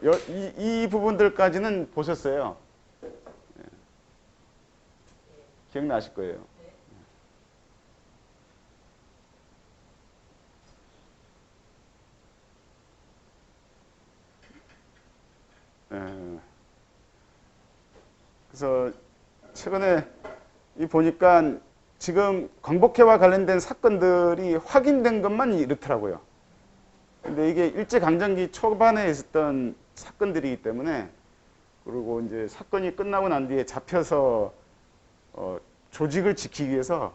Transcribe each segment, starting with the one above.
이 부분들까지는 보셨어요. 예. 기억나실 거예요. 예. 그래서 최근에 이 보니까 지금 광복회와 관련된 사건들이 확인된 것만 이렇더라고요. 근데 이게 일제강점기 초반에 있었던 사건들이기 때문에, 그리고 이제 사건이 끝나고 난 뒤에 잡혀서 조직을 지키기 위해서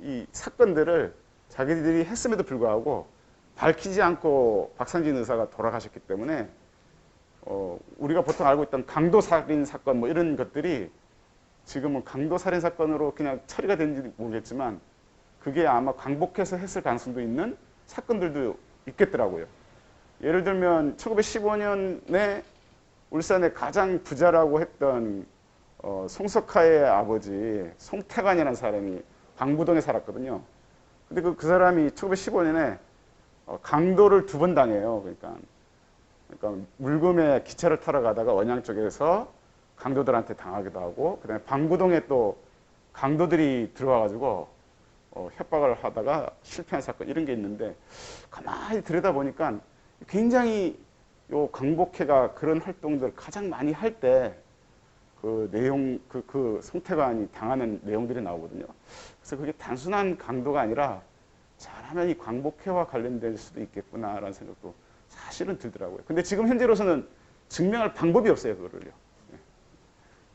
이 사건들을 자기들이 했음에도 불구하고 밝히지 않고 박상진 의사가 돌아가셨기 때문에 우리가 보통 알고 있던 강도살인 사건 뭐 이런 것들이 지금은 강도살인 사건으로 그냥 처리가 된지 모르겠지만, 그게 아마 광복해서 했을 가능성도 있는 사건들도 있겠더라고요. 예를 들면 1915년에 울산의 가장 부자라고 했던 송석하의 아버지 송태관이라는 사람이 광부동에 살았거든요. 근데 그 사람이 1915년에 강도를 2번 당해요. 그러니까 물금에 기차를 타러 가다가 원양 쪽에서 강도들한테 당하기도 하고, 그다음에 방구동에 또 강도들이 들어와가지고 협박을 하다가 실패한 사건, 이런 게 있는데, 가만히 들여다보니까 굉장히 요 광복회가 그런 활동들 가장 많이 할 때 그 내용, 그 송태관이 당하는 내용들이 나오거든요. 그래서 그게 단순한 강도가 아니라 잘하면 이 광복회와 관련될 수도 있겠구나라는 생각도 사실은 들더라고요. 근데 지금 현재로서는 증명할 방법이 없어요, 그거를요.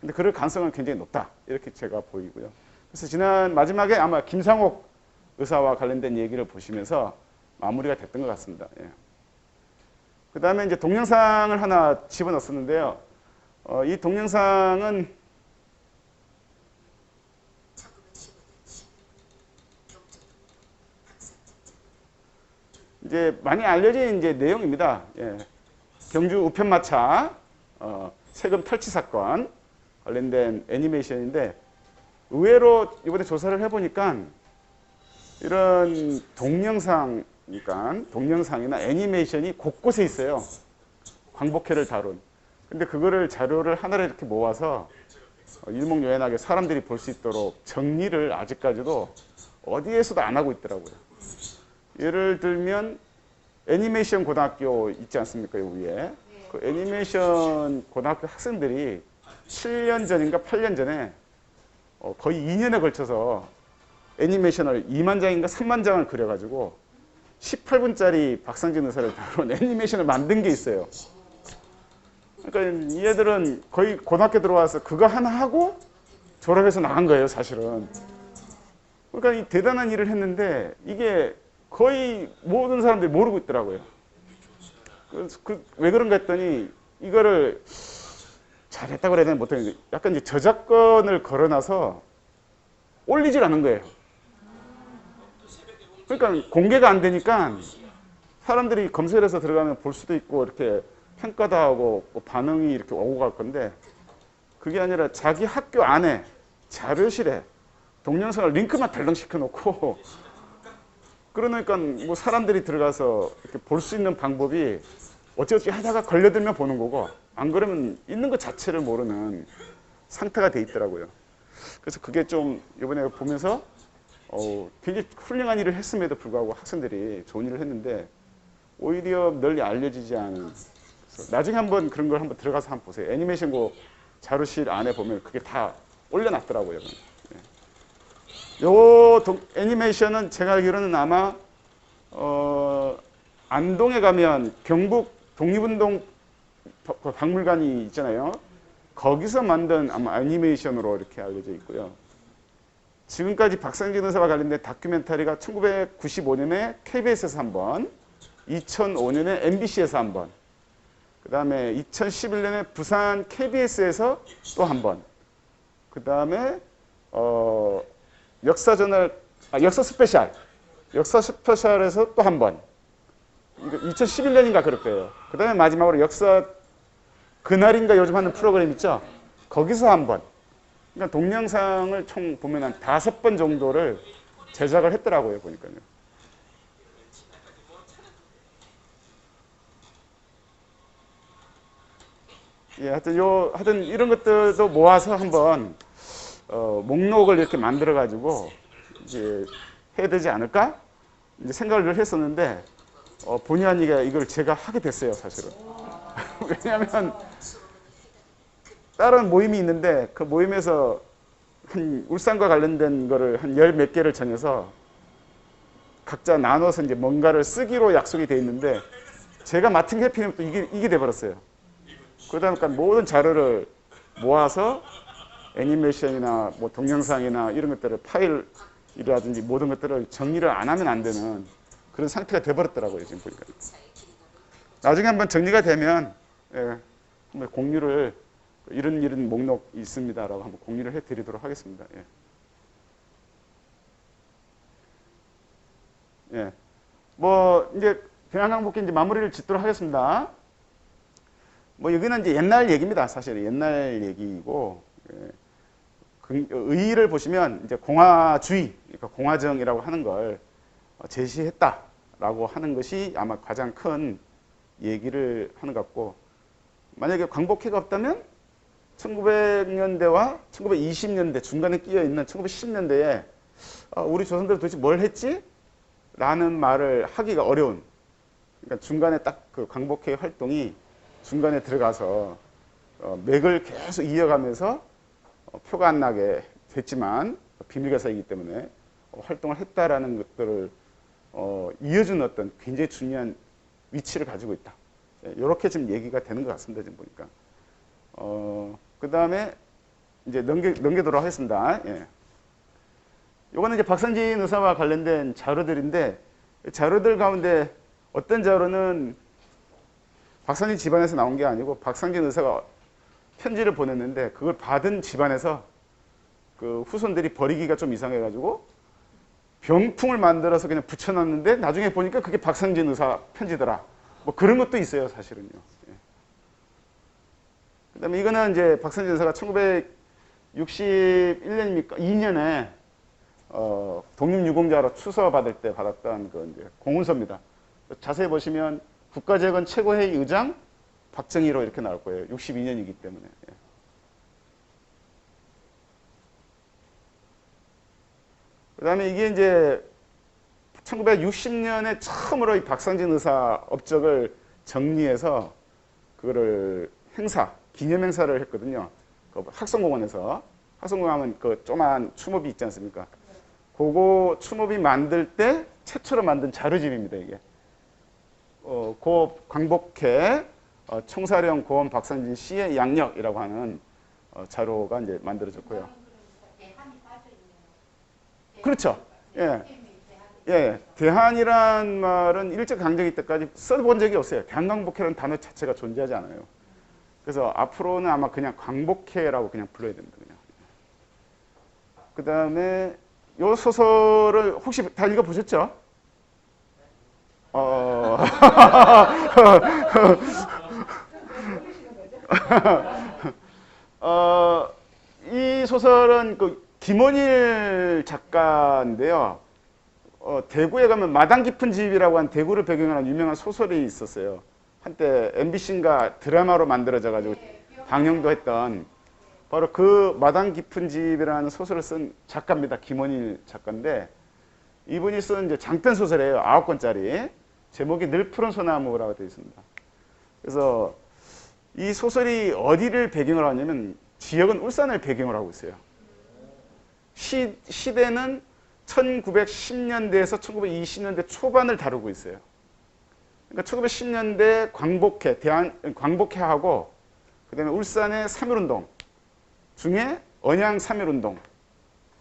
근데 그럴 가능성은 굉장히 높다, 이렇게 제가 보이고요. 그래서 지난 마지막에 아마 김상옥 의사와 관련된 얘기를 보시면서 마무리가 됐던 것 같습니다. 예. 그 다음에 이제 동영상을 하나 집어넣었는데요. 이 동영상은 이제 많이 알려진 이제 내용입니다. 예. 경주 우편마차 세금 탈취 사건 관련된 애니메이션인데, 의외로 이번에 조사를 해보니까 이런 동영상이나 애니메이션이 곳곳에 있어요. 광복회를 다룬. 근데 그거를 자료를 하나로 이렇게 모아서 일목요연하게 사람들이 볼 수 있도록 정리를 아직까지도 어디에서도 안 하고 있더라고요. 예를 들면 애니메이션 고등학교 있지 않습니까, 위에. 그 애니메이션 고등학교 학생들이 7년 전인가 8년 전에 거의 2년에 걸쳐서 애니메이션을 2만 장인가 3만 장을 그려가지고 18분짜리 박상진 의사를 다룬 애니메이션을 만든 게 있어요. 그러니까 이 애들은 거의 고등학교 들어와서 그거 하나 하고 졸업해서 나간 거예요, 사실은. 그러니까 이 대단한 일을 했는데 이게 거의 모든 사람들이 모르고 있더라고요. 왜 그런가 했더니 이거를 잘했다고 그래야 되나 못하는데, 약간 이제 저작권을 걸어놔서 올리질 않은 거예요. 그러니까 공개가 안 되니까 사람들이 검색을 해서 들어가면 볼 수도 있고 이렇게 평가도 하고 반응이 이렇게 오고 갈 건데, 그게 아니라 자기 학교 안에 자료실에 동영상을 링크만 달랑 시켜놓고, 그러니까 뭐 사람들이 들어가서 이렇게 볼 수 있는 방법이 어찌어찌 하다가 걸려들면 보는 거고, 안 그러면 있는 것 자체를 모르는 상태가 돼 있더라고요. 그래서 그게 좀 이번에 보면서 굉장히 훌륭한 일을 했음에도 불구하고 학생들이 좋은 일을 했는데 오히려 널리 알려지지 않은. 나중에 한번 그런 걸 한번 들어가서 한번 보세요. 애니메이션 그 자료실 안에 보면 그게 다 올려놨더라고요. 요 애니메이션은 제가 알기로는 아마 안동에 가면 경북 독립운동 박물관이 있잖아요. 거기서 만든 아마 애니메이션으로 이렇게 알려져 있고요. 지금까지 박상진 의사와 관련된 다큐멘터리가 1995년에 KBS에서 한 번, 2005년에 MBC에서 한 번, 그 다음에 2011년에 부산 KBS에서 또 한 번, 그 다음에 역사 스페셜에서 또 한 번, 2011년인가 그럴 거예요. 그 다음에 마지막으로 역사 그날인가 요즘 하는 프로그램 있죠? 거기서 한 번. 그러니까 동영상을 총 보면 한 5번 정도를 제작을 했더라고요, 보니까요. 예, 하여튼 이런 것들도 모아서 한번 목록을 이렇게 만들어 가지고 이제 해야 되지 않을까 이제 생각을 했었는데 본의 아니게 이걸 제가 하게 됐어요, 사실은. 왜냐하면 다른 모임이 있는데 그 모임에서 한 울산과 관련된 거를 한 열 몇 개를 정해서 각자 나눠서 이제 뭔가를 쓰기로 약속이 돼 있는데 제가 맡은 게 해피면 또 이게 돼버렸어요. 그러다 보니까 모든 자료를 모아서 애니메이션이나 뭐 동영상이나 이런 것들을 파일이라든지 모든 것들을 정리를 안 하면 안 되는 그런 상태가 돼버렸더라고요, 지금 보니까. 나중에 한번 정리가 되면 공유를 이런 목록 있습니다라고 한번 공유를 해드리도록 하겠습니다. 예. 뭐 이제 대한항복기 이제 마무리를 짓도록 하겠습니다. 뭐 여기는 이제 옛날 얘기입니다. 사실 옛날 얘기이고 의의를 보시면 이제 공화주의, 그러니까 공화정이라고 하는 걸 제시했다라고 하는 것이 아마 가장 큰 얘기를 하는 것 같고, 만약에 광복회가 없다면 1900년대와 1920년대 중간에 끼어 있는 1910년대에 우리 조선들 도대체 뭘 했지? 라는 말을 하기가 어려운, 그러니까 중간에 딱 그 광복회 활동이 중간에 들어가서 맥을 계속 이어가면서 표가 안 나게 됐지만 비밀가사이기 때문에 활동을 했다라는 것들을 이어준 어떤 굉장히 중요한 위치를 가지고 있다. 이렇게 지금 얘기가 되는 것 같습니다. 지금 보니까. 그 다음에 이제 넘기도록 하겠습니다. 예. 요거는 이제 박선진 의사와 관련된 자료들인데, 자료들 가운데 어떤 자료는 박선진 집안에서 나온 게 아니고 박선진 의사가 편지를 보냈는데 그걸 받은 집안에서 그 후손들이 버리기가 좀 이상해가지고 병풍을 만들어서 그냥 붙여놨는데 나중에 보니까 그게 박선진 의사 편지더라. 뭐 그런 것도 있어요, 사실은요. 예. 그 다음에 이거는 이제 박선진 의사가 1961년입니까? 2년에 독립유공자로 추서받을 때 받았던 그 이제 공문서입니다. 자세히 보시면 국가재건 최고회의 의장 박정희로 이렇게 나올 거예요. 62년이기 때문에. 예. 그 다음에 이게 이제 1960년에 처음으로 이 박선진 의사 업적을 정리해서 그거를 기념 행사를 했거든요. 그 학성공원에서. 학성공원 하면 그 조그만 추모비 있지 않습니까? 그거 추모비 만들 때 최초로 만든 자료집입니다, 이게. 고 광복회 총사령 고원 박선진 씨의 양력이라고 하는 자료가 이제 만들어졌고요. 그렇죠. 예. 예. 대한이란 말은 일제강점기 때까지 써본 적이 없어요. 대한광복회라는 단어 자체가 존재하지 않아요. 그래서 앞으로는 아마 그냥 광복회라고 그냥 불러야 됩니다. 그냥. 그 다음에 요 소설을 혹시 다 읽어보셨죠? 이 소설은 그 김원일 작가인데요. 대구에 가면 마당 깊은 집이라고 한 대구를 배경으로 한 유명한 소설이 있었어요. 한때 MBC인가 드라마로 만들어져 가지고 방영도 했던 바로 그 마당 깊은 집이라는 소설을 쓴 작가입니다. 김원일 작가인데 이분이 쓴 이제 장편 소설이에요. 9권짜리. 제목이 늘 푸른 소나무라고 되어 있습니다. 그래서 이 소설이 어디를 배경으로 하냐면 지역은 울산을 배경으로 하고 있어요. 시대는 1910년대에서 1920년대 초반을 다루고 있어요. 그러니까 1910년대 광복회하고 그다음에 울산의 3.1운동 중에 언양 3.1운동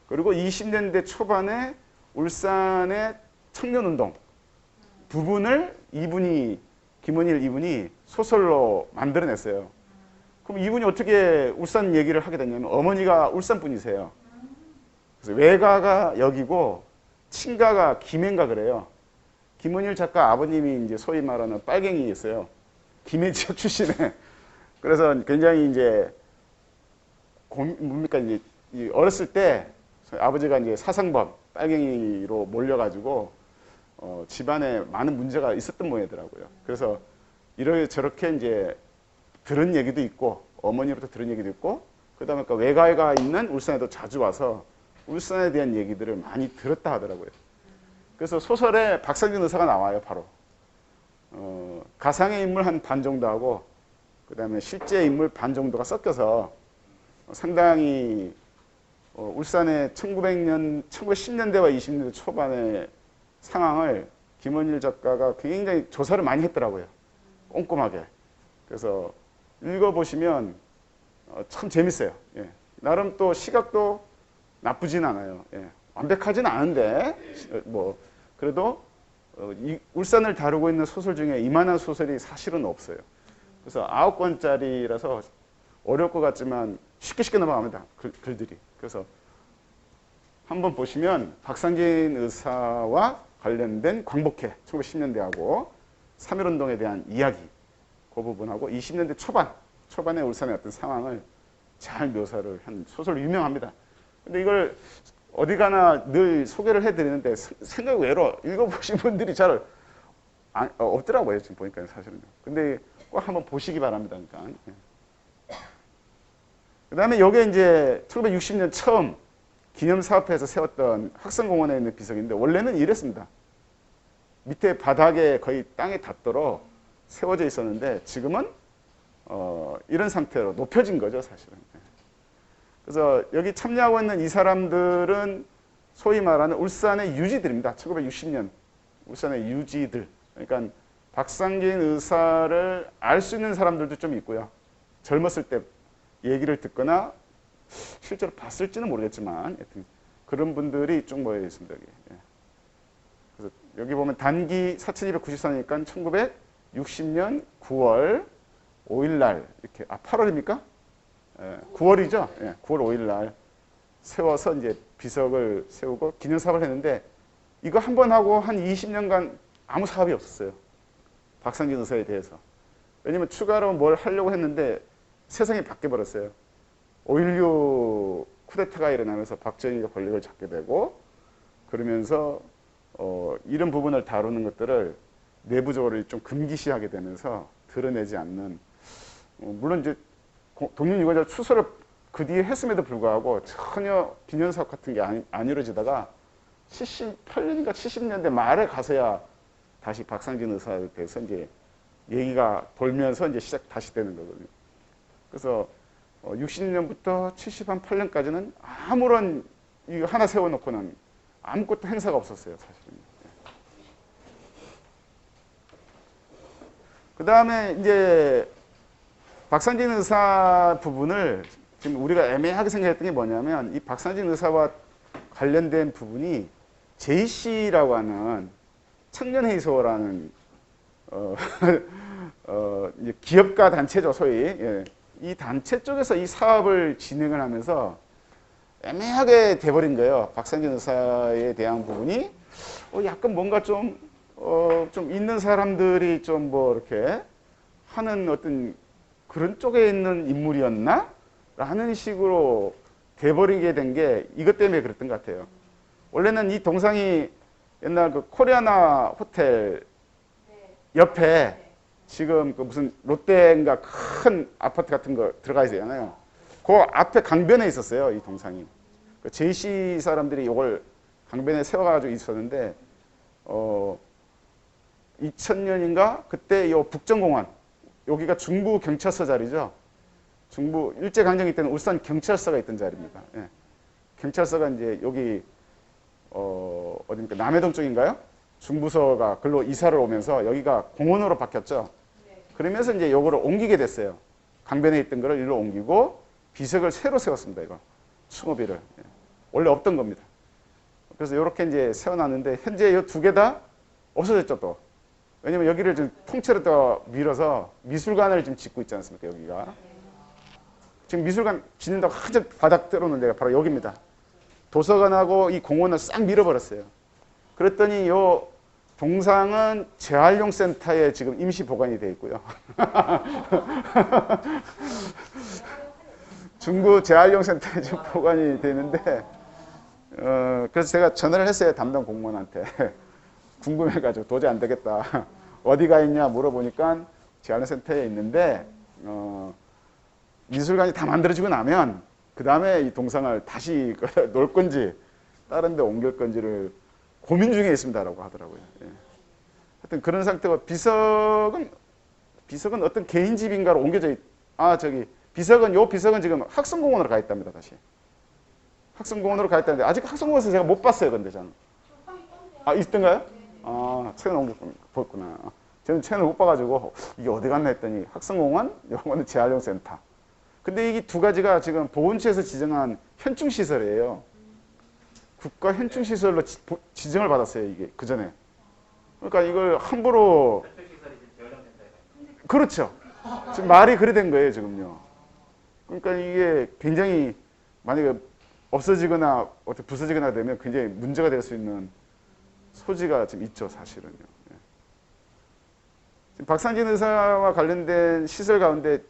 그리고 20년대 초반에 울산의 청년운동 부분을 김원일 이분이 소설로 만들어냈어요. 그럼 이분이 어떻게 울산 얘기를 하게 됐냐면 어머니가 울산 분이세요. 그래서 외가가 여기고 친가가 김해인가 그래요. 김원일 작가 아버님이 이제 소위 말하는 빨갱이였어요. 김해 지역 출신에. 그래서 굉장히 이제 뭡니까 이제 어렸을 때 아버지가 이제 사상범 빨갱이로 몰려가지고 집안에 많은 문제가 있었던 모양이더라고요. 그래서 이렇게 저렇게 이제 들은 얘기도 있고 어머니로부터 들은 얘기도 있고 그다음에 외가가 있는 울산에도 자주 와서 울산에 대한 얘기들을 많이 들었다 하더라고요. 그래서 소설에 박상진 의사가 나와요. 바로 가상의 인물 한 반 정도 하고 그다음에 실제 인물 반 정도가 섞여서 상당히 울산의 1910년대와 20년대 초반의 상황을 김원일 작가가 굉장히 조사를 많이 했더라고요. 꼼꼼하게. 그래서 읽어보시면 참 재밌어요. 예. 나름 또 시각도 나쁘진 않아요. 예. 완벽하진 않은데 뭐 그래도 울산을 다루고 있는 소설 중에 이만한 소설이 사실은 없어요. 그래서 9권짜리라서 어려울 것 같지만 쉽게 넘어갑니다. 글들이. 그래서 한번 보시면 박상진 의사와 관련된 광복회 1910년대하고 3.1운동에 대한 이야기 그 부분하고 20년대 초반에 울산의 어떤 상황을 잘 묘사를 한 소설로 유명합니다. 근데 이걸 어디 가나 늘 소개를 해드리는데 생각 외로 읽어보신 분들이 잘 없더라고요. 지금 보니까 사실은. 근데 꼭 한번 보시기 바랍니다. 그러니까. 그 다음에 요게 이제 1960년 처음 기념사업회에서 세웠던 학생공원에 있는 비석인데 원래는 이랬습니다. 밑에 바닥에 거의 땅에 닿도록 세워져 있었는데 지금은 이런 상태로 높여진 거죠. 사실은. 그래서 여기 참여하고 있는 이 사람들은 소위 말하는 울산의 유지들입니다. 1960년 울산의 유지들. 그러니까 박상진 의사를 알 수 있는 사람들도 좀 있고요. 젊었을 때 얘기를 듣거나 실제로 봤을지는 모르겠지만 하여튼 그런 분들이 쭉 모여 있습니다. 여기. 그래서 여기 보면 단기 4294니까 1960년 9월 5일 날 이렇게 8월입니까? 9월이죠. 9월 5일 날 세워서 이제 비석을 세우고 기념사업을 했는데 이거 한 번 하고 한 20년간 아무 사업이 없었어요. 박상진 의사에 대해서. 왜냐면 추가로 뭘 하려고 했는데 세상이 바뀌어버렸어요. 5.16 쿠데타가 일어나면서 박정희가 권력을 잡게 되고 그러면서 이런 부분을 다루는 것들을 내부적으로 좀 금기시하게 되면서 드러내지 않는 물론 이제 독립유공자 추서를 그 뒤에 했음에도 불구하고 전혀 기념사업 같은 게 안 이루어지다가 78년인가 70년대 말에 가서야 다시 박상진 의사에 대해서 이제 얘기가 돌면서 이제 다시 되는 거거든요. 그래서 60년부터 78년까지는 아무런 이거 하나 세워놓고는 아무것도 행사가 없었어요, 사실은. 그 다음에 이제 박상진 의사 부분을 지금 우리가 애매하게 생각했던 게 뭐냐면 이 박상진 의사와 관련된 부분이 JC라고 하는 청년회의소라는 이제 기업가 단체죠, 소위. 예. 이 단체 쪽에서 이 사업을 진행을 하면서 애매하게 돼버린 거예요. 박상진 의사에 대한 부분이 약간 뭔가 좀 있는 사람들이 좀 뭐 이렇게 하는 어떤 그런 쪽에 있는 인물이었나? 라는 식으로 돼버리게 된 게 이것 때문에 그랬던 것 같아요. 원래는 이 동상이 옛날 그 코리아나 호텔 옆에 지금 그 무슨 롯데인가 큰 아파트 같은 거 들어가 있잖아요. 그 앞에 강변에 있었어요, 이 동상이. 그 JC 사람들이 이걸 강변에 세워가지고 있었는데, 2000년인가? 그때 요 북정공원, 여기가 중부 경찰서 자리죠. 중부, 일제강점기 때는 울산 경찰서가 있던 자리입니다. 예. 경찰서가 이제 여기, 어딥니까? 남해동 쪽인가요? 중부서가 글로 이사를 오면서 여기가 공원으로 바뀌었죠. 그러면서 이제 요거를 옮기게 됐어요. 강변에 있던 거를 일로 옮기고 비석을 새로 세웠습니다. 이거 추모비를. 예. 원래 없던 겁니다. 그래서 이렇게 이제 세워놨는데 현재 이 두 개 다 없어졌죠 또. 왜냐면 여기를 좀 통째로 더 밀어서 미술관을 지금 짓고 있지 않습니까? 여기가. 지금 미술관 짓는다고 한참 바닥 뚫어놓은 데가 바로 여기입니다. 도서관하고 이 공원을 싹 밀어버렸어요. 그랬더니 요 동상은 재활용 센터에 지금 임시 보관이 되어 있고요. 중구 재활용 센터에 지금 보관이 되는데, 그래서 제가 전화를 했어요. 담당 공무원한테. 궁금해가지고 도저히 안 되겠다. 어디가 있냐 물어보니까 재활용 센터에 있는데, 미술관이 다 만들어지고 나면 그 다음에 이 동상을 다시 놓을 건지 다른 데 옮길 건지를 고민 중에 있습니다라고 하더라고요. 예. 하여튼 그런 상태고 비석은 어떤 개인 집인가로 옮겨져 저기 비석은 지금 학성공원으로 가 있답니다. 다시 학성공원으로 가 있다는데 아직 학성공원에서 제가 못 봤어요. 근데 저는 있던가요? 최근에 봤구나. 저는 최근에 못 봐가지고 이게 어디 갔나 했더니 학성공원, 요거는 재활용센터. 근데 이 두 가지가 지금 보건처에서 지정한 현충시설이에요. 국가 현충시설로 지정을 받았어요. 이게 그 전에. 그러니까 이걸 함부로 그렇죠. 지금 말이 그래 된 거예요. 지금요. 그러니까 이게 굉장히 만약에 없어지거나 어떻게 부서지거나 되면 굉장히 문제가 될 수 있는 소지가 지금 있죠. 사실은요. 예. 지금 박상진 의사와 관련된 시설 가운데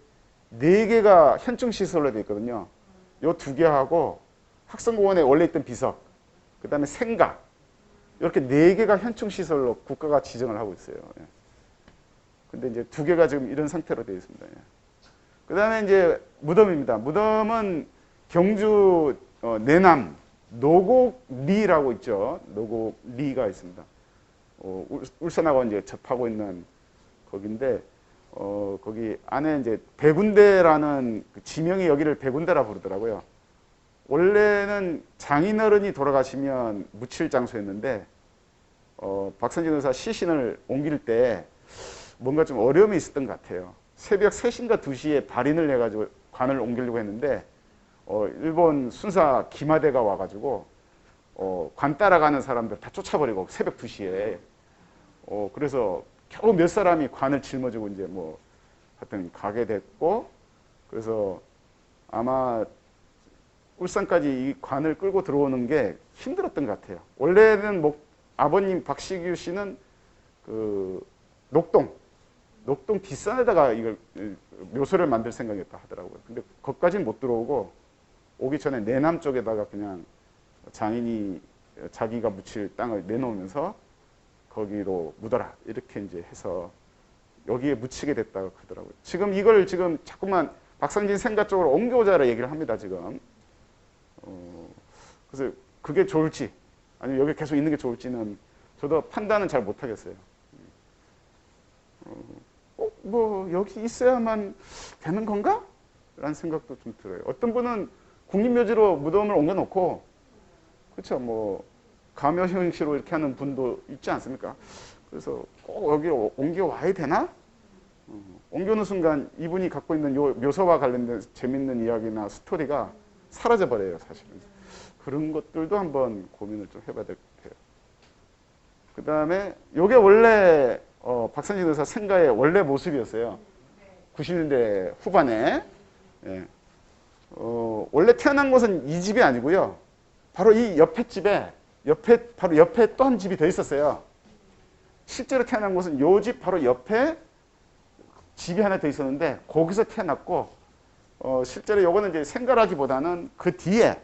4개가 현충시설로 되어 있거든요. 요 2개하고 학성공원에 원래 있던 비석, 그 다음에 생가, 이렇게 4개가 현충시설로 국가가 지정을 하고 있어요. 예. 근데 이제 2개가 지금 이런 상태로 되어 있습니다. 예. 그 다음에 이제 무덤입니다. 무덤은 경주 내남 노곡리라고 있죠. 노곡리가 있습니다. 울산하고 이제 접하고 있는 거기인데, 거기 안에 이제 백운대라는 그 지명이 여기를 백운대라 부르더라고요. 원래는 장인어른이 돌아가시면 묻힐 장소였는데, 박선진 의사 시신을 옮길 때 뭔가 좀 어려움이 있었던 것 같아요. 새벽 3시인가 2시에 발인을 해가지고 관을 옮기려고 했는데, 일본 순사 기마대가 와가지고, 관 따라가는 사람들 다 쫓아버리고 새벽 2시에. 그래서 겨우 몇 사람이 관을 짊어지고 이제 뭐, 하여튼 가게 됐고, 그래서 아마 울산까지 이 관을 끌고 들어오는 게 힘들었던 것 같아요. 원래는 아버님 박시규 씨는 그 녹동 뒷산에다가 이걸 묘소를 만들 생각이었다 하더라고요. 근데 거기까지는 못 들어오고 오기 전에 내남 쪽에다가 그냥 장인이 자기가 묻힐 땅을 내놓으면서 거기로 묻어라 이렇게 이제 해서 여기에 묻히게 됐다고 그러더라고요. 지금 이걸 자꾸만 박상진 생가 쪽으로 옮겨오자라 얘기를 합니다. 지금. 그래서 그게 좋을지 아니면 여기 계속 있는 게 좋을지는 저도 판단은 잘 못하겠어요. 뭐 여기 있어야만 되는 건가? 라는 생각도 좀 들어요. 어떤 분은 국립묘지로 무덤을 옮겨놓고 그렇죠. 뭐 가묘 형식으로 이렇게 하는 분도 있지 않습니까? 그래서 꼭 여기 옮겨와야 되나? 옮겨오는 순간 이분이 갖고 있는 요 묘소와 관련된 재밌는 이야기나 스토리가 사라져버려요. 사실은. 그런 것들도 한번 고민을 좀 해봐야 될 것 같아요. 그 다음에 요게 원래 박선진 의사 생가의 원래 모습이었어요. 90년대 후반에. 예. 원래 태어난 곳은 이 집이 아니고요. 바로 이 옆에 집에 바로 옆에 또 한 집이 더 있었어요. 실제로 태어난 곳은 요 집 바로 옆에 집이 하나 더 있었는데 거기서 태어났고 실제로 요거는 이제 생가라기보다는 그 뒤에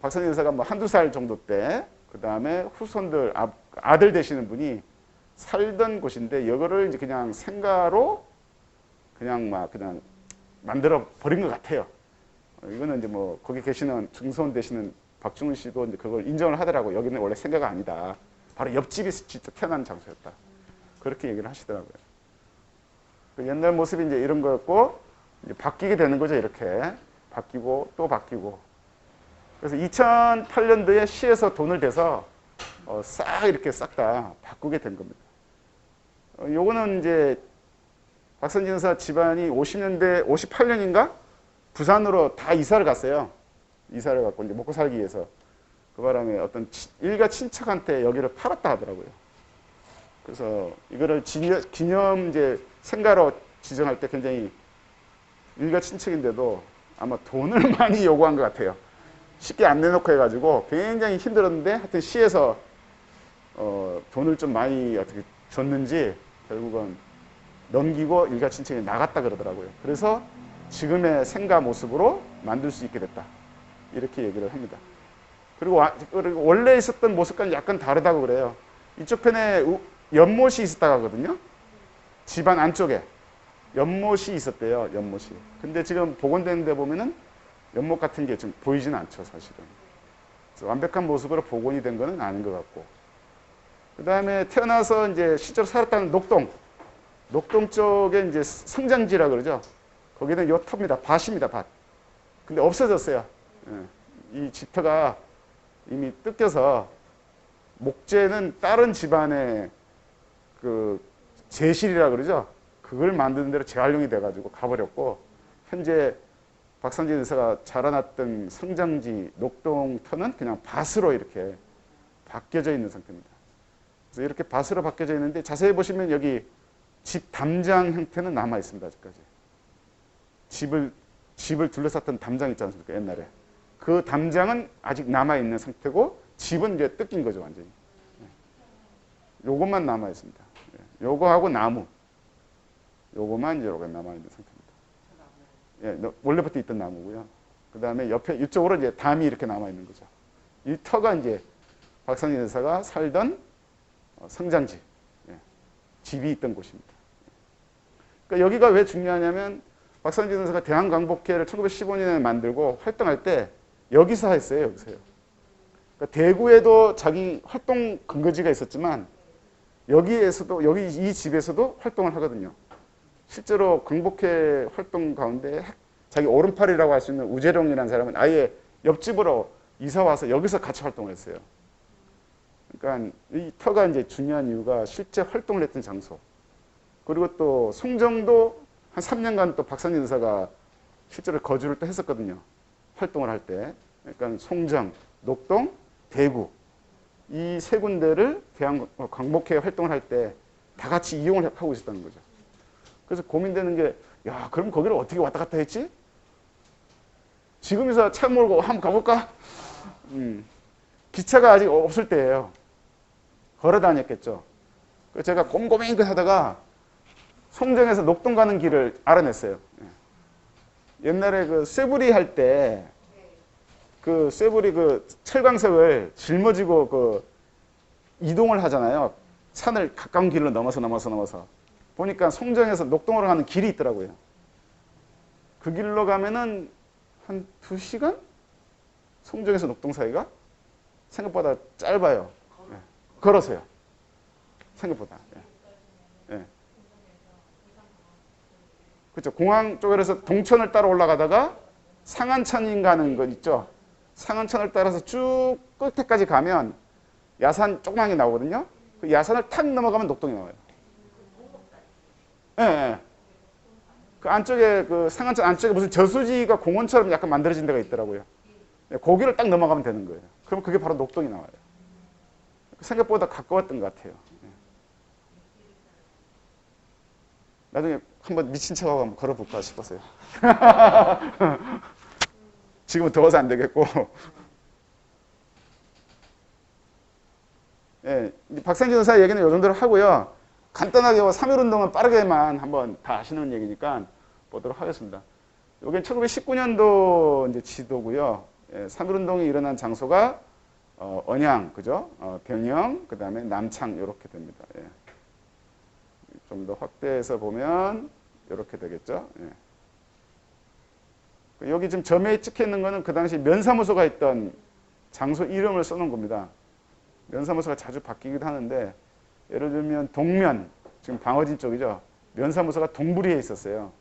박선진 의사가 뭐 한두 살 정도 때 그 다음에 후손들 아들 되시는 분이 살던 곳인데 이거를 이제 그냥 생가로 그냥 만들어 버린 것 같아요. 이거는 이제 뭐 거기 계시는 증손 되시는 박중훈 씨도 이제 그걸 인정을 하더라고요. 여기는 원래 생가가 아니다. 바로 옆집이 진짜 태어난 장소였다. 그렇게 얘기를 하시더라고요. 옛날 모습이 이제 이런 거였고 이제 바뀌게 되는 거죠. 이렇게 바뀌고 또 바뀌고. 그래서 2008년도에 시에서 돈을 대서 싹 이렇게 싹 다 바꾸게 된 겁니다. 요거는 이제 박선진 의사 집안이 50년대 58년인가 부산으로 다 이사를 갔어요. 이사를 갖고 이제 먹고 살기 위해서. 그 바람에 어떤 일가 친척한테 여기를 팔았다 하더라고요. 그래서 이거를 기념 이제 생가로 지정할 때 굉장히 일가 친척인데도 아마 돈을 많이 요구한 것 같아요. 쉽게 안 내놓고 해가지고 굉장히 힘들었는데 하여튼 시에서 돈을 좀 많이 어떻게 줬는지 결국은 넘기고 일가 친척이 나갔다 그러더라고요. 그래서 지금의 생가 모습으로 만들 수 있게 됐다. 이렇게 얘기를 합니다. 그리고 원래 있었던 모습과는 약간 다르다고 그래요. 이쪽 편에 연못이 있었다고 하거든요. 집안 안쪽에. 연못이 있었대요. 연못이. 근데 지금 복원된 데 보면은 연못 같은 게 좀 보이지는 않죠, 사실은. 그래서 완벽한 모습으로 복원이 된 거는 아닌 것 같고. 그 다음에 태어나서 이제 실제로 살았다는 녹동. 녹동 쪽에 이제 성장지라 그러죠. 거기는 요 터입니다. 밭입니다, 밭. 근데 없어졌어요. 이 지터가 이미 뜯겨서 목재는 다른 집안의 그 제실이라 그러죠. 그걸 만드는 대로 재활용이 돼가지고 가버렸고, 현재 박상진 의사가 자라났던 성장지 녹동터는 그냥 밭으로 이렇게 바뀌어져 있는 상태입니다. 그래서 이렇게 밭으로 바뀌어져 있는데 자세히 보시면 여기 집 담장 형태는 남아 있습니다. 아직까지. 집을 둘러쌌던 담장 있지 않습니까? 옛날에. 그 담장은 아직 남아 있는 상태고 집은 이제 뜯긴 거죠, 완전히. 요것만 남아 있습니다. 요거하고 나무. 요거만 이제 요거 남아 있는 상태입니다. 예, 원래부터 있던 나무고요. 그 다음에 옆에 이쪽으로 이제 담이 이렇게 남아 있는 거죠. 이 터가 이제 박상진 의사가 살던 성장지, 예, 집이 있던 곳입니다. 그러니까 여기가 왜 중요하냐면 박상진 의사가 대한광복회를 1915년에 만들고 활동할 때 여기서 했어요. 여기서요. 그러니까 대구에도 자기 활동 근거지가 있었지만 여기에서도 여기 이 집에서도 활동을 하거든요. 실제로 광복회 활동 가운데 자기 오른팔이라고 할 수 있는 우재룡이라는 사람은 아예 옆집으로 이사 와서 여기서 같이 활동을 했어요. 그러니까 이 터가 이제 중요한 이유가 실제 활동을 했던 장소. 그리고 또 송정도 한 3년간 또 박상진 의사가 실제로 거주를 또 했었거든요. 활동을 할 때. 그러니까 송정, 녹동, 대구 이 세 군데를 대한광복회 활동을 할 때 다 같이 이용을 하고 있었다는 거죠. 그래서 고민되는 게, 야, 그럼 거기를 어떻게 왔다 갔다 했지? 지금에서 차 몰고 한번 가볼까? 기차가 아직 없을 때예요. 걸어 다녔겠죠. 그래서 제가 곰고민그 하다가 송정에서 녹동 가는 길을 알아냈어요. 옛날에 그 쇠부리 할 때, 그 쇠부리 그 철광석을 짊어지고 그 이동을 하잖아요. 산을 가까운 길로 넘어서. 보니까 송정에서 녹동으로 가는 길이 있더라고요. 그 길로 가면은 한 2시간? 송정에서 녹동 사이가? 생각보다 짧아요. 예. 걸어서요. 생각보다. 예. 예. 그렇죠. 공항 쪽에서 동천을 따라 올라가다가 상안천인 가는 거 있죠. 상안천을 따라서 쭉 끝에까지 가면 야산 조그만 게 나오거든요. 그 야산을 탁 넘어가면 녹동이 나와요. 예, 예. 그 안쪽에 그 상안천 안쪽에 무슨 저수지가 공원처럼 약간 만들어진 데가 있더라고요. 예, 거기를 딱 넘어가면 되는 거예요. 그럼 그게 바로 녹동이 나와요. 생각보다 가까웠던 것 같아요. 예. 나중에 한번 미친 척하고 한번 걸어볼까 싶었어요. 지금은 더워서 안 되겠고. 예, 박상진 의사 얘기는 이 정도로 하고요. 간단하게 3.1운동은 빠르게만 한번 다 아시는 얘기니까 보도록 하겠습니다. 여기는 1919년도 이제 지도고요. 예, 3.1운동이 일어난 장소가 언양, 그죠? 병영, 그 다음에 남창 이렇게 됩니다. 예. 좀 더 확대해서 보면 이렇게 되겠죠. 예. 여기 지금 점에 찍혀 있는 거는 그 당시 면사무소가 있던 장소 이름을 써놓은 겁니다. 면사무소가 자주 바뀌기도 하는데 예를 들면 동면, 지금 방어진 쪽이죠. 면사무소가 동부리에 있었어요.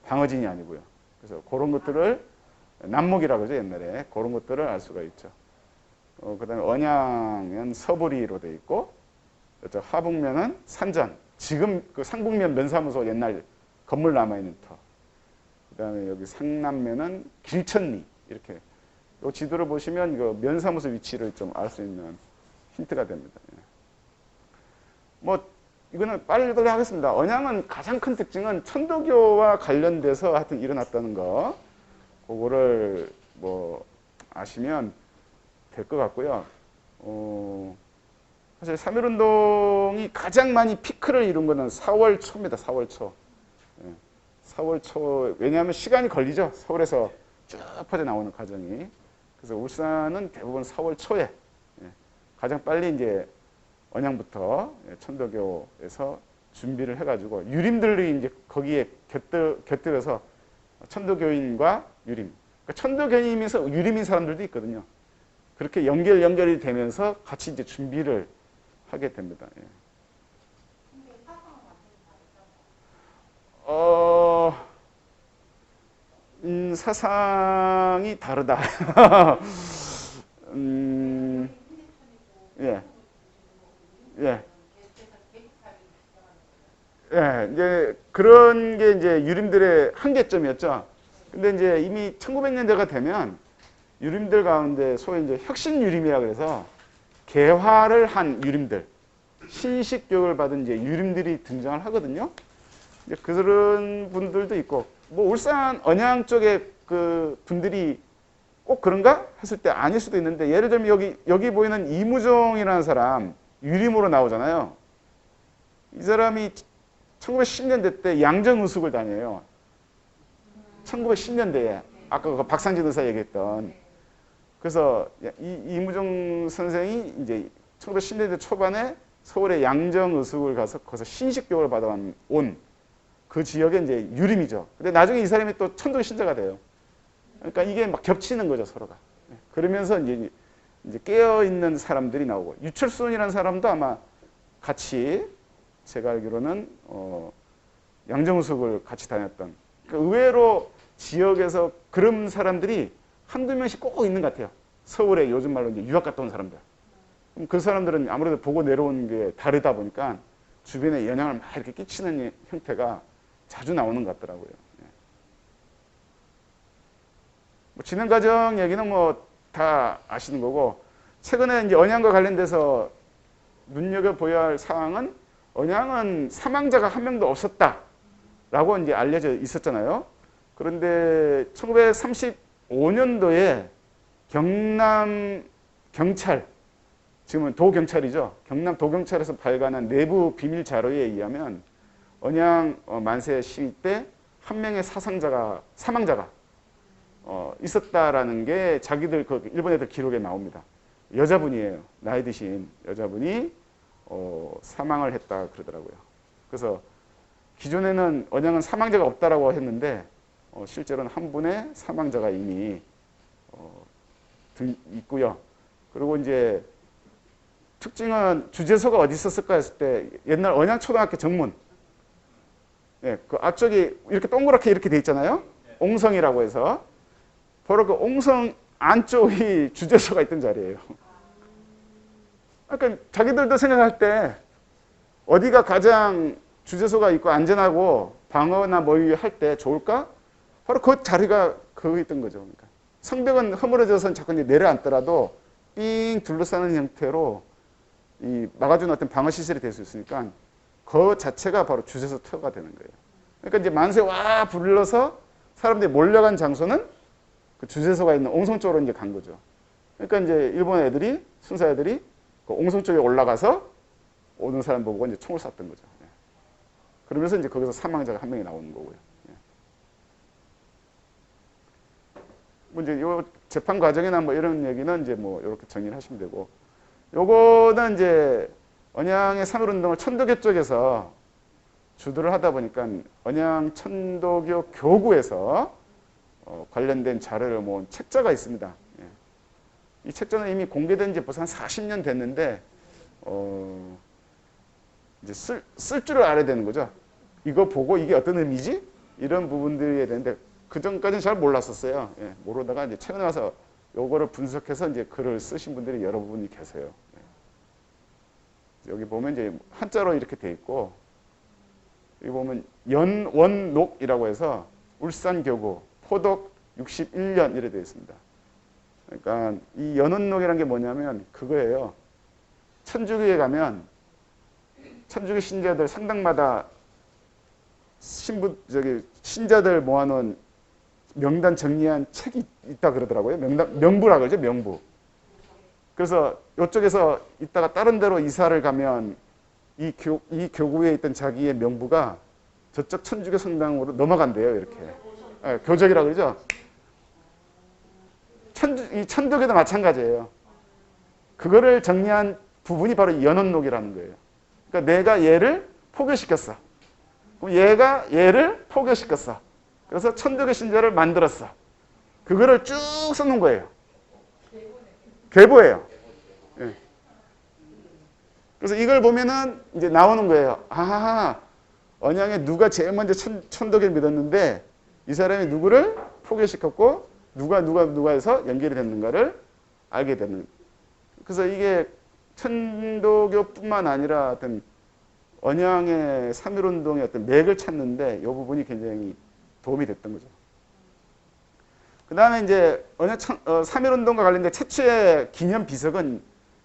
방어진이 아니고요. 그래서 그런 것들을 남목이라고 하죠, 옛날에. 그런 것들을 알 수가 있죠. 그 다음에 언양은 서부리로 돼 있고, 하북면은 산전. 지금 그 상북면 면사무소 옛날 건물 남아있는 터. 그 다음에 여기 상남면은 길천리. 이렇게. 이 지도를 보시면 그 면사무소 위치를 좀 알 수 있는 힌트가 됩니다. 뭐, 이거는 빨리 하겠습니다. 언양은 가장 큰 특징은 천도교와 관련돼서 하여튼 일어났다는 거. 그거를 뭐, 아시면 될 것 같고요. 사실 3.1운동이 가장 많이 피크를 이룬 거는 4월 초입니다. 4월 초. 4월 초. 왜냐하면 시간이 걸리죠. 서울에서 쭉 퍼져 나오는 과정이. 그래서 울산은 대부분 4월 초에 가장 빨리 이제 언양부터 천도교에서 준비를 해가지고 유림들이 이제 거기에 곁들여서 천도교인과 유림, 그러니까 천도교인이면서 유림인 사람들도 있거든요. 그렇게 연결이 되면서 같이 이제 준비를 하게 됩니다. 예. 사상이 다르다. 예. 예. 예, 이제 그런 게 이제 유림들의 한계점이었죠. 근데 이제 이미 1900년대가 되면 유림들 가운데 소위 이제 혁신 유림이라 그래서 개화를 한 유림들, 신식 교육을 받은 이제 유림들이 등장을 하거든요. 이제 그런 분들도 있고, 뭐 울산 언양 쪽에 그 분들이 꼭 그런가 했을 때 아닐 수도 있는데, 예를 들면 여기 보이는 이무종이라는 사람 유림으로 나오잖아요. 이 사람이 1910년대 때 양정의숙을 다녀요. 1910년대에 아까 그 박상진 의사 얘기했던. 그래서 이무종 선생이 이제 1910년대 초반에 서울의 양정의숙을 가서 거기서 신식교육을 받아온 그 지역의 이제 유림이죠. 근데 나중에 이 사람이 또 천도 신자가 돼요. 그러니까 이게 막 겹치는 거죠, 서로가. 그러면서 이제 깨어 있는 사람들이 나오고, 유철순이라는 사람도 아마 같이 제가 알기로는 양정숙을 같이 다녔던, 그러니까 의외로 지역에서 그런 사람들이 한두 명씩 꼭 있는 것 같아요. 서울에 요즘 말로 이제 유학 갔다 온 사람들. 그럼 그 사람들은 아무래도 보고 내려온 게 다르다 보니까 주변에 영향을 막 이렇게 끼치는 형태가 자주 나오는 것 같더라고요. 뭐 진행 과정 얘기는 뭐 다 아시는 거고, 최근에 이제 언양과 관련돼서 눈여겨보아야 할 사항은, 언양은 사망자가 한 명도 없었다라고 이제 알려져 있었잖아요. 그런데 1935년도에 경남 경찰, 지금은 도경찰이죠. 경남 도경찰에서 발간한 내부 비밀 자료에 의하면 언양 만세 시위 때 한 명의 사망자가 있었다라는 게 자기들 그 일본 애들 기록에 나옵니다. 여자분이에요. 나이 드신 여자분이 사망을 했다 그러더라고요. 그래서 기존에는 언양은 사망자가 없다라고 했는데 실제로는 한 분의 사망자가 이미 있고요. 그리고 이제 특징은 주재소가 어디 있었을까 했을 때, 옛날 언양초등학교 정문, 예, 그 앞쪽이 이렇게 동그랗게 이렇게 돼 있잖아요. 옹성이라고 해서 바로 그 옹성 안쪽이 주재소가 있던 자리예요. 그러니까 자기들도 생각할 때 어디가 가장 주재소가 있고 안전하고 방어나 뭐위 할 때 좋을까? 바로 그 자리가 거기 있던 거죠. 그러니까 성벽은 허물어져서 자꾸 이제 내려앉더라도 삥 둘러싸는 형태로 이 막아주는 어떤 방어 시설이 될 수 있으니까 그 자체가 바로 주재소 터가 되는 거예요. 그러니까 이제 만세 와 불러서 사람들이 몰려간 장소는 그 주재소가 있는 옹성 쪽으로 이제 간 거죠. 그러니까 이제 일본 애들이, 순사 애들이 그 옹성 쪽에 올라가서 오는 사람 보고 이제 총을 쐈던 거죠. 예. 그러면서 이제 거기서 사망자가 한 명이 나오는 거고요. 예. 뭐 이제 요 재판 과정이나 뭐 이런 얘기는 이제 뭐 이렇게 정리를 하시면 되고, 요거는 이제 언양의 3.1운동을 천도교 쪽에서 주도를 하다 보니까 언양 천도교 교구에서 관련된 자료를 모은 책자가 있습니다. 예. 이 책자는 이미 공개된 지 벌써 한 40년 됐는데 이제 쓸 줄을 알아야 되는 거죠. 이거 보고 이게 어떤 의미지? 이런 부분들이 되는데 그 전까지는 잘 몰랐었어요. 예. 모르다가 이제 최근에 와서 요거를 분석해서 이제 글을 쓰신 분들이 여러 분이 계세요. 예. 여기 보면 이제 한자로 이렇게 돼 있고, 여기 보면 연원록이라고 해서 울산교구 포독 61년 이래 되어 있습니다. 그러니까 이 연원록이라는 게 뭐냐면 그거예요. 천주교에 가면 천주교 신자들 상당마다 신자들 모아놓은 명단 정리한 책이 있다 그러더라고요. 명부라 그러죠, 명부. 그래서 이쪽에서 있다가 다른 데로 이사를 가면 이 교구에 있던 자기의 명부가 저쪽 천주교 성당으로 넘어간대요, 이렇게. 네, 교적이라고 그러죠. 이 천도교도 마찬가지예요. 그거를 정리한 부분이 바로 이 연원록이라는 거예요. 그러니까 내가 얘를 포교시켰어. 그럼 얘가 얘를 포교시켰어. 그래서 천도교 신자를 만들었어. 그거를 쭉 써놓은 거예요. 계보예요. 예. 그래서 이걸 보면은 이제 나오는 거예요. 아, 언양에 누가 제일 먼저 천도교를 믿었는데 이 사람이 누구를 포교시켰고 누가 해서 연결이 됐는가를 알게 되는. 그래서 이게 천도교뿐만 아니라 어떤 언양의 3.1운동의 어떤 맥을 찾는데 이 부분이 굉장히 도움이 됐던 거죠. 그 다음에 이제 3.1운동과 관련된 최초의 기념 비석은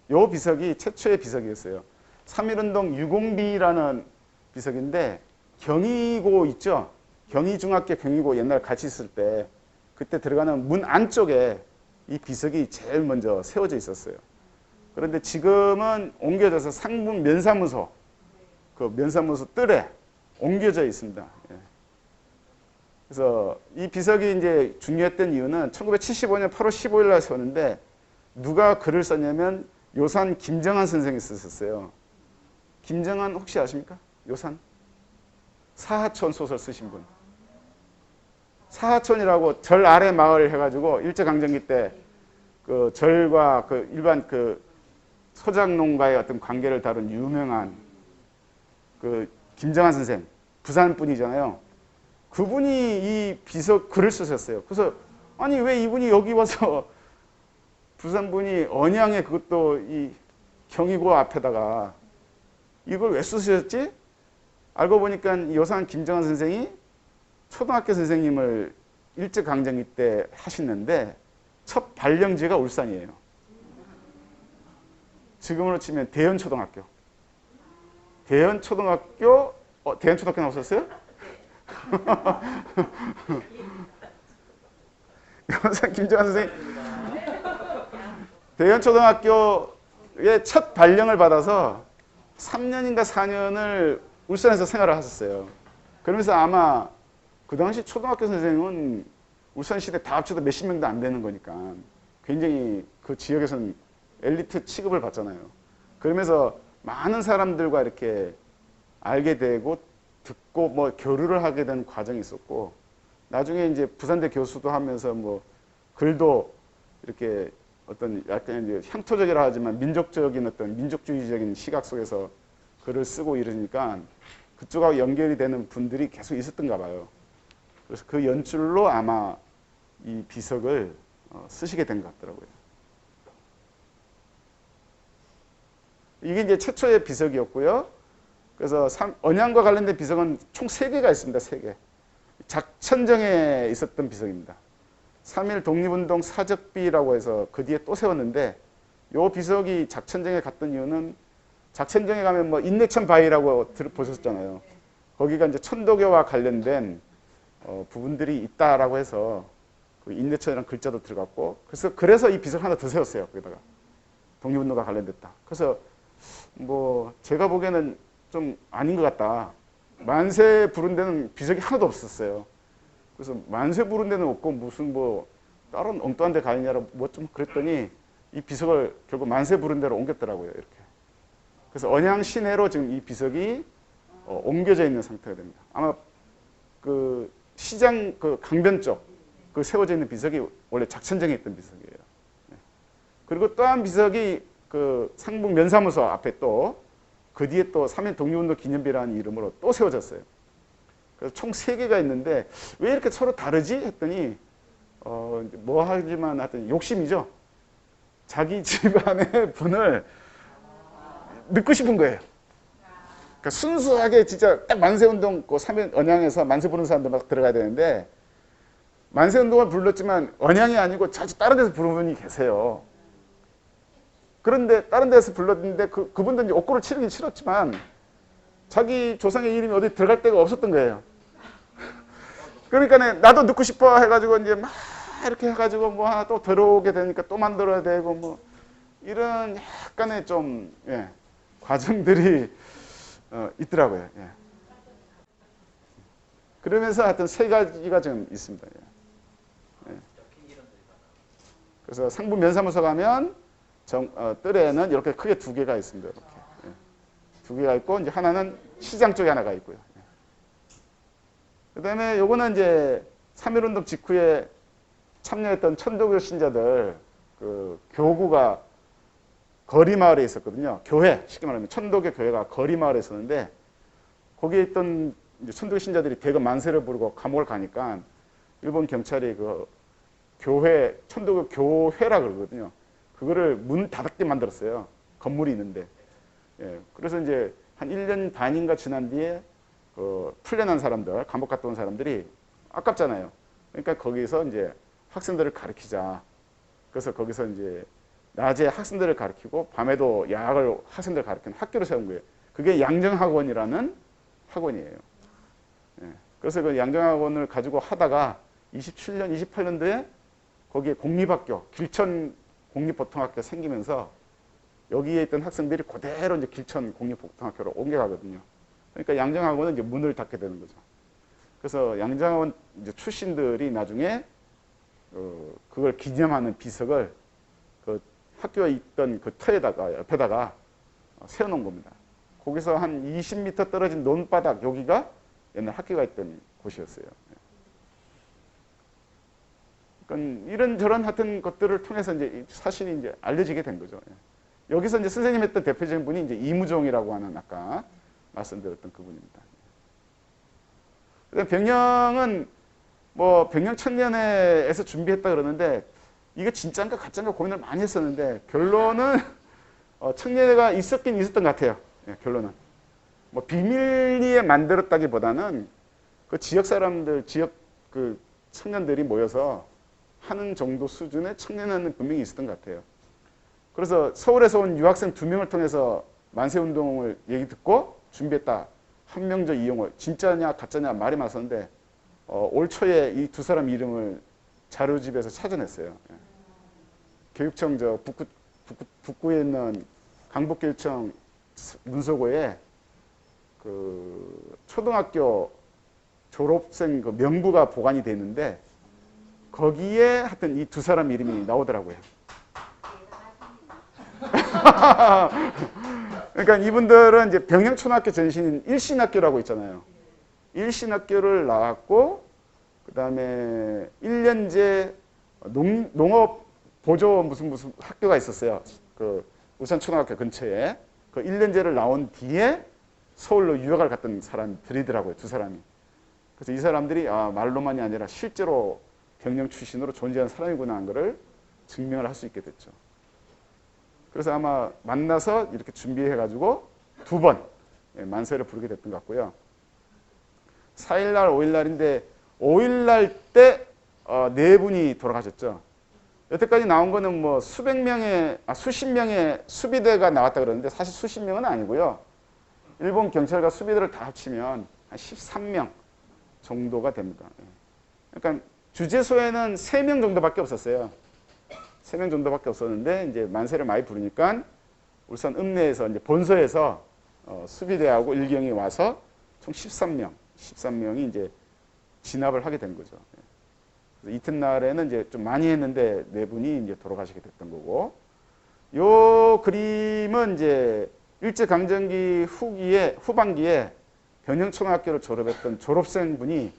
이 비석이 최초의 비석이었어요. 3.1운동 유공비라는 비석인데 경희고 있죠. 경희중학교 경희고 옛날에 같이 있을 때 그때 들어가는 문 안쪽에 이 비석이 제일 먼저 세워져 있었어요. 그런데 지금은 옮겨져서 상분 면사무소 그 면사무소 뜰에 옮겨져 있습니다. 예. 그래서 이 비석이 이제 중요했던 이유는 1975년 8월 15일 날 세웠는데 누가 글을 썼냐면 요산 김정한 선생이 썼었어요. 김정한 혹시 아십니까? 요산? 사하촌 소설 쓰신 분. 사하촌이라고 절 아래 마을 해가지고 일제강점기 때 그 절과 그 일반 그 소작농가의 어떤 관계를 다룬 유명한 그 김정한 선생, 부산 분이잖아요. 그분이 이 비석 글을 쓰셨어요. 그래서 아니 왜 이분이 여기 와서 부산 분이 언양에 그것도 이 경희고 앞에다가 이걸 왜 쓰셨지? 알고 보니까 요산 김정한 선생이 초등학교 선생님을 일제강점기 때 하시는데 첫 발령지가 울산이에요. 지금으로 치면 대연초등학교. 대연초등학교, 대연초등학교 나오셨어요? 요산 김정한 선생님 대연초등학교의 첫 발령을 받아서 3년인가 4년을 울산에서 생활을 하셨어요. 그러면서 아마 그 당시 초등학교 선생님은 울산시대 다 합쳐도 몇십 명도 안 되는 거니까 굉장히 그 지역에서는 엘리트 취급을 받잖아요. 그러면서 많은 사람들과 이렇게 알게 되고 듣고 뭐 교류를 하게 된 과정이 있었고 나중에 이제 부산대 교수도 하면서 뭐 글도 이렇게 어떤 약간 이제 향토적이라 하지만 민족적인 어떤 민족주의적인 시각 속에서 글을 쓰고 이러니까 그쪽하고 연결이 되는 분들이 계속 있었던가 봐요. 그래서 그 연출로 아마 이 비석을 쓰시게 된 것 같더라고요. 이게 이제 최초의 비석이었고요. 그래서 언양과 관련된 비석은 총 3개가 있습니다. 3개. 작천정에 있었던 비석입니다. 3.1 독립운동 사적비라고 해서 그 뒤에 또 세웠는데 이 비석이 작천정에 갔던 이유는 작천정에 가면 뭐 인내천 바위라고 보셨잖아요. 거기가 이제 천도교와 관련된 부분들이 있다라고 해서 그 인내천이라는 글자도 들어갔고 그래서 이 비석 하나 더 세웠어요. 거기다가 독립운동과 관련됐다. 그래서 뭐 제가 보기에는 좀 아닌 것 같다. 만세 부른 데는 비석이 하나도 없었어요. 그래서 만세 부른 데는 없고 무슨 뭐 다른 엉뚱한 데 가 있냐고 뭐 좀 그랬더니 이 비석을 결국 만세 부른 데로 옮겼더라고요. 이렇게. 그래서 언양 시내로 지금 이 비석이 옮겨져 있는 상태가 됩니다. 아마 그 시장 그 강변 쪽 그 세워져 있는 비석이 원래 작천정에 있던 비석이에요. 그리고 또 한 비석이 그 상북 면사무소 앞에 또 그 뒤에 또 3.1 독립운동 기념비라는 이름으로 또 세워졌어요. 그래서 총 3개가 있는데 왜 이렇게 서로 다르지? 했더니 뭐 하지만 하여튼 욕심이죠. 자기 집안의 분을 넣고 싶은 거예요. 그러니까 순수하게 진짜 딱 만세운동 그 3.1 언양에서 만세 부르는 사람들 막 들어가야 되는데 만세운동을 불렀지만 언양이 아니고 다른 데서 부르는 분이 계세요. 그런데 다른 데서 불렀는데 그분들 이제 옥고를 치르긴 치렀지만 자기 조상의 이름이 어디 들어갈 데가 없었던 거예요. 그러니까 나도 넣고 싶어 해가지고 이제 막 이렇게 해가지고 뭐 하나 또 들어오게 되니까 또 만들어야 되고 뭐 이런 약간의 좀 과정들이 있더라고요. 예. 그러면서 하여튼 3가지가 좀 있습니다. 예. 그래서 상부 면사무소 가면 뜰에는 이렇게 크게 2개가 있습니다. 이렇게. 2개가 있고 이제 하나는 시장 쪽에 하나가 있고요. 그 다음에 요거는 이제 3.1운동 직후에 참여했던 천도교 신자들 그 교구가 거리 마을에 있었거든요. 교회, 쉽게 말하면 천도교 교회가 거리 마을에 있었는데 거기에 있던 이제 천도교 신자들이 대거 만세를 부르고 감옥을 가니까 일본 경찰이 그 교회, 천도교 교회라 그러거든요. 그거를 문 닫게 만들었어요. 건물이 있는데. 예, 그래서 이제 한 1년 반인가 지난 뒤에 그 풀려난 사람들, 감옥 갔다 온 사람들이 아깝잖아요. 그러니까 거기서 이제 학생들을 가르치자. 그래서 거기서 이제 낮에 학생들을 가르치고 밤에도 야학을 학생들 가르치는 학교를 세운 거예요. 그게 양정학원이라는 학원이에요. 예, 그래서 그 양정학원을 가지고 하다가 27년, 28년도에 거기에 공립학교, 길천 공립보통학교 생기면서 여기에 있던 학생들이 그대로 이제 길천 공립보통학교로 옮겨가거든요. 그러니까 양정학원은 이제 문을 닫게 되는 거죠. 그래서 양정학원 이제 출신들이 나중에 그걸 기념하는 비석을 그 학교에 있던 그 터에다가 옆에다가 세워놓은 겁니다. 거기서 한 20m 떨어진 논바닥 여기가 옛날 학교가 있던 곳이었어요. 그러니까 이런저런 하여튼 것들을 통해서 이제 사실이 이제 알려지게 된 거죠. 여기서 이제 선생님 했던 대표적인 분이 이제 이무종이라고 하는 아까 말씀드렸던 그분입니다. 병영은 뭐 병영청년회에서 준비했다 그러는데 이게 진짜인가 가짜인가 고민을 많이 했었는데 결론은 청년회가 있었긴 있었던 것 같아요. 예, 결론은 뭐 비밀리에 만들었다기보다는 그 지역 사람들, 지역 그 청년들이 모여서 하는 정도 수준의 청년회는 분명히 있었던 것 같아요. 그래서 서울에서 온 유학생 2명을 통해서 만세운동을 얘기 듣고 준비했다. 한명저 이용을 진짜냐 가짜냐 말이 많았었는데 올 초에 이 두 사람 이름을 자료집에서 찾아냈어요. 예. 교육청 저 북구에 있는 강북교육청 문서고에 그 초등학교 졸업생 그 명부가 보관이 돼 있는데 거기에 하여튼 이 두 사람 이름이 나오더라고요. 그러니까 이분들은 이제 병영초등학교 전신인 일신학교라고 있잖아요. 일신학교를 나왔고 그 다음에 1년제 농업 보조 무슨 학교가 있었어요. 그 울산초등학교 근처에 그 1년제를 나온 뒤에 서울로 유학을 갔던 사람들이더라고요. 두 사람이. 그래서 이 사람들이 말로만이 아니라 실제로 병영 출신으로 존재하는 사람이구나 하는 것을 증명을 할 수 있게 됐죠. 그래서 아마 만나서 이렇게 준비해가지고 2번 만세를 부르게 됐던 것 같고요. 4일날, 5일날인데 5일날 때 4분이 돌아가셨죠. 여태까지 나온 거는 뭐 수십 명의 수비대가 나왔다 그러는데 사실 수십 명은 아니고요. 일본 경찰과 수비대를 다 합치면 한 13명 정도가 됩니다. 그러니까 주재소에는 3명 정도밖에 없었어요. 3명 정도밖에 없었는데 이제 만세를 많이 부르니까 울산 읍내에서 이제 본서에서 수비대하고 일경이 와서 총 13명이 이제 진압을 하게 된 거죠. 그래서 이튿날에는 이제 좀 많이 했는데 4분이 이제 돌아가시게 됐던 거고, 요 그림은 이제 일제강점기 후반기에 병영초등학교를 졸업했던 졸업생 분이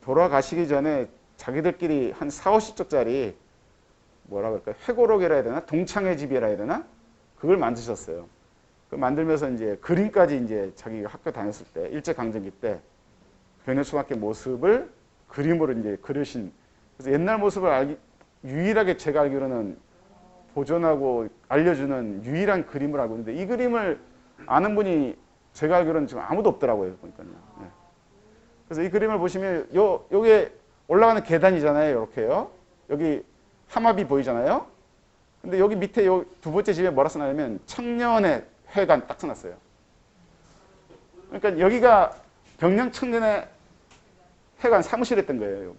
돌아가시기 전에 자기들끼리 한 40~50쪽짜리 뭐라 그럴까 회고록이라 해야 되나 동창회 집이라 해야 되나 그걸 만드셨어요. 그 만들면서 이제 그림까지 이제 자기가 학교 다녔을 때 일제강점기 때 병영초등학교 모습을 그림으로 이제 그려신. 그래서 옛날 모습을 유일하게 제가 알기로는 보존하고 알려주는 유일한 그림을 알고 있는데 이 그림을 아는 분이 제가 알기로는 지금 아무도 없더라고요. 보니까요. 네. 그래서 이 그림을 보시면 요게 올라가는 계단이잖아요. 이렇게요. 여기 함합이 보이잖아요. 근데 여기 밑에 요 2번째 집에 뭐라 써놨냐면 청년의 회관 딱 써놨어요. 그러니까 여기가 병영 청년의 회관 사무실이었던 거예요.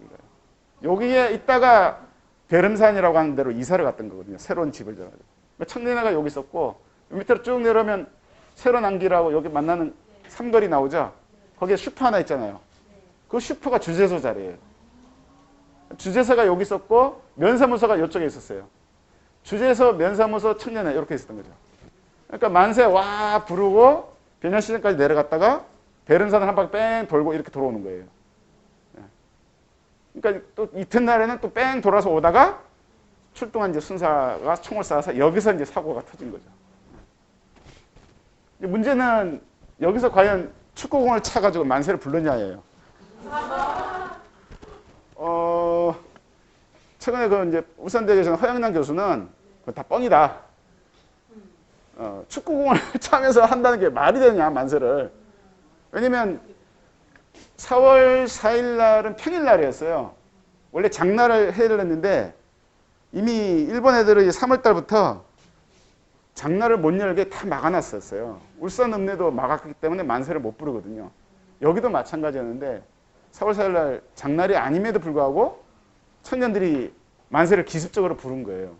여기에 있다가 베름산이라고 하는 데로 이사를 갔던 거거든요. 새로운 집을 져가지고. 청년회가 여기 있었고 밑으로 쭉 내려오면 새로운 안기라고 여기 만나는 삼거리 나오죠. 거기에 슈퍼 하나 있잖아요. 그 슈퍼가 주재소 자리예요. 주재소가 여기 있었고 면사무소가 이쪽에 있었어요. 주재소, 면사무소, 청년회 이렇게 있었던 거죠. 그러니까 만세 와 부르고 변현시장까지 내려갔다가 베른산을 한 바퀴 뺑 돌고 이렇게 돌아오는 거예요. 그러니까 또 이튿날에는 또 뺑 돌아서 오다가 출동한 이제 순사가 총을 쏴서 여기서 이제 사고가 터진 거죠. 문제는 여기서 과연 축구공을 차가지고 만세를 불렀냐예요. 최근에 그 이제 울산대학에서 허영남 교수는 그거 다 뻥이다. 축구공을 차면서 한다는 게 말이 되냐, 만세를. 왜냐면 4월 4일 날은 평일날이었어요. 원래 장날을 해야 했는데 이미 일본 애들은 3월 달부터 장날을 못 열게 다 막아놨었어요. 울산 읍내도 막았기 때문에 만세를 못 부르거든요. 여기도 마찬가지였는데 4월 4일 날 장날이 아님에도 불구하고 청년들이 만세를 기습적으로 부른 거예요.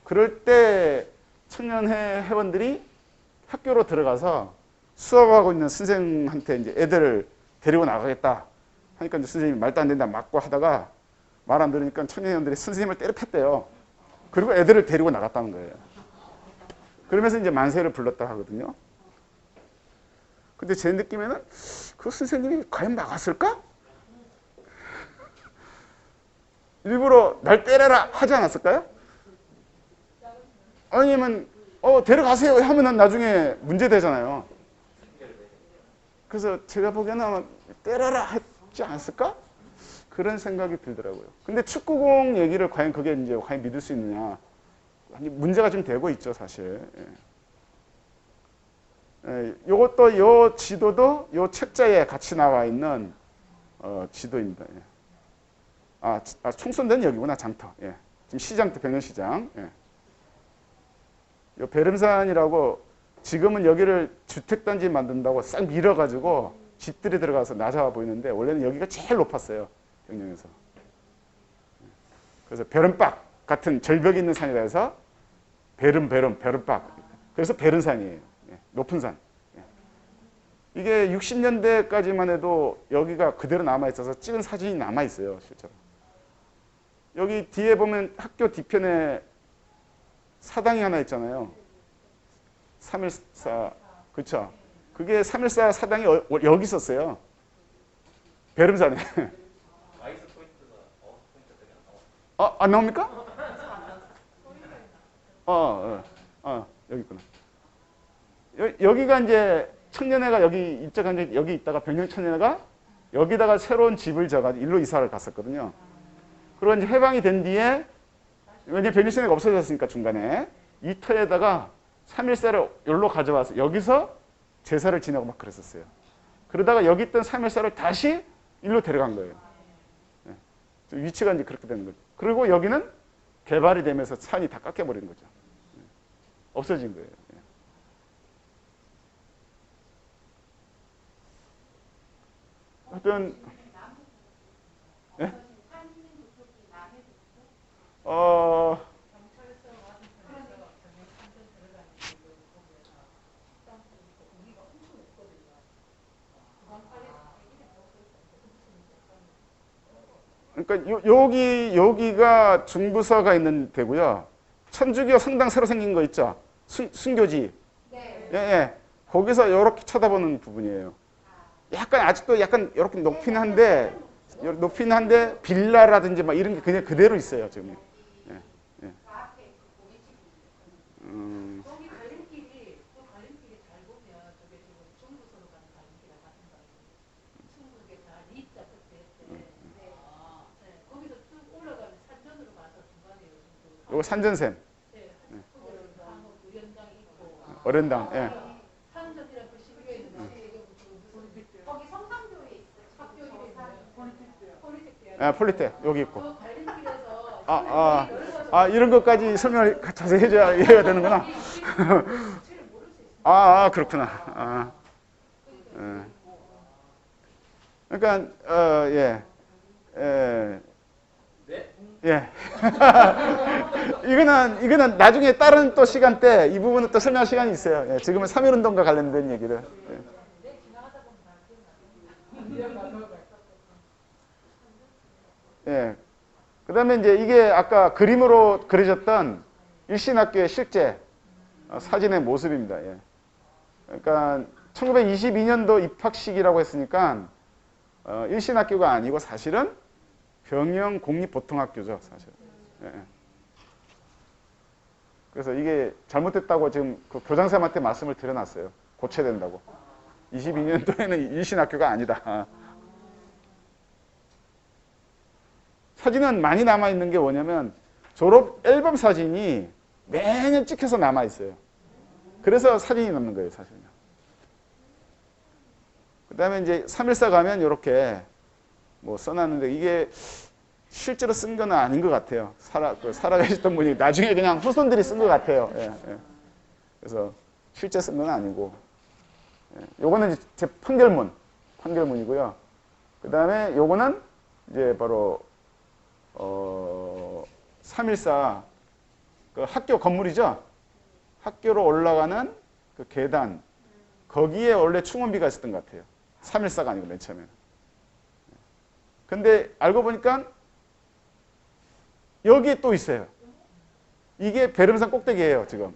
그럴 때 청년회 회원들이 학교로 들어가서 수업하고 있는 선생한테 이제 애들을 데리고 나가겠다 하니까 이제 선생님이 말도 안 된다 맞고 하다가 말 안 들으니까 청년들이 선생님을 때려 팼대요. 그리고 애들을 데리고 나갔다는 거예요. 그러면서 이제 만세를 불렀다 하거든요. 근데 제 느낌에는 그 선생님이 과연 막았을까? 일부러 날 때려라 하지 않았을까요? 아니면 데려가세요 하면은 나중에 문제 되잖아요. 그래서 제가 보기에는 아마 때려라 하지 않았을까? 그런 생각이 들더라고요. 근데 축구공 얘기를 과연 그게 이제 과연 믿을 수 있느냐? 문제가 좀 되고 있죠, 사실. 요것도 요 지도도 요 책자에 같이 나와 있는 지도입니다. 예. 총선대는 여기구나, 장터. 예. 지금 시장터, 백년시장. 예. 요 베름산이라고 지금은 여기를 주택단지 만든다고 싹 밀어가지고 집들이 들어가서 낮아 보이는데 원래는 여기가 제일 높았어요. 영령에서. 그래서 베름박 같은 절벽이 있는 산이라 해서 베름박. 그래서 베른산이에요. 예. 높은 산. 예. 이게 60년대까지만 해도 여기가 그대로 남아있어서 찍은 사진이 남아있어요. 실제로. 여기 뒤에 보면 학교 뒤편에 사당이 하나 있잖아요. 314. 그쵸? 그게 314 사당이 여기 있었어요. 베름산에. 안 나옵니까? 여기 있구나. 여기가 이제 청년회가 여기 입장한 게 여기 있다가 백령청년회가 여기다가 새로운 집을 져가지고 일로 이사를 갔었거든요. 그리고 이제 해방이 된 뒤에 왜냐면 백령청년회가 없어졌으니까 중간에 이 터에다가 314를 여기로 가져와서 여기서 제사를 지내고 막 그랬었어요. 그러다가 여기 있던 314를 다시 일로 데려간 거예요. 위치가 이제 그렇게 되는 거죠. 그리고 여기는 개발이 되면서 산이 다 깎여버린 거죠. 없어진 거예요. 하여튼, 예? 그러니까 여기가 중부서가 있는 데고요. 천주교 성당 새로 생긴 거 있죠. 순교지. 네. 예. 거기서 이렇게 쳐다보는 부분이에요. 약간 아직도 약간 이렇게 높긴 한데 빌라라든지 막 이런 게 그냥 그대로 있어요 지금. 예. 예. 거기 갈림길이 잘 보면 저게 지금 중부서로 가는 갈림길 같은 거 중국에 다 리자 그때 거기서 쭉 올라가면 산전으로 가서 중간에 요거 산전샘. 네. 우연당 있고 어련당. 예. 산전이랑 그 시기에 있는데 거기 성산교에 있어요. 학교 이름이 폴리텍. 폴리텍 여기 있고. 그 갈림길에서 이런 것까지 설명을 자세히 해줘야 이해가 되는구나. 그렇구나. 그러니까, 예. 이거는 나중에 다른 또 시간대 이 부분은 또 설명할 시간이 있어요. 예, 지금은 3.1운동과 관련된 얘기를. 예. 그 다음에 이제 이게 아까 그림으로 그려졌던 일신학교의 실제 사진의 모습입니다. 예. 그러니까 1922년도 입학식이라고 했으니까 일신학교가 아니고 사실은 병영 공립보통학교죠, 사실. 예. 그래서 이게 잘못됐다고 지금 그 교장선생님한테 말씀을 드려놨어요. 고쳐야 된다고. 22년도에는 일신학교가 아니다. 사진은 많이 남아있는 게 뭐냐면 졸업 앨범 사진이 매년 찍혀서 남아있어요. 그래서 사진이 남는 거예요, 사실은. 그 다음에 이제 314 가면 이렇게 뭐 써놨는데 이게 실제로 쓴 건 아닌 것 같아요. 살아계셨던 분이 나중에 그냥 후손들이 쓴 것 같아요. 예, 예. 그래서 실제 쓴 건 아니고. 예. 요거는 이제 제 판결문이고요. 그 다음에 요거는 이제 바로 314 그 학교 건물이죠. 학교로 올라가는 그 계단 거기에 원래 충원비가 있었던 것 같아요. 314가 아니고 맨 처음에는. 근데 알고 보니까 여기에 또 있어요. 이게 베름산 꼭대기예요, 지금.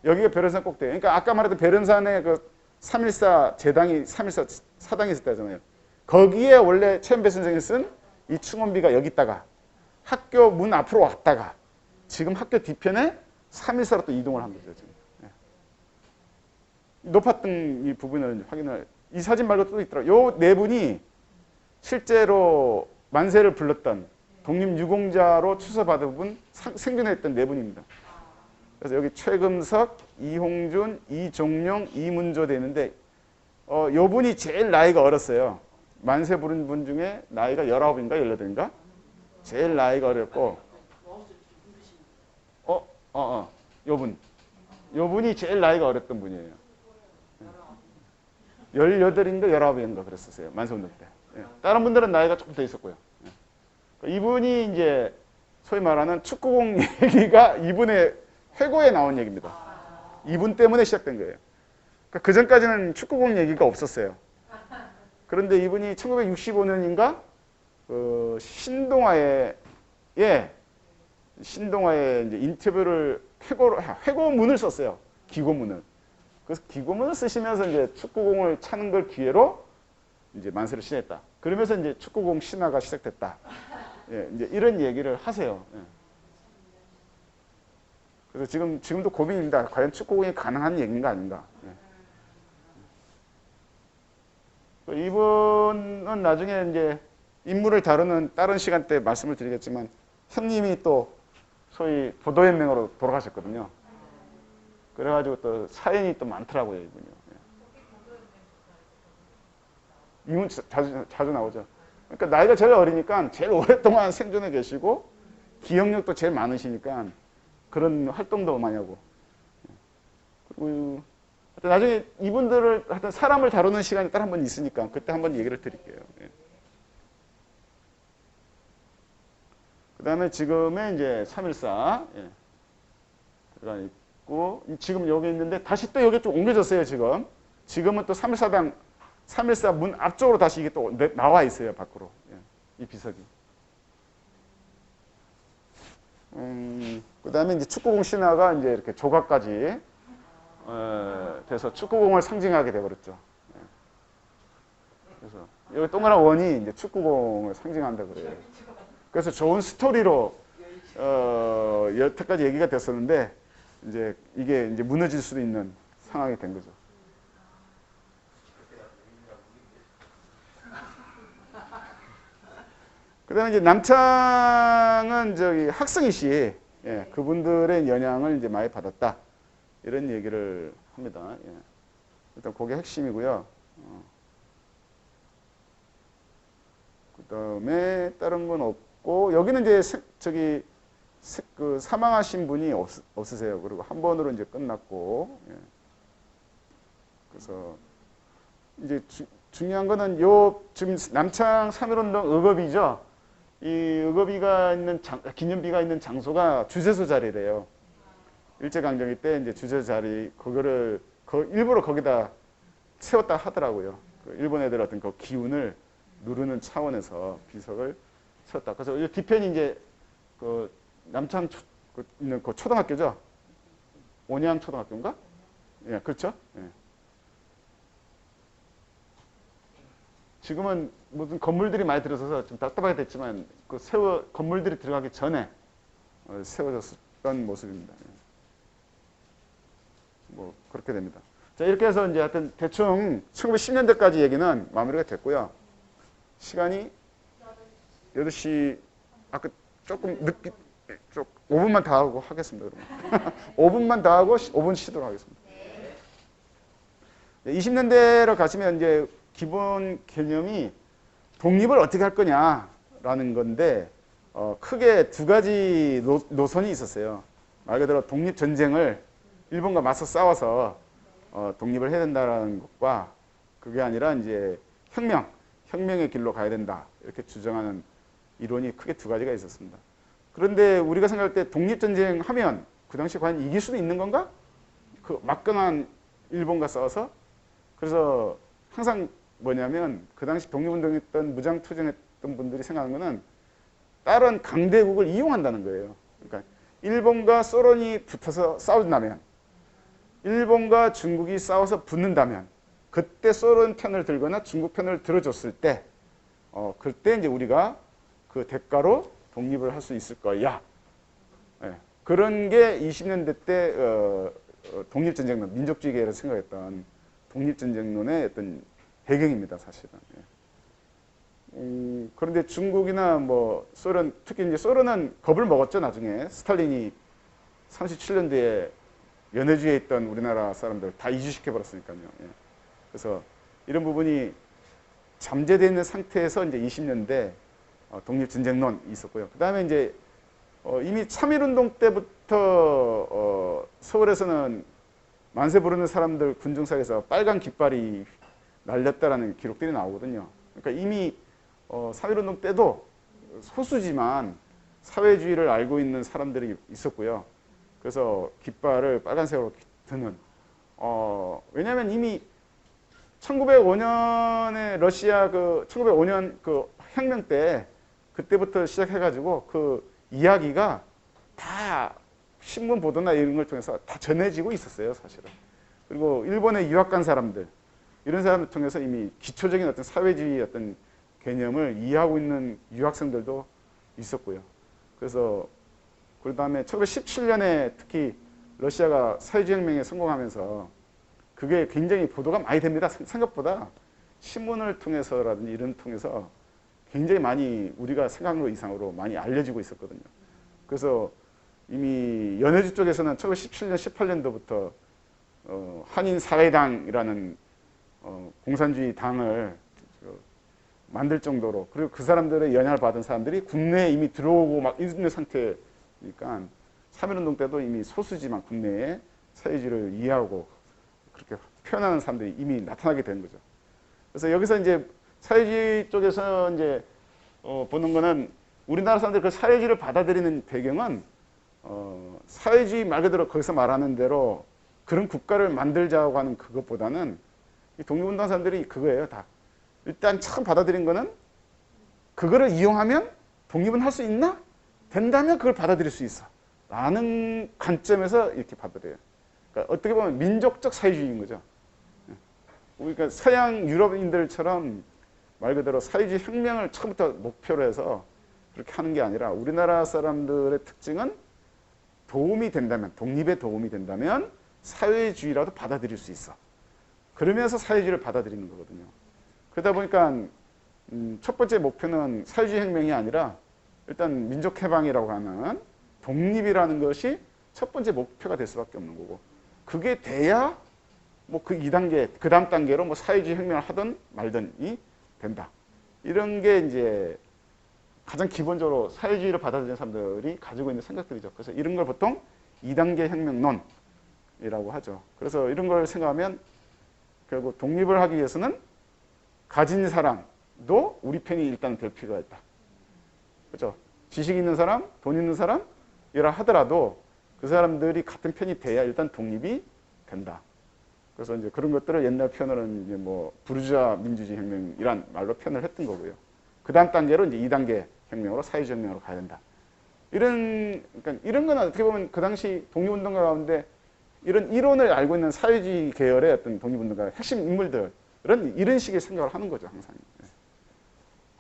여기가 베름산 꼭대기. 그러니까 아까 말했던 베름산에 그 314 제당이 314 사당이 있었다잖아요. 거기에 원래 최은배 선생이 쓴 이 충원비가 여기 있다가 학교 문 앞으로 왔다가 지금 학교 뒤편에 314로 또 이동을 한 거죠, 지금. 예. 높았던 이 부분을 확인을 이 사진 말고 또 있더라고요. 요 네 분이 실제로 만세를 불렀던 독립유공자로 추서받은 분 생존했던 네 분입니다. 그래서 여기 최금석, 이홍준, 이종룡, 이문조 되는데 요 분이 제일 나이가 어렸어요. 만세 부른 분 중에 나이가 19인가 18인가? 제일 나이가 어렸고 요 분이 제일 나이가 어렸던 분이에요. 18인가 19인가 그랬었어요. 만세운동 때. 예. 다른 분들은 나이가 조금 더 있었고요. 예. 이분이 이제 소위 말하는 축구공 얘기가 이분의 회고에 나온 얘기입니다. 이분 때문에 시작된 거예요. 그 전까지는 축구공 얘기가 없었어요. 그런데 이분이 1965년인가 신동아에 이제 인터뷰를 회고문을 썼어요. 기고문을. 그래서 기고문을 쓰시면서 이제 축구공을 차는 걸 기회로 이제 만세를 시작했다. 그러면서 이제 축구공 신화가 시작됐다. 예, 이제 이런 얘기를 하세요. 예. 그래서 지금도 고민입니다. 과연 축구공이 가능한 얘기인가 아닌가. 예. 이분은 나중에 이제 인물을 다루는 다른 시간대 말씀을 드리겠지만 형님이 또 소위 보도연맹으로 돌아가셨거든요. 그래가지고 또 사연이 또 많더라고요, 이분이요. 예. 이분 자주 나오죠. 그러니까 나이가 제일 어리니까 제일 오랫동안 생존해 계시고 기억력도 제일 많으시니까 그런 활동도 많이 하고. 그리고 나중에 이분들을 하여튼 사람을 다루는 시간이 따로 한번 있으니까 그때 한번 얘기를 드릴게요. 예. 그 다음에 지금의 이제 314 예. 들어가 있고 지금 여기 있는데 다시 또 여기 좀 옮겨졌어요. 지금은 또 314 문 앞쪽으로 다시 이게 또 나와 있어요. 밖으로 예. 이 비석이. 그 다음에 이제 축구공 신화가 이제 이렇게 조각까지 돼서 축구공을 상징하게 되버렸죠. 예. 그래서 여기 동그란 원이 이제 축구공을 상징한다 그래요. 그래서 좋은 스토리로 여태까지 얘기가 됐었는데 이제 이게 이제 무너질 수도 있는 상황이 된 거죠. 그다음에 이제 남창은 저기 학승희 씨, 예, 그분들의 영향을 이제 많이 받았다 이런 얘기를 합니다. 예. 일단 그게 핵심이고요. 그다음에 다른 건 없고 여기는 이제 그 사망하신 분이 없으세요. 그리고 한 번으로 이제 끝났고, 예. 그래서 이제 중요한 거는 요 지금 남창 3.1운동 의겁이죠. 이 의겁이가 있는 기념비가 있는 장소가 주세소 자리래요. 일제강점기 때 이제 주세소 자리 그거를 일부러 거기다 세웠다 하더라고요. 그 일본 애들 어떤 그 기운을 누르는 차원에서 비석을 세웠다. 그래서 이 뒤편이 이제 그 남창 있는 그 초등학교죠. 온양 초등학교인가? 예, 그렇죠. 예. 지금은 무슨 건물들이 많이 들어서서 좀 답답하게 됐지만 그 건물들이 들어가기 전에 세워졌던 모습입니다. 뭐 그렇게 됩니다. 자, 이렇게 해서 이제 하여튼 대충 1910년대까지 얘기는 마무리가 됐고요. 시간이 8시, 아까 조금 늦게, 5분만 더 하고 하겠습니다. 그러면. 5분만 더 하고 5분 쉬도록 하겠습니다. 20년대로 가시면 이제 기본 개념이 독립을 어떻게 할 거냐라는 건데, 크게 두 가지 노선이 있었어요. 말 그대로 독립전쟁을 일본과 맞서 싸워서 독립을 해야 된다는 것과 그게 아니라 이제 혁명의 길로 가야 된다. 이렇게 주장하는 이론이 크게 두 가지가 있었습니다. 그런데 우리가 생각할 때 독립전쟁 하면 그 당시 과연 이길 수도 있는 건가? 그 막강한 일본과 싸워서. 그래서 항상 뭐냐면 그 당시 독립운동했던 무장투쟁했던 분들이 생각하는 거는 다른 강대국을 이용한다는 거예요. 그러니까 일본과 소련이 붙어서 싸운다면, 일본과 중국이 싸워서 붙는다면, 그때 소련 편을 들거나 중국 편을 들어줬을 때, 그때 이제 우리가 그 대가로 독립을 할 수 있을 거야. 네. 그런 게 20년대 때 독립전쟁론, 민족주의계를 생각했던 독립전쟁론의 어떤 배경입니다, 사실은. 그런데 중국이나 뭐 소련, 특히 이제 소련은 겁을 먹었죠, 나중에. 스탈린이 37년도에 연해주에 있던 우리나라 사람들 다 이주시켜버렸으니까요. 그래서 이런 부분이 잠재되어 있는 상태에서 이제 20년대 독립전쟁론이 있었고요. 그 다음에 이제 이미 3.1운동 때부터 서울에서는 만세 부르는 사람들 군중사에서 빨간 깃발이 날렸다라는 기록들이 나오거든요. 그러니까 이미 3.1운동 때도 소수지만 사회주의를 알고 있는 사람들이 있었고요. 그래서 깃발을 빨간색으로 드는. 왜냐하면 이미 1905년에 러시아 1905년 그 혁명 때 그때부터 시작해가지고 그 이야기가 다 신문 보도나 이런 걸 통해서 다 전해지고 있었어요, 사실은. 그리고 일본에 유학 간 사람들, 이런 사람들 통해서 이미 기초적인 어떤 사회주의 어떤 개념을 이해하고 있는 유학생들도 있었고요. 그래서 그 다음에 1917년에 특히 러시아가 사회주의혁명에 성공하면서 그게 굉장히 보도가 많이 됩니다. 생각보다 신문을 통해서라든지 이런 통해서 굉장히 많이 우리가 생각한 것 이상으로 많이 알려지고 있었거든요. 그래서 이미 연해주 쪽에서는 1917년, 18년도부터 한인사회당이라는 공산주의 당을 만들 정도로, 그리고 그 사람들의 영향을 받은 사람들이 국내에 이미 들어오고 막 있는 상태니까 3.1운동 때도 이미 소수지만 국내에 사회주의를 이해하고 그렇게 표현하는 사람들이 이미 나타나게 된 거죠. 그래서 여기서 이제 사회주의 쪽에서 이제 보는 거는 우리나라 사람들이 그 사회주의를 받아들이는 배경은 사회주의 말 그대로 거기서 말하는 대로 그런 국가를 만들자고 하는 그것보다는 이 독립운동 사람들이 그거예요, 다. 일단 처음 받아들인 거는 그거를 이용하면 독립은 할 수 있나? 된다면 그걸 받아들일 수 있어. 라는 관점에서 이렇게 받아들여요. 그러니까 어떻게 보면 민족적 사회주의인 거죠. 그러니까 서양 유럽인들처럼 말 그대로 사회주의 혁명을 처음부터 목표로 해서 그렇게 하는 게 아니라 우리나라 사람들의 특징은 도움이 된다면, 독립에 도움이 된다면 사회주의라도 받아들일 수 있어. 그러면서 사회주의를 받아들이는 거거든요. 그러다 보니까 첫 번째 목표는 사회주의 혁명이 아니라 일단 민족해방이라고 하는 독립이라는 것이 첫 번째 목표가 될 수밖에 없는 거고, 그게 돼야 뭐 그 2단계, 그 다음 단계로 뭐 사회주의 혁명을 하든 말든이 된다. 이런 게 이제 가장 기본적으로 사회주의를 받아들이는 사람들이 가지고 있는 생각들이죠. 그래서 이런 걸 보통 2단계 혁명론이라고 하죠. 그래서 이런 걸 생각하면 결국 독립을 하기 위해서는 가진 사람도 우리 편이 일단 될 필요가 있다. 그렇죠? 지식 있는 사람, 돈 있는 사람 이라 하더라도 그 사람들이 같은 편이 돼야 일단 독립이 된다. 그래서 이제 그런 것들을 옛날 표현으로는 이제 뭐 부르주아 민주주의 혁명이란 말로 표현을 했던 거고요. 그 다음 단계로 이제 2단계 혁명으로 사회주의 혁명으로 가야 된다. 그러니까 이런 건 어떻게 보면 그 당시 독립운동가 가운데 이런 이론을 알고 있는 사회주의 계열의 어떤 독립운동가 핵심 인물들은 이런 식의 생각을 하는 거죠, 항상.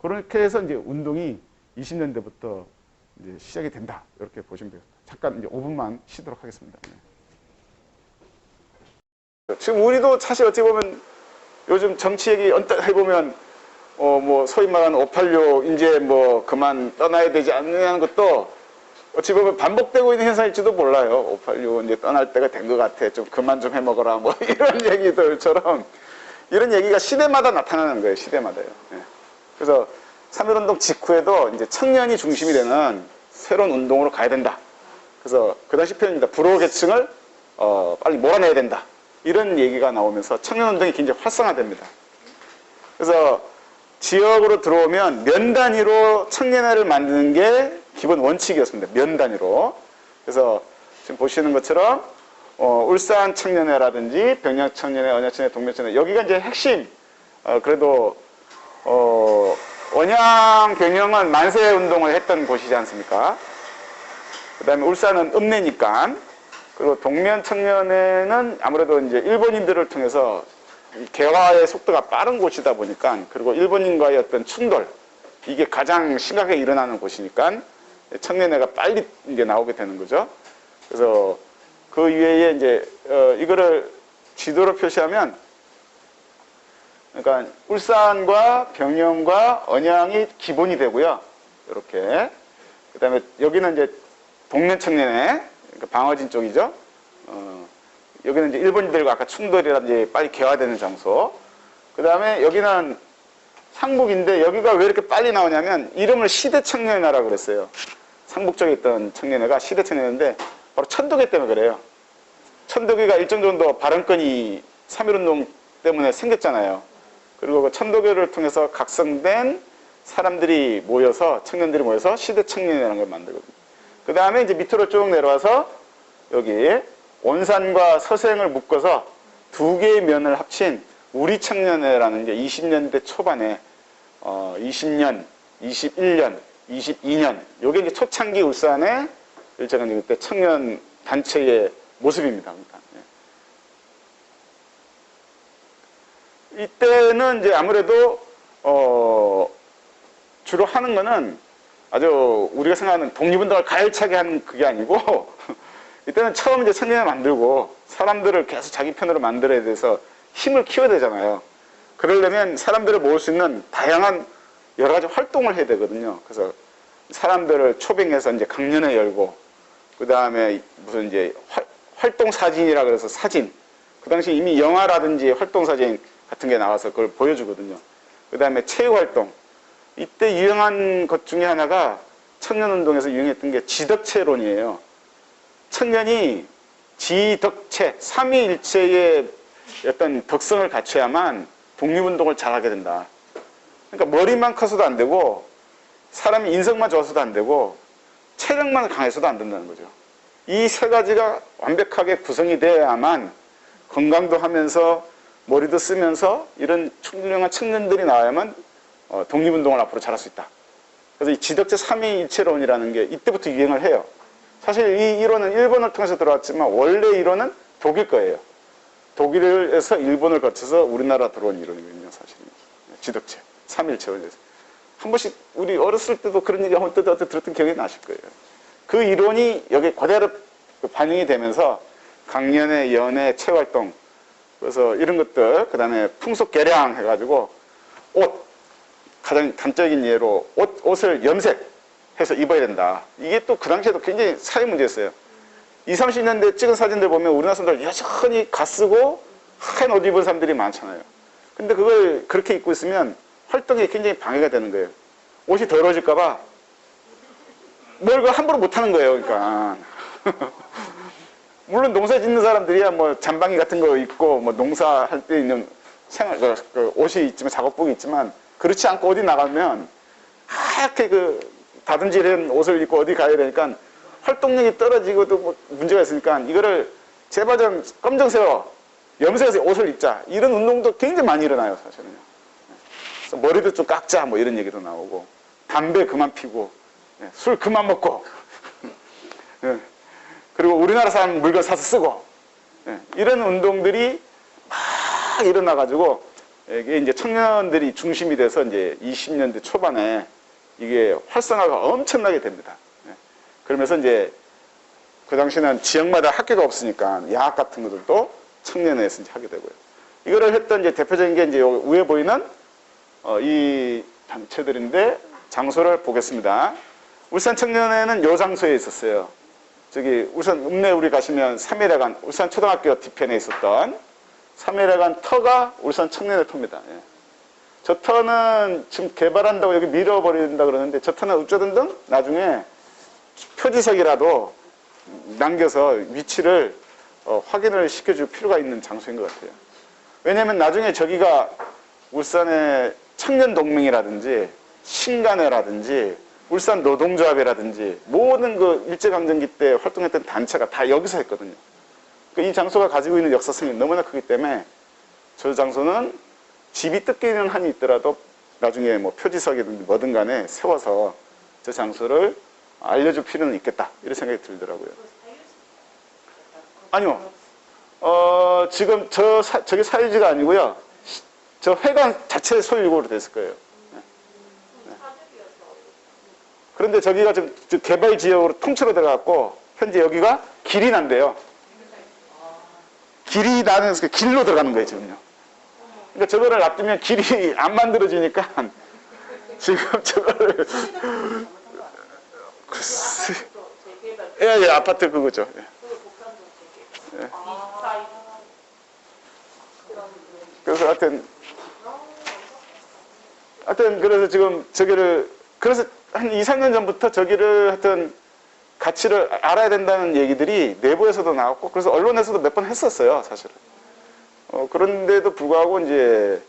그렇게 해서 이제 운동이 20년대부터 이제 시작이 된다. 이렇게 보시면 돼요. 잠깐 이제 5분만 쉬도록 하겠습니다. 네. 지금 우리도 사실 어찌 보면 요즘 정치 얘기 언뜻 해보면 뭐 소위 말하는 586 이제 뭐 그만 떠나야 되지 않느냐는 것도 어찌 보면 반복되고 있는 현상일지도 몰라요. 586 이제 떠날 때가 된 것 같아. 좀 그만 좀 해먹어라. 뭐 이런 얘기들처럼 이런 얘기가 시대마다 나타나는 거예요. 시대마다요. 네. 그래서 3.1운동 직후에도 이제 청년이 중심이 되는 새로운 운동으로 가야 된다. 그래서 그 당시 표현입니다. 불호계층을 빨리 몰아내야 된다. 이런 얘기가 나오면서 청년운동이 굉장히 활성화됩니다. 그래서 지역으로 들어오면 면 단위로 청년회를 만드는 게 기본 원칙이었습니다. 면 단위로. 그래서 지금 보시는 것처럼 울산 청년회라든지 병양 청년회, 언양 청년회, 동면 청년회 여기가 이제 핵심. 그래도 언양, 병영은 만세 운동을 했던 곳이지 않습니까? 그 다음에 울산은 읍내니까. 그리고 동면 청년회는 아무래도 이제 일본인들을 통해서 개화의 속도가 빠른 곳이다 보니까, 그리고 일본인과의 어떤 충돌, 이게 가장 심각하게 일어나는 곳이니까 청년회가 빨리 이제 나오게 되는 거죠. 그래서 그 위에 이제 이거를 지도로 표시하면, 그러니까 울산과 병영과 언양이 기본이 되고요. 이렇게. 그 다음에 여기는 이제 동면 청년회, 그러니까 방어진 쪽이죠. 여기는 이제 일본인들과 아까 충돌이라든지 빨리 개화되는 장소. 그 다음에 여기는 상북인데 여기가 왜 이렇게 빨리 나오냐면 이름을 시대청년회라고 그랬어요. 상북 쪽에 있던 청년회가 시대청년회인데 바로 천도교 때문에 그래요. 천도교가 일정 정도 발언권이 3.1운동 때문에 생겼잖아요. 그리고 그 천도교를 통해서 각성된 사람들이 모여서, 청년들이 모여서 시대청년회라는 걸 만들거든요. 그 다음에 이제 밑으로 쭉 내려와서 여기 온산과 서생을 묶어서 두 개의 면을 합친 우리청년회라는 게 20년대 초반에 20년, 21년, 22년 요게 이제 초창기 울산의 일정한 그때 청년 단체의 모습입니다. 이때는 이제 아무래도 주로 하는 거는 아주 우리가 생각하는 독립운동을 가열차게 하는 그게 아니고 이때는 처음 이제 청년회 만들고 사람들을 계속 자기 편으로 만들어야 돼서 힘을 키워야 되잖아요. 그러려면 사람들을 모을 수 있는 다양한 여러 가지 활동을 해야 되거든요. 그래서 사람들을 초빙해서 이제 강연회 열고, 그 다음에 무슨 이제 활동 사진이라 그래서 사진. 그 당시 이미 영화라든지 활동 사진 같은 게 나와서 그걸 보여주거든요. 그 다음에 체육활동. 이때 유행한 것 중에 하나가 청년운동에서 유행했던 게 지덕체론이에요. 청년이 지덕체, 삼위일체의 어떤 덕성을 갖춰야만 독립운동을 잘하게 된다. 그러니까 머리만 커서도 안 되고 사람이 인성만 좋아서도 안 되고 체력만 강해서도 안 된다는 거죠. 이 세 가지가 완벽하게 구성이 돼야만 건강도 하면서 머리도 쓰면서 이런 훌륭한 청년들이 나와야만 독립운동을 앞으로 잘할 수 있다. 그래서 이 지덕체 삼위일체론이라는 게 이때부터 유행을 해요. 사실 이 이론은 일본을 통해서 들어왔지만 원래 이론은 독일 거예요. 독일에서 일본을 거쳐서 우리나라 들어온 이론이거든요. 사실은. 지덕체, 삼위일체론에서. 한 번씩 우리 어렸을 때도 그런 얘기 한번 들었던 기억이 나실 거예요. 그 이론이 여기 그대로 반영이 되면서 강연회, 연회, 체활동, 그래서 이런 것들, 그 다음에 풍속 개량 해가지고 옷, 가장 단적인 예로 옷을 염색해서 입어야 된다. 이게 또 그 당시에도 굉장히 사회 문제였어요. 20, 30년대 찍은 사진들 보면 우리나라 사람들 여전히 갓쓰고 하얀 옷 입은 사람들이 많잖아요. 근데 그걸 그렇게 입고 있으면 활동에 굉장히 방해가 되는 거예요. 옷이 더러워질까봐 뭘 그 함부로 못하는 거예요. 그러니까. 물론 농사 짓는 사람들이야 뭐 잠방이 같은 거 입고 뭐 농사할 때 있는 생활, 그 옷이 있지만 작업복이 있지만 그렇지 않고 어디 나가면 하얗게 그 다듬질한 옷을 입고 어디 가야 되니까 활동력이 떨어지고도 뭐 문제가 있으니까 이거를 제발 좀 검정색으로 염색해서 옷을 입자. 이런 운동도 굉장히 많이 일어나요, 사실은요. 그래서 머리도 좀 깎자, 뭐 이런 얘기도 나오고, 담배 그만 피고, 술 그만 먹고, 그리고 우리나라 사람 물건 사서 쓰고, 이런 운동들이 막 일어나가지고 이게 이제 청년들이 중심이 돼서 이제 20년대 초반에 이게 활성화가 엄청나게 됩니다. 예. 그러면서 이제 그 당시는 지역마다 학교가 없으니까 야학 같은 것들도 청년회에서 이제 하게 되고요. 이거를 했던 이제 대표적인 게 이제 위에 보이는 이 단체들인데 장소를 보겠습니다. 울산 청년회는 요 장소에 있었어요. 저기 울산 읍내 우리 가시면 3일회관 울산 초등학교 뒤편에 있었던 3일회관 터가 울산 청년회 터입니다. 예. 저 터는 지금 개발한다고 여기 밀어버린다 그러는데 저 터는 어쩌든 나중에 표지석이라도 남겨서 위치를 확인을 시켜줄 필요가 있는 장소인 것 같아요. 왜냐하면 나중에 저기가 울산의 청년동맹이라든지 신간회라든지 울산 노동조합이라든지 모든 그 일제강점기 때 활동했던 단체가 다 여기서 했거든요. 이 장소가 가지고 있는 역사성이 너무나 크기 때문에 저 장소는 집이 뜯기는 한이 있더라도 나중에 뭐 표지석이든 뭐든 간에 세워서 저 장소를 알려줄 필요는 있겠다 이런 생각이 들더라고요. 아니요. 지금 저게 사유지가 아니고요. 저 회관 자체 소유로 됐을 거예요. 그런데 저기가 좀 개발 지역으로 통째로 들어갔고 현재 여기가 길이 난대요. 길이 나는 길로 들어가는 거예요 지금요. 그러니까 저거를 놔두면 길이 안 만들어지니까 지금 저거를 예, 아파트 그거죠. 예. 예. 그래서 하여튼 그래서 지금 저기를 그래서 한 2, 3년 전부터 저기를 하여튼 가치를 알아야 된다는 얘기들이 내부에서도 나왔고 그래서 언론에서도 몇 번 했었어요 사실은. 그런데도 불구하고 이제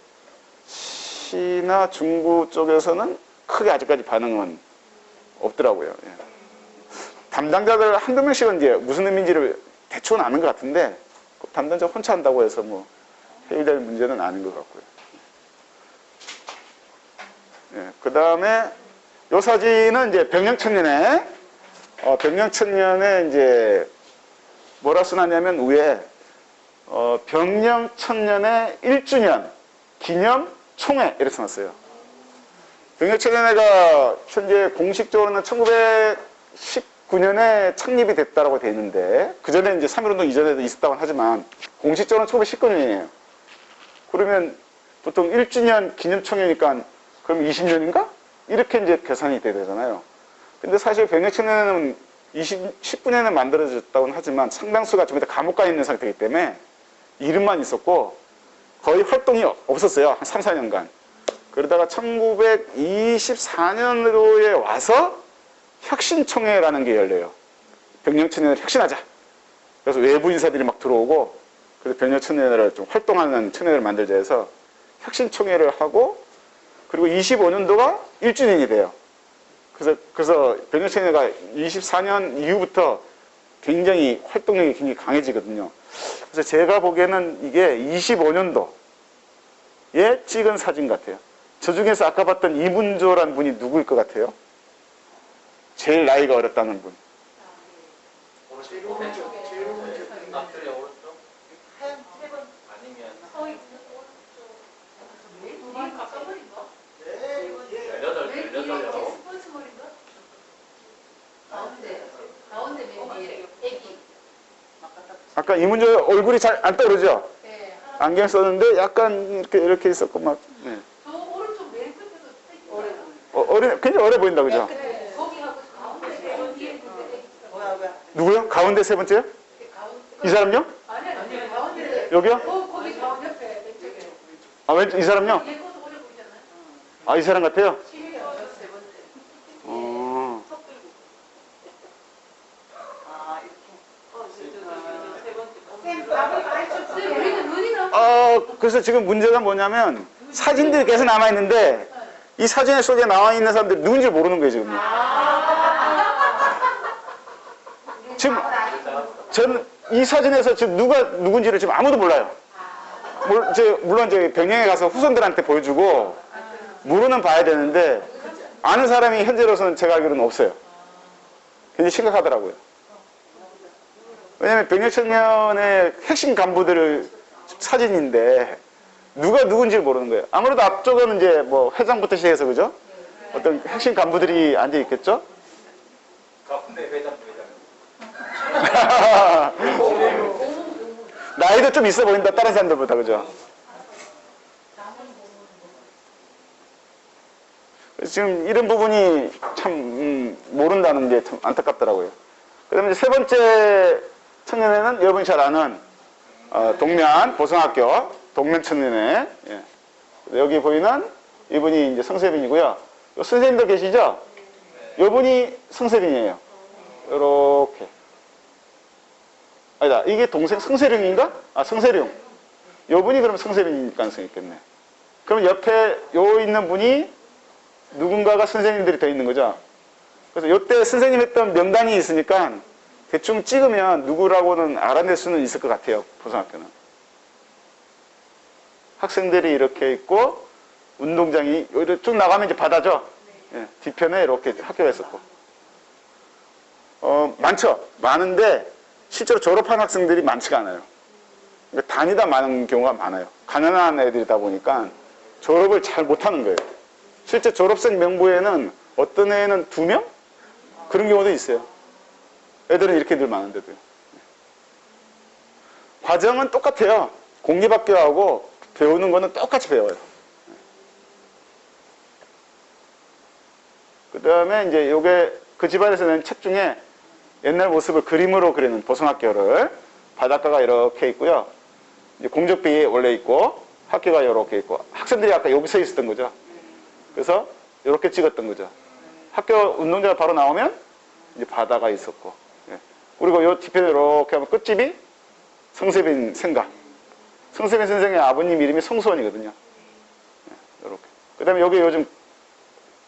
시나 중구 쪽에서는 크게 아직까지 반응은 없더라고요. 예. 담당자들 한두 명씩은 이제 무슨 의미인지를 대충은 아는 것 같은데 담당자 혼자 한다고 해서 뭐 해결될 문제는 아닌 것 같고요. 예. 그 다음에 요 사진은 이제 병영천년에 병영천년에 이제 뭐라 써놨냐면 위에 병영천년의 1주년 기념 총회 이렇게 써놨어요. 병영천년회가 현재 공식적으로는 1919년에 창립이 됐다고 되어 있는데 그 전에 이제 3.1운동 이전에도 있었다고 하지만 공식적으로는 1919년이에요. 그러면 보통 1주년 기념 총회니까 그럼 20년인가? 이렇게 이제 계산이 돼야 되잖아요. 근데 사실 병영천년회는 19년에 만들어졌다고는 하지만 상당수가 좀 이따 감옥 가 있는 상태이기 때문에 이름만 있었고 거의 활동이 없었어요. 한 3, 4년간. 그러다가 1924년도에 와서 혁신총회라는 게 열려요. 병영천년회를 혁신하자. 그래서 외부 인사들이 막 들어오고 그래서 병영천년회를 좀 활동하는 천년회를 만들자 해서 혁신총회를 하고 그리고 25년도가 1주년이 돼요. 그래서 병영천년회가 24년 이후부터 굉장히 활동력이 굉장히 강해지거든요. 그래서 제가 보기에는 이게 25년도에 찍은 사진 같아요. 저 중에서 아까 봤던 이문조란 분이 누구일 것 같아요? 제일 나이가 어렸다는 분. 앞줄에 오른쪽? 한 3번 아니면 서 있는 오른쪽 뒤에 가까워인가? 18. 스포츠머리인가? 가운데 맨 뒤에 애기. 아까 이문조 얼굴이 잘 안 떠오르죠? 네. 안경 썼는데 약간 이렇게 있었고 막. 네. 저 오른쪽 맨 끝에서 굉장히 어려 보인다 그죠? 네. 거기하고 가운데 맨 뒤에 있는데 애기. 누구요? 가운데 세 번째요? 이 사람요? 아니 가운데. 여기요? 거기 가운데 옆에 왼쪽에. 아, 이 사람요? 얘 것도 어려 보이잖아요. 아, 이 사람 같아요? 시위가 세 번째. 어. 우리는 눈이 너무. 그래서 지금 문제가 뭐냐면 사진들이 계속 남아있는데 이 사진 속에 나와 있는 사람들이 누군지 모르는 거예요, 지금. 지금 저는 이 사진에서 지금 누가 누군지를 지금 아무도 몰라요. 물론 이제 병영에 가서 후손들한테 보여주고 물어는 봐야 되는데 아는 사람이 현재로서는 제가 알기로는 없어요. 굉장히 심각하더라고요. 왜냐하면 병영천년의 핵심 간부들 사진인데 누가 누군지 모르는 거예요. 아무래도 앞쪽은 이제 뭐 회장부터 시작해서 그죠? 어떤 핵심 간부들이 앉아 있겠죠? 가운데 회장. 나이도 좀 있어 보인다, 다른 사람들보다, 그죠? 지금 이런 부분이 참 모른다는 게 참 안타깝더라고요. 그 다음에 세 번째 청년회는 여러분이 잘 아는 동면 보성학교 동면 청년회. 예. 여기 보이는 이분이 이제 성세빈이고요. 선생님들 계시죠? 이분이 성세빈이에요. 요렇게. 아니다, 이게 동생 성세룡인가? 아, 성세룡. 요분이 그럼 성세빈일 가능성이 있겠네. 그럼 옆에 요 있는 분이 누군가가 선생님들이 더 있는 거죠. 그래서 요때 선생님 했던 명단이 있으니까 대충 찍으면 누구라고는 알아낼 수는 있을 것 같아요. 보성학교는. 학생들이 이렇게 있고 운동장이 쭉 나가면 이제 바다죠. 예, 뒤편에 이렇게 학교가 있었고. 많죠. 많은데 실제로 졸업한 학생들이 많지가 않아요. 그러니까 다니다 많은 경우가 많아요. 가난한 애들이다 보니까 졸업을 잘 못하는 거예요. 실제 졸업생 명부에는 어떤 애는 2명? 그런 경우도 있어요. 애들은 이렇게 늘 많은데도요. 과정은 똑같아요. 공립학교하고 배우는 거는 똑같이 배워요. 그 다음에 이제 요게 그 집안에서 낸 책 중에 옛날 모습을 그림으로 그리는 보성학교를 바닷가가 이렇게 있고요. 이제 공적비 원래 있고 학교가 이렇게 있고 학생들이 아까 여기 서 있었던 거죠. 그래서 이렇게 찍었던 거죠. 학교 운동장을 바로 나오면 이제 바다가 있었고, 예. 그리고 요 뒤편에 이렇게 하면 끝집이 성세빈 생가. 성세빈 선생의 아버님 이름이 성수원이거든요. 예, 이렇게. 그 다음에 여기 요즘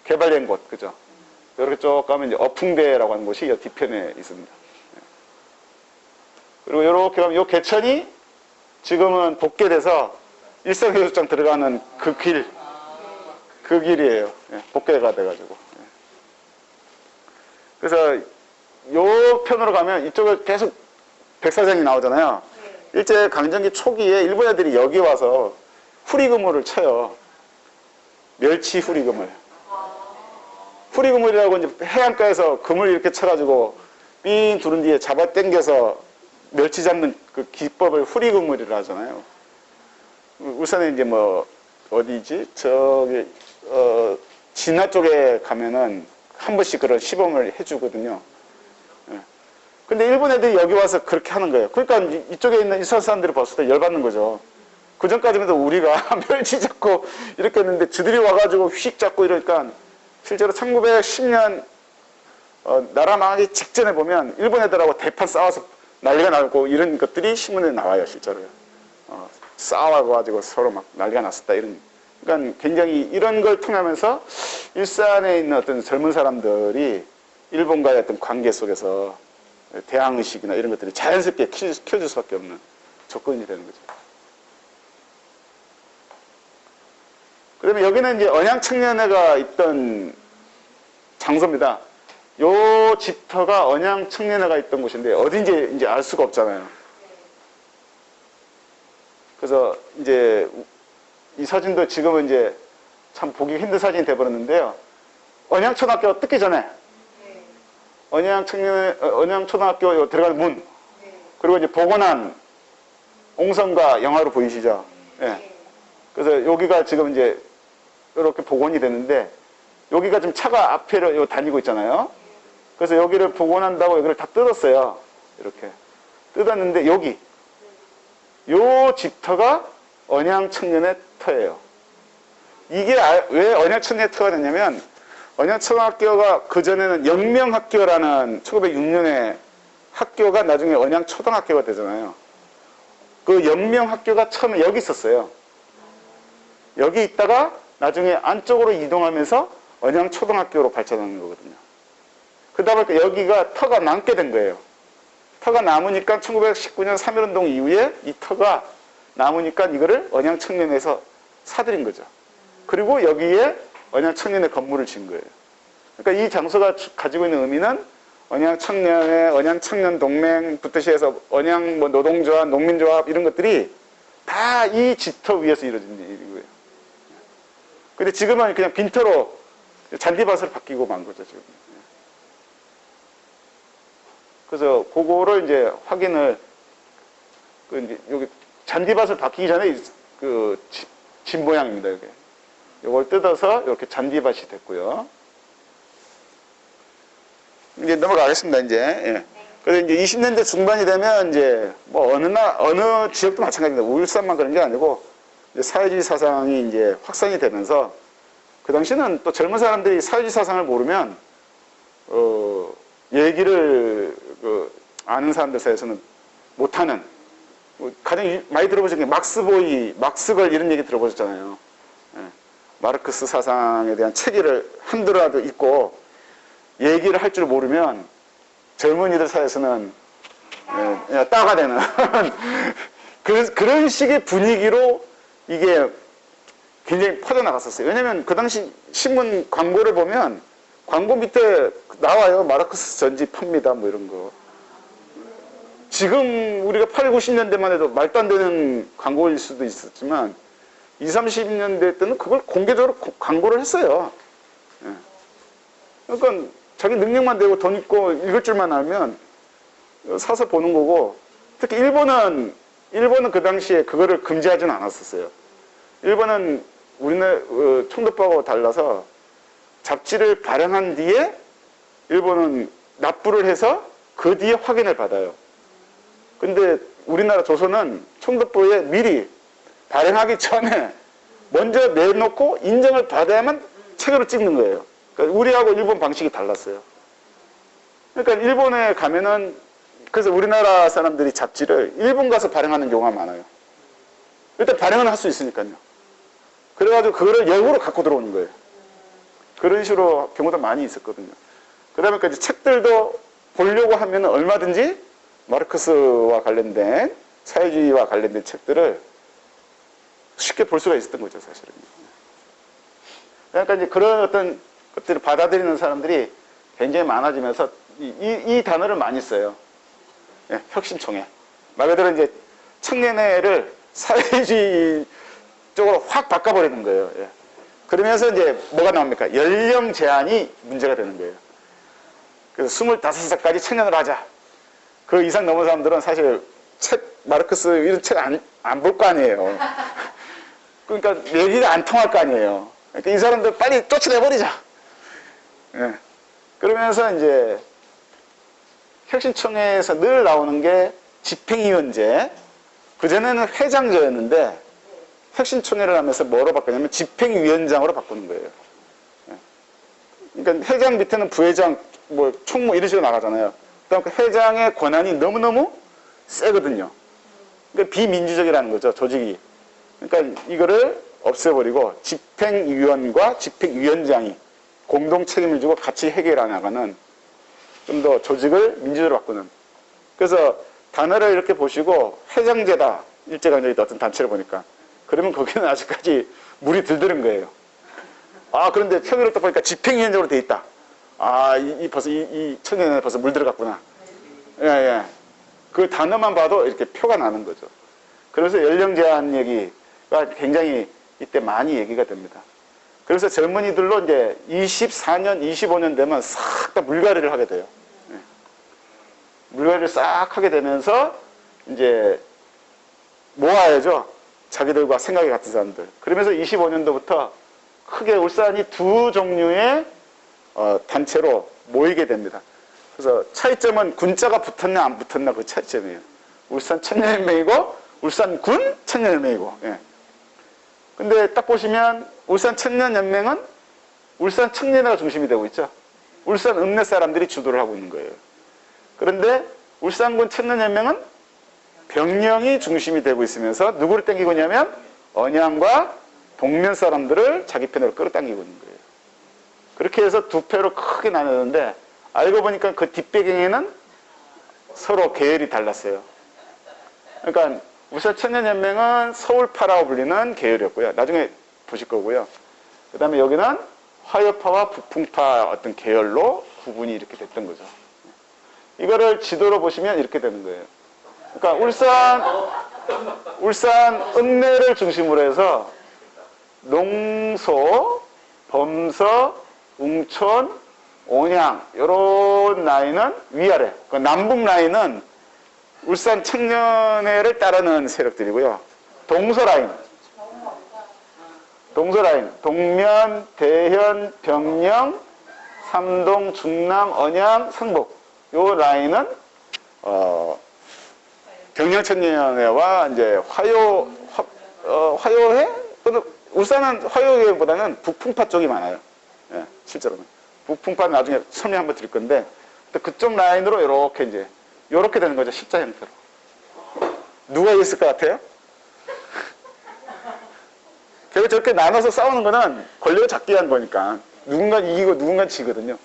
개발된 곳, 그죠? 이렇게 쭉 가면 이제 어풍대라고 하는 곳이 이 뒤편에 있습니다. 예. 그리고 이렇게 가면 요 개천이 지금은 복개돼서 일산해수욕장 들어가는 그 길이에요. 예, 복개가 돼가지고. 예. 그래서 요 편으로 가면 이쪽에 계속 백사장이 나오잖아요. 일제 강점기 초기에 일본 애들이 여기 와서 후리그물을 쳐요. 멸치 후리그물. 후리그물이라고 이제 해안가에서 그물 이렇게 쳐가지고 삥 두른 뒤에 잡아 당겨서 멸치 잡는 그 기법을 후리그물이라 하잖아요. 울산에 이제 뭐 어디지? 저기 진화 쪽에 가면은 한 번씩 그런 시범을 해주거든요. 예. 근데 일본 애들이 여기 와서 그렇게 하는 거예요. 그러니까 이쪽에 있는 일산 사람들이 봤을 때 열받는 거죠. 그 전까지만 해도 우리가 멸치 잡고 이렇게 했는데 저들이 와가지고 휙 잡고 이러니까 실제로 1910년 나라 망하기 직전에 보면 일본 애들하고 대판 싸워서 난리가 나고 이런 것들이 신문에 나와요. 실제로요. 싸워가지고 서로 막 난리가 났었다 이런. 그러니까 굉장히 이런 걸 통하면서 일산에 있는 어떤 젊은 사람들이 일본과의 어떤 관계 속에서 대항의식이나 이런 것들이 자연스럽게 키워줄 수밖에 없는 조건이 되는 거죠. 그 다음에 여기는 이제 언양청년회가 있던 장소입니다. 요 집터가 언양청년회가 있던 곳인데 어딘지 이제 알 수가 없잖아요. 그래서 이제 이 사진도 지금은 이제 참 보기 힘든 사진이 돼버렸는데요. 언양초등학교 뜯기 전에 언양초등학교 들어가는 문, 그리고 이제 복원한 옹성과 영화로 보이시죠? 예. 그래서 여기가 지금 이제 이렇게 복원이 되는데 여기가 지금 차가 앞에를 다니고 있잖아요. 그래서 여기를 복원한다고 여기를 다 뜯었어요. 이렇게 뜯었는데 여기 요 집터가 언양청년회 터예요. 이게 왜 언양청년회 터가 됐냐면 언양초등학교가 그전에는 영명학교라는 1906년에 학교가 나중에 언양초등학교가 되잖아요. 그 영명학교가 처음에 여기 있었어요. 여기 있다가 나중에 안쪽으로 이동하면서 언양초등학교로 발전하는 거거든요. 그러다 보니까 여기가 터가 남게 된 거예요. 터가 남으니까 1919년 3.1운동 이후에 이 터가 남으니까 이거를 언양청년회에서 사들인 거죠. 그리고 여기에 언양청년회 건물을 지은 거예요. 그러니까 이 장소가 가지고 있는 의미는 언양청년회, 언양청년동맹부터 시작해서 언양 뭐 노동조합, 농민조합 이런 것들이 다 이 지터 위에서 이루어진 일이고요. 근데 지금은 그냥 빈터로 잔디밭으로 바뀌고 만 거죠, 지금. 그래서 그거를 이제 확인을, 이제 여기 잔디밭을 바뀌기 전에 집 모양입니다, 이게. 이걸 뜯어서 이렇게 잔디밭이 됐고요. 이제 넘어가겠습니다, 이제. 예. 그래서 이제 20년대 중반이 되면 이제 뭐 어느 지역도 마찬가지입니다. 울산만 그런 게 아니고 이제 사회주의 사상이 이제 확산이 되면서 그 당시는 또 젊은 사람들이 사회주의 사상을 모르면 얘기를 아는 사람들 사이에서는 못하는, 가장 많이 들어보신 게 막스보이, 막스걸 이런 얘기 들어보셨잖아요. 예. 마르크스 사상에 대한 책을 한두라도 읽고 얘기를 할 줄 모르면 젊은이들 사이에서는 따가 되는 그런 식의 분위기로 이게 굉장히 퍼져나갔었어요. 왜냐면 그 당시 신문 광고를 보면 광고 밑에 나와요. 마르크스 전집 팝니다. 뭐 이런 거. 지금 우리가 8, 90년대만 해도 말도 안 되는 광고일 수도 있었지만 20, 30년대 때는 그걸 공개적으로 광고를 했어요. 예. 그러니까 자기 능력만 되고 돈 있고 읽을 줄만 알면 사서 보는 거고, 특히 일본은 그 당시에 그거를 금지하지는 않았었어요. 일본은 우리나라 총독부하고 달라서 잡지를 발행한 뒤에 일본은 납부를 해서 그 뒤에 확인을 받아요. 근데 우리나라 조선은 총독부에 미리 발행하기 전에 먼저 내놓고 인정을 받아야만 책으로 찍는 거예요. 그러니까 우리하고 일본 방식이 달랐어요. 그러니까 일본에 가면은, 그래서 우리나라 사람들이 잡지를 일본 가서 발행하는 경우가 많아요. 일단 발행은 할 수 있으니까요. 그래가지고 그거를 역으로 갖고 들어오는 거예요. 그런 식으로 경우도 많이 있었거든요. 그러다 보니까 책들도 보려고 하면 얼마든지 마르크스와 관련된, 사회주의와 관련된 책들을 쉽게 볼 수가 있었던 거죠, 사실은. 그러니까 이제 그런 어떤 것들을 받아들이는 사람들이 굉장히 많아지면서 이 단어를 많이 써요. 예, 혁신총회. 말 그대로 이제 청년회를 사회주의 쪽으로 확 바꿔버리는 거예요. 예. 그러면서 이제 뭐가 나옵니까? 연령 제한이 문제가 되는 거예요. 그래서 25살까지 청년을 하자. 그 이상 넘은 사람들은 사실 마르크스 이런 책 안 볼 거 아니에요. 그러니까 얘기가 안 통할 거 아니에요. 그러니까 이 사람들 빨리 쫓아내버리자. 예. 그러면서 이제 혁신총회에서 늘 나오는 게 집행위원제. 그전에는 회장제였는데 혁신총회를 하면서 뭐로 바꾸냐면 집행위원장으로 바꾸는 거예요. 예. 그러니까 회장 밑에는 부회장, 뭐 총무 이런 식으로 나가잖아요. 그러니까 회장의 권한이 너무너무 세거든요. 그러니까 비민주적이라는 거죠, 조직이. 그러니까 이거를 없애버리고 집행위원과 집행위원장이 공동 책임을 지고 같이 해결해 나가는, 좀 더 조직을 민주적으로 바꾸는. 그래서 단어를 이렇게 보시고 회장제다, 일제강점기 어떤 단체를 보니까, 그러면 거기는 아직까지 물이 들들은 거예요. 아, 그런데 표기를 딱 보니까 집행위원장으로 돼 있다. 아, 벌써 이 청년에 벌써 물 들어갔구나. 예, 예. 그 단어만 봐도 이렇게 표가 나는 거죠. 그래서 연령 제한 얘기가 굉장히 이때 많이 얘기가 됩니다. 그래서 젊은이들로 이제 24년, 25년 되면 싹 다 물갈이를 하게 돼요. 예. 물갈이를 싹 하게 되면서 이제 모아야죠. 자기들과 생각이 같은 사람들. 그러면서 25년도부터 크게 울산이 두 종류의 단체로 모이게 됩니다. 그래서 차이점은 군자가 붙었냐 안 붙었냐 그 차이점이에요. 울산 청년연맹이고 울산군 청년연맹이고. 예. 근데 딱 보시면 울산 청년연맹은 울산 청년회가 중심이 되고 있죠. 울산 읍내 사람들이 주도를 하고 있는 거예요. 그런데 울산군 청년연맹은 병령이 중심이 되고 있으면서 누구를 땡기고 있냐면 언양과 동면 사람들을 자기 편으로 끌어당기고 있는 거예요. 그렇게 해서 두 패로 크게 나누는데 알고 보니까 그 뒷배경에는 서로 계열이 달랐어요. 그러니까 울산 청년연맹은 서울파라고 불리는 계열이었고요. 나중에 보실 거고요. 그 다음에 여기는 화요파와 북풍파 어떤 계열로 구분이 이렇게 됐던 거죠. 이거를 지도로 보시면 이렇게 되는 거예요. 그러니까 울산 울산 읍내를 중심으로 해서 농소, 범서, 웅촌, 온양 이런 라인은 위아래. 그 남북 라인은 울산 청년회를 따르는 세력들이고요. 동서 라인, 동면, 대현, 병령, 삼동, 중남, 언양, 성북 요 라인은 병영청년회와 이제 화요회? 울산은 화요회보다는 북풍파 쪽이 많아요. 예, 실제로는. 북풍파는 나중에 설명 한번 드릴 건데, 그쪽 라인으로 이렇게 되는 거죠. 십자 형태로. 누가 있을 것 같아요? 결국 저렇게 나눠서 싸우는 거는 권력을 잡기 위한 거니까. 누군가 이기고 누군가 지거든요.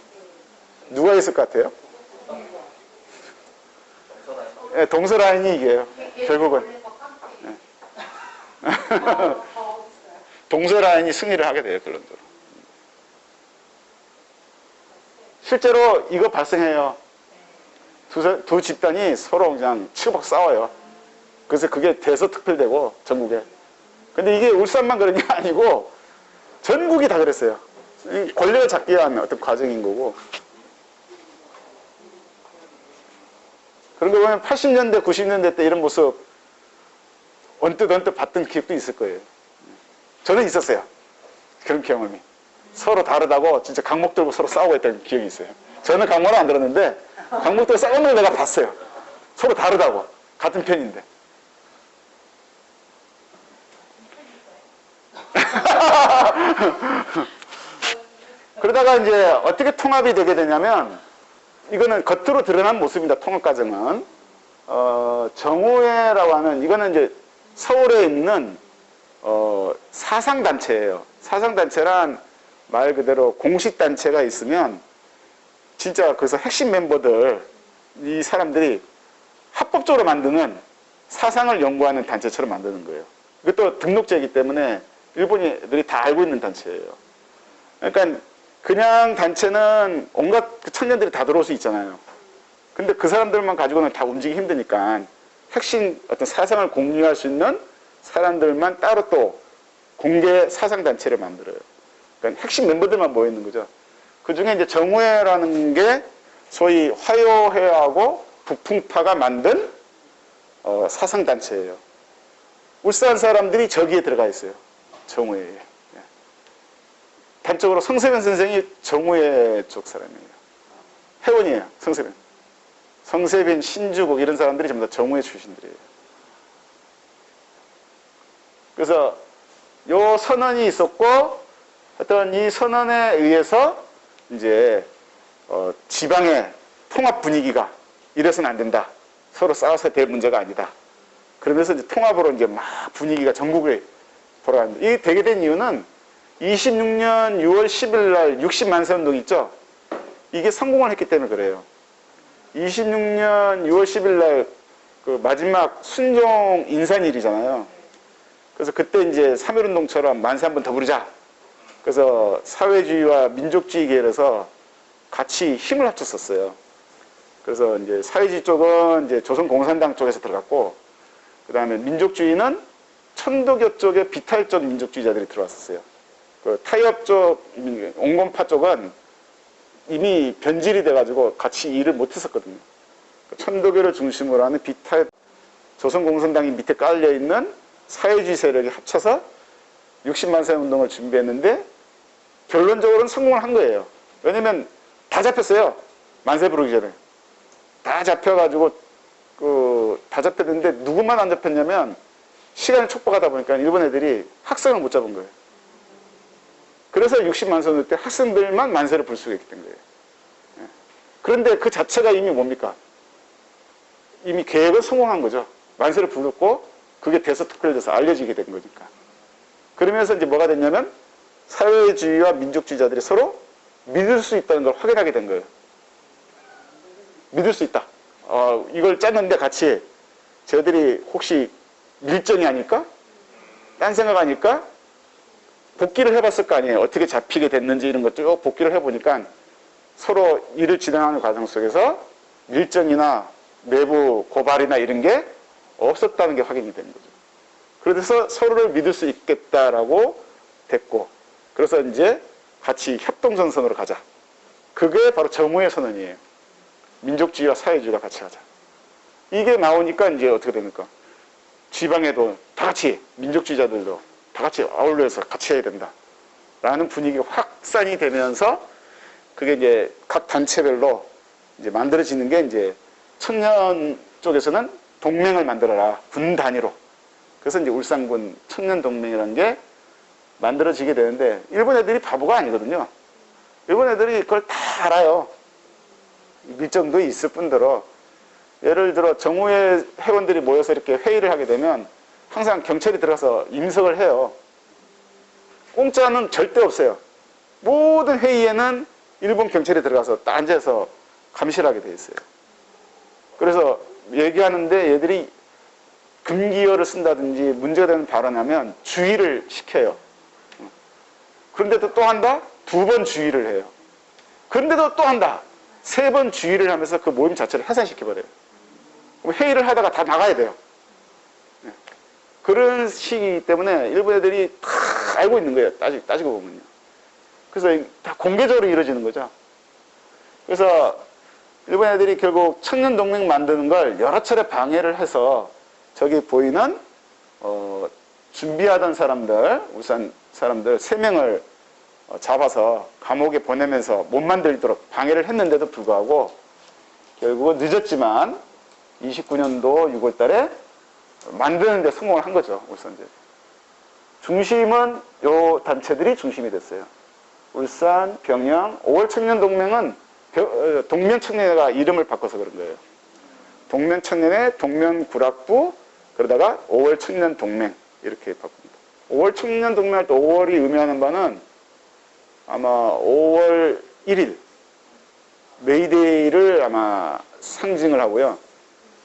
누가 있을 것 같아요? 예, 동서 라인이 이겨요. 결국은. 예. 동서 라인이 승리를 하게 돼요, 결론적으로. 실제로 이거 발생해요. 두 집단이 서로 그냥 치고받고 싸워요. 그래서 그게 대서특필되고, 전국에. 근데 이게 울산만 그런 게 아니고, 전국이 다 그랬어요. 권력을 잡기 위한 어떤 과정인 거고. 그런 거 보면 80년대, 90년대 때 이런 모습 언뜻 봤던 기억도 있을 거예요. 저는 있었어요. 그런 경험이. 서로 다르다고 진짜 강목 들고 서로 싸우고 했던 기억이 있어요. 저는 강목은 안 들었는데 강목 들고 싸우는 걸 내가 봤어요. 서로 다르다고. 같은 편인데. 그러다가 이제 어떻게 통합이 되게 되냐면 이거는 겉으로 드러난 모습입니다. 통합 과정은. 정오회라고 하는, 이거는 이제 서울에 있는, 사상단체예요. 사상단체란 말 그대로 공식단체가 있으면, 진짜 그래서 핵심 멤버들, 이 사람들이 합법적으로 만드는 사상을 연구하는 단체처럼 만드는 거예요. 이것도 등록제이기 때문에 일본인들이 다 알고 있는 단체예요. 그러니까 그냥 단체는 온갖 청년들이 다 들어올 수 있잖아요. 근데 그 사람들만 가지고는 다 움직이기 힘드니까 핵심 어떤 사상을 공유할 수 있는 사람들만 따로 또 공개 사상단체를 만들어요. 그러니까 핵심 멤버들만 모여 있는 거죠. 그 중에 이제 정우회라는 게 소위 화요회하고 북풍파가 만든 사상단체예요. 울산 사람들이 저기에 들어가 있어요. 정우회에. 단적으로 성세변 선생이 정우회 쪽 사람이에요. 회원이에요. 성세변. 성세변, 신주국 이런 사람들이 전부 다 정우회 출신들이에요. 그래서 요 선언이 있었고 어떤 이 선언에 의해서 이제 지방의 통합 분위기가 이래서는 안 된다. 서로 싸워서 될 문제가 아니다. 그러면서 이제 통합으로 이제 막 분위기가 전국에 돌아갑니다. 이게 되게 된 이유는 26년 6월 10일 날 60만세 운동 있죠? 이게 성공을 했기 때문에 그래요. 26년 6월 10일 날 그 마지막 순종 인산일이잖아요. 그래서 그때 이제 3.1 운동처럼 만세 한번 더 부르자. 그래서 사회주의와 민족주의 계열에서 같이 힘을 합쳤었어요. 그래서 이제 사회주의 쪽은 이제 조선공산당 쪽에서 들어갔고, 그 다음에 민족주의는 천도교 쪽의 비탈적 민족주의자들이 들어왔었어요. 그 타협 쪽, 온건파 쪽은 이미 변질이 돼가지고 같이 일을 못했었거든요. 천도교를 중심으로 하는 비탈, 조선공산당이 밑에 깔려있는 사회주의 세력이 합쳐서 60만세 운동을 준비했는데 결론적으로는 성공을 한 거예요. 왜냐면 다 잡혔어요. 만세 부르기 전에. 다 잡혀가지고 다 잡혔는데 누구만 안 잡혔냐면 시간이 촉박하다 보니까 일본 애들이 학생을 못 잡은 거예요. 그래서 60만세 운동 때 학생들만 만세를 불 수가 있게 된 거예요. 그런데 그 자체가 이미 뭡니까? 이미 계획은 성공한 거죠. 만세를 불렀고 그게 대서특필돼서 알려지게 된 거니까. 그러면서 이제 뭐가 됐냐면 사회주의와 민족주의자들이 서로 믿을 수 있다는 걸 확인하게 된 거예요. 믿을 수 있다. 이걸 짰는데 같이 저희들이 혹시 밀정이 아닐까? 딴 생각 아닐까? 복기를 해봤을 거 아니에요. 어떻게 잡히게 됐는지 이런 것 쭉 복기를 해보니까 서로 일을 진행하는 과정 속에서 밀정이나 내부 고발이나 이런 게 없었다는 게 확인이 되는 거죠. 그래서 서로를 믿을 수 있겠다라고 됐고, 그래서 이제 같이 협동전선으로 가자. 그게 바로 정오의 선언이에요. 민족주의와 사회주의가 같이 가자. 이게 나오니까 이제 어떻게 됩니까? 지방에도 다 같이, 민족주의자들도 다 같이 아울러서 같이 해야 된다. 라는 분위기가 확산이 되면서 그게 이제 각 단체별로 이제 만들어지는 게 이제 청년 쪽에서는 동맹을 만들어라. 군 단위로. 그래서 이제 울산군 청년동맹이라는 게 만들어지게 되는데, 일본 애들이 바보가 아니거든요. 일본 애들이 그걸 다 알아요. 밀정도 있을 뿐더러, 예를 들어 정오의 회원들이 모여서 이렇게 회의를 하게 되면 항상 경찰이 들어가서 임석을 해요. 공짜는 절대 없어요. 모든 회의에는 일본 경찰이 들어가서 딱 앉아서 감시를 하게 돼 있어요. 그래서 얘기하는데 얘들이 금기어를 쓴다든지 문제가 되는 발언하면 주의를 시켜요. 그런데도 또 한다? 2번 주의를 해요. 그런데도 또 한다? 3번 주의를 하면서 그 모임 자체를 해산시켜버려요. 회의를 하다가 다 나가야 돼요. 그런 시기이기 때문에 일본 애들이 다 알고 있는 거예요. 따지고 보면요. 그래서 다 공개적으로 이루어지는 거죠. 그래서 일본 애들이 결국 청년동맹 만드는 걸 여러 차례 방해를 해서 저기 보이는 준비하던 사람들, 울산 사람들 3명을 잡아서 감옥에 보내면서 못 만들도록 방해를 했는데도 불구하고 결국은 늦었지만 29년도 6월 달에 만드는 데 성공을 한 거죠. 울산제. 중심은 요 단체들이 중심이 됐어요. 울산, 병영, 5월 청년동맹은 동면청년회가 이름을 바꿔서 그런 거예요. 동면청년회, 동면구락부, 그러다가 5월 청년동맹 이렇게 바꿉니다. 5월 청년동맹 할 때 5월이 의미하는 바는 아마 5월 1일 메이데이를 아마 상징을 하고요.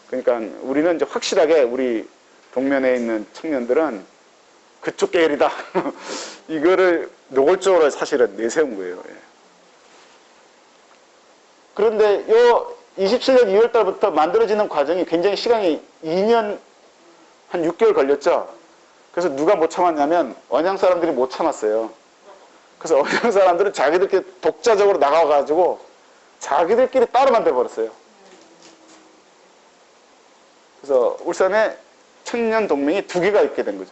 그러니까 우리는 이제 확실하게 우리 동면에 있는 청년들은 그쪽 계열이다. 이거를 노골적으로 사실은 내세운 거예요. 예. 그런데 요 27년 2월 달부터 만들어지는 과정이 굉장히 시간이 2년 한 6개월 걸렸죠. 그래서 누가 못 참았냐면 언양 사람들이 못 참았어요. 그래서 언양 사람들은 자기들끼리 독자적으로 나가가지고 자기들끼리 따로 만들어버렸어요. 그래서 울산에 청년 동맹이 2개가 있게 된 거죠.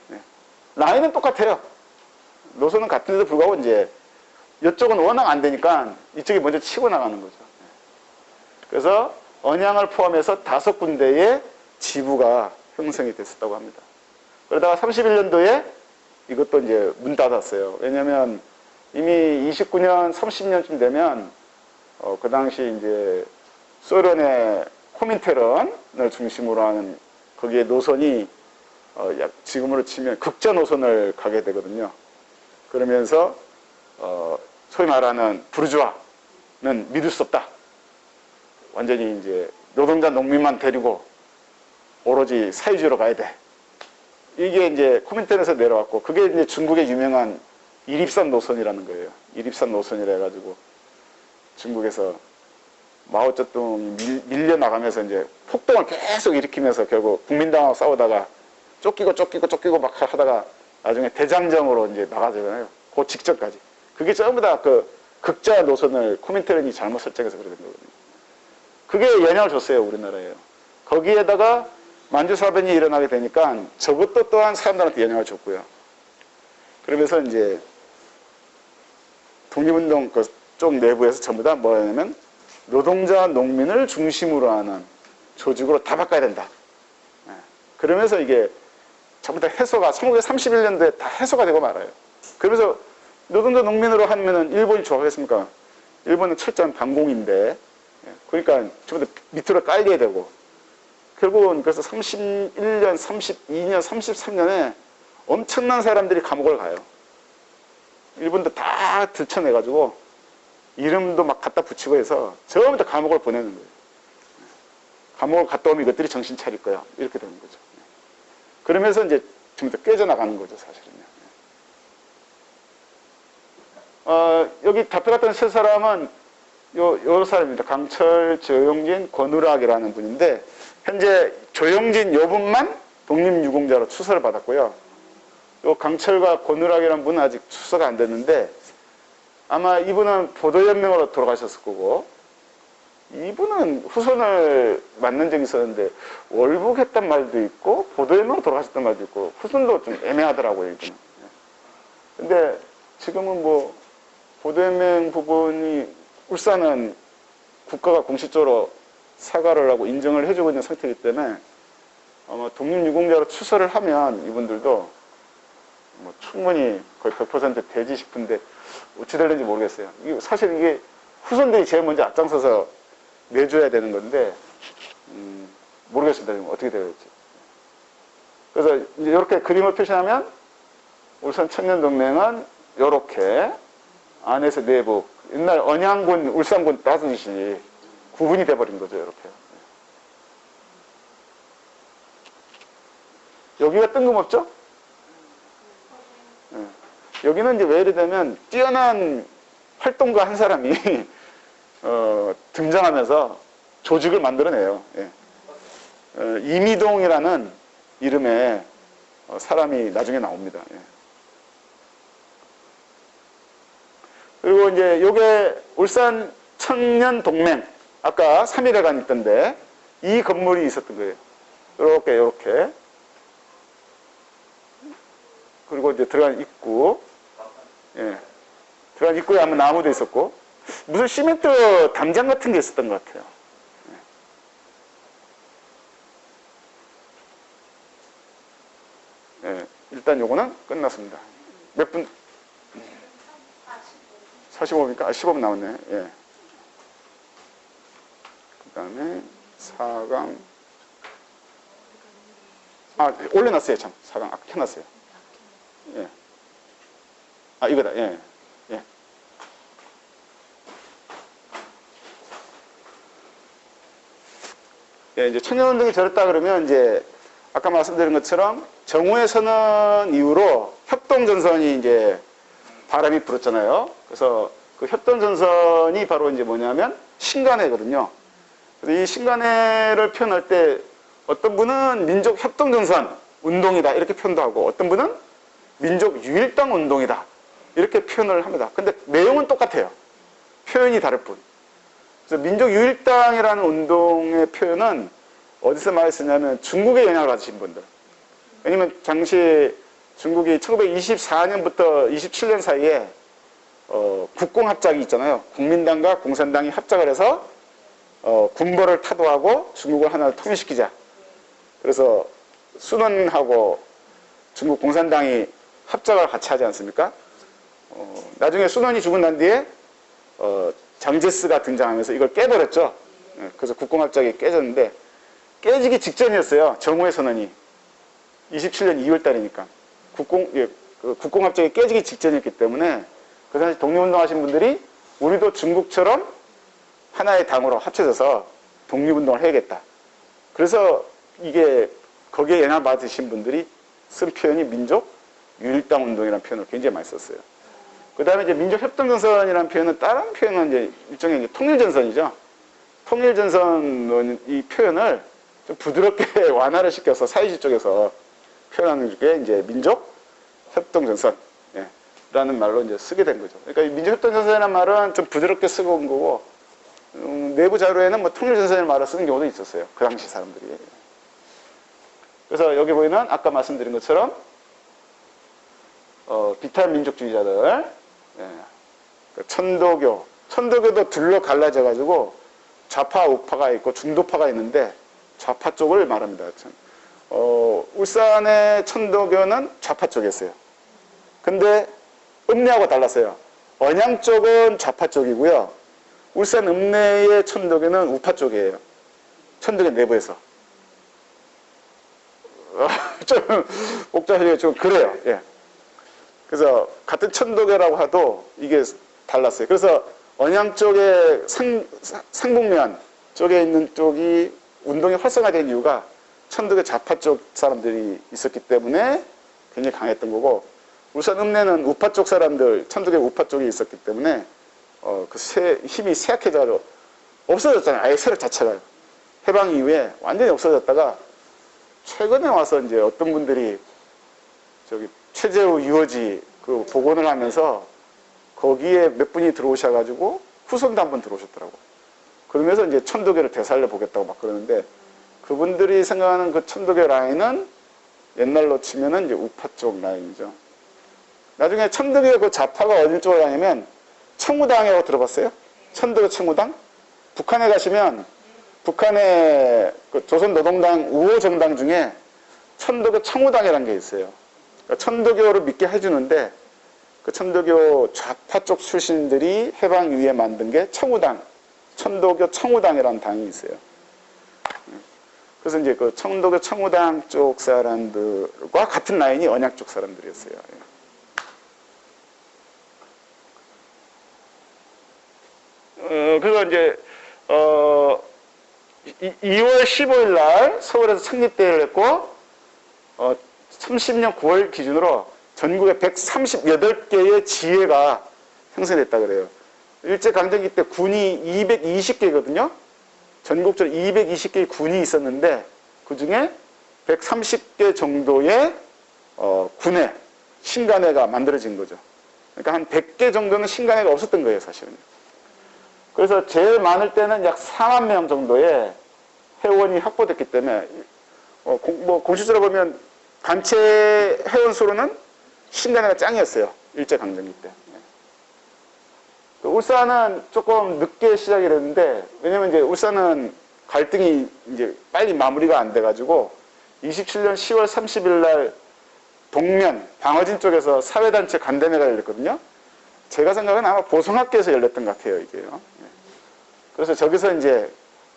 네. 라인은 똑같아요. 노선은 같은데도 불구하고 이제 이쪽은 워낙 안 되니까 이쪽이 먼저 치고 나가는 거죠. 그래서 언양을 포함해서 5군데의 지부가 형성이 됐었다고 합니다. 그러다가 31년도에 이것도 이제 문 닫았어요. 왜냐면 이미 29년, 30년쯤 되면 그 당시 이제 소련의 코민테른을 중심으로 하는 거기에 노선이 지금으로 치면 극자 노선을 가게 되거든요. 그러면서 소위 말하는 부르주아는 믿을 수 없다. 완전히 이제 노동자 농민만 데리고 오로지 사회주의로 가야 돼. 이게 이제 코민테른에서 내려왔고, 그게 이제 중국의 유명한 이립산 노선이라는 거예요. 이립산 노선이라 해가지고 중국에서 마오쩌둥이 밀려나가면서 이제 폭동을 계속 일으키면서 결국 국민당하고 싸우다가 쫓기고 막 하다가 나중에 대장정으로 이제 나가잖아요. 그 직전까지. 그게 전부 다 그 극자 노선을 코민테른이 잘못 설정해서 그렇게 된 거거든요. 그게 영향을 줬어요, 우리나라에. 거기에다가 만주사변이 일어나게 되니까 저것도 또한 사람들한테 영향을 줬고요. 그러면서 이제 독립운동 그쪽 내부에서 전부 다 뭐냐면 노동자, 농민을 중심으로 하는 조직으로 다 바꿔야 된다. 그러면서 이게 전부 다 해소가 1931년도에 다 해소가 되고 말아요. 그러면서 노동자, 농민으로 하면은 일본이 좋아하겠습니까? 일본은 철저한 반공인데, 그러니까 전부 다 밑으로 깔려야 되고, 결국은 그래서 31년, 32년, 33년에 엄청난 사람들이 감옥을 가요. 일본도 다 들춰내가지고 이름도 막 갖다 붙이고 해서 전부 다 감옥을 보내는 거예요. 감옥을 갔다 오면 이것들이 정신 차릴 거야. 이렇게 되는 거죠. 그러면서 이제 전부 다 깨져나가는 거죠, 사실은요. 여기 잡혀갔던 세 사람은 요 사람입니다. 강철, 조용진, 권우락이라는 분인데, 현재 조영진 요 분만 독립유공자로 추서를 받았고요. 요 강철과 고누락이라는 분은 아직 추서가 안 됐는데 아마 이분은 보도연맹으로 돌아가셨을 거고 이분은 후손을 만난 적이 있었는데 월북했단 말도 있고 보도연맹으로 돌아가셨단 말도 있고 후손도 좀 애매하더라고요, 이분은. 근데 지금은 뭐 보도연맹 부분이 울산은 국가가 공식적으로 사과를 하고 인정을 해주고 있는 상태이기 때문에 아마 독립유공자로 추서를 하면 이분들도 뭐 충분히 거의 100% 되지 싶은데 어찌 될는지 모르겠어요. 사실 이게 후손들이 제일 먼저 앞장서서 내줘야 되는 건데 모르겠습니다. 지금 어떻게 되어 있지. 그래서 이제 이렇게 그림을 표시하면 울산 청년동맹은 이렇게 안에서 내부 옛날 언양군, 울산군 따듯이 구분이 돼버린 거죠. 이렇게. 여기가 뜬금없죠? 네. 여기는 이제 왜 이러냐면 뛰어난 활동가 한 사람이 등장하면서 조직을 만들어내요. 예. 이미동이라는 이름의 사람이 나중에 나옵니다. 예. 그리고 이제 요게 울산 청년동맹 아까 3.1회관 있던데 이 건물이 있었던 거예요. 요렇게 그리고 이제 들어간 입구, 예. 들어간 입구에 아마 나무도 있었고 무슨 시멘트 담장 같은 게 있었던 것 같아요. 예. 예. 일단 요거는 끝났습니다. 몇 분? 45분이니까 15분 남았네. 예. 그 다음에 4강. 올려놨어요, 참. 4강 켜놨어요. 예. 이거다. 예. 예. 예, 이제 청년운동이 저랬다 그러면 이제 아까 말씀드린 것처럼 정오의 선언 이후로 협동전선이 이제 바람이 불었잖아요. 그래서 그 협동전선이 바로 이제 뭐냐면 신간회거든요. 그래서 이 신간회를 표현할 때 어떤 분은 민족협동전선 운동이다 이렇게 표현도 하고 어떤 분은 민족유일당 운동이다 이렇게 표현을 합니다. 근데 내용은 똑같아요. 표현이 다를 뿐. 그래서 민족유일당이라는 운동의 표현은 어디서 많이 쓰냐면 중국의 영향을 받으신 분들. 왜냐면 당시 중국이 1924년부터 27년 사이에 국공합작이 있잖아요. 국민당과 공산당이 합작을 해서 군벌을 타도하고 중국을 하나 통일시키자. 그래서 순원하고 중국 공산당이 합작을 같이 하지 않습니까? 나중에 순원이 죽은 난 뒤에 장제스가 등장하면서 이걸 깨버렸죠. 그래서 국공합작이 깨졌는데 깨지기 직전이었어요. 정오의 선언이. 27년 2월 달이니까. 국공합작이 깨지기 직전이었기 때문에 그 당시 독립운동 하신 분들이 우리도 중국처럼 하나의 당으로 합쳐져서 독립운동을 해야겠다. 그래서 이게 거기에 영향 받으신 분들이 쓴 표현이 민족 유일당 운동이라는 표현을 굉장히 많이 썼어요. 그 다음에 이제 민족협동전선이라는 표현은 다른 표현은 이제 일종의 이제 통일전선이죠. 통일전선 이 표현을 좀 부드럽게 완화를 시켜서 사회주의 쪽에서 표현하는 게 이제 민족협동전선 라는 말로 이제 쓰게 된 거죠. 그러니까 이 민족협동전선이라는 말은 좀 부드럽게 쓰고 온 거고 내부 자료에는 뭐 통일전선이라는 말을 쓰는 경우도 있었어요. 그 당시 사람들이. 그래서 여기 보이는 아까 말씀드린 것처럼 비탈 민족주의자들, 천도교도 둘로 갈라져 가지고 좌파 우파가 있고 중도파가 있는데 좌파 쪽을 말합니다. 울산의 천도교는 좌파 쪽이었어요. 근데 읍내하고 달랐어요. 언양 쪽은 좌파 쪽이고요. 울산 읍내의 천도교는 우파 쪽이에요. 천도교 내부에서. 좀 복잡하게 좀 그래요. 예. 그래서 같은 천도교라고 해도 이게 달랐어요. 그래서 언양 쪽에 상북면 쪽에 있는 쪽이 운동이 활성화된 이유가 천도교 좌파 쪽 사람들이 있었기 때문에 굉장히 강했던 거고 울산 읍내는 우파 쪽 사람들, 천도교 우파 쪽이 있었기 때문에 힘이 쇠약해져서 없어졌잖아요. 아예 세력 자체가. 해방 이후에 완전히 없어졌다가 최근에 와서 이제 어떤 분들이 저기 최재우 유어지 그 복원을 하면서 거기에 몇 분이 들어오셔가지고 후손도 한번 들어오셨더라고. 그러면서 이제 천도교를 되살려 보겠다고 막 그러는데 그분들이 생각하는 그 천도교 라인은 옛날로 치면은 이제 우파 쪽 라인이죠. 나중에 천도교 그 좌파가 어디 쪽으로 가냐면 청우당이라고 들어봤어요? 천도교 청우당? 북한에 가시면 북한의 그 조선노동당 우호 정당 중에 천도교 청우당이라는 게 있어요. 그러니까 천도교를 믿게 해주는데 그 천도교 좌파 쪽 출신들이 해방 이후에 만든 게 청우당, 천도교 청우당이라는 당이 있어요. 그래서 이제 그 천도교 청우당 쪽 사람들과 같은 라인이 언약 쪽 사람들이었어요. 그래서 이제 2월 15일 날 서울에서 창립대회를 했고 30년 9월 기준으로 전국에 138개의 지회가 형성됐다 그래요. 일제강점기 때 군이 220개거든요. 전국적으로 220개의 군이 있었는데 그 중에 130개 정도의 군회, 신간회가 만들어진 거죠. 그러니까 한 100개 정도는 신간회가 없었던 거예요, 사실은. 그래서 제일 많을 때는 약 4만 명 정도의 회원이 확보됐기 때문에 공식적으로 보면 단체 회원 수로는 신간회가 짱이었어요. 일제강점기 때. 울산은 조금 늦게 시작이 됐는데 왜냐면 이제 울산은 갈등이 이제 빨리 마무리가 안 돼가지고 27년 10월 30일 날 동면 방어진 쪽에서 사회단체 간담회가 열렸거든요. 제가 생각은 아마 보성학교에서 열렸던 것 같아요, 이게요. 그래서 저기서 이제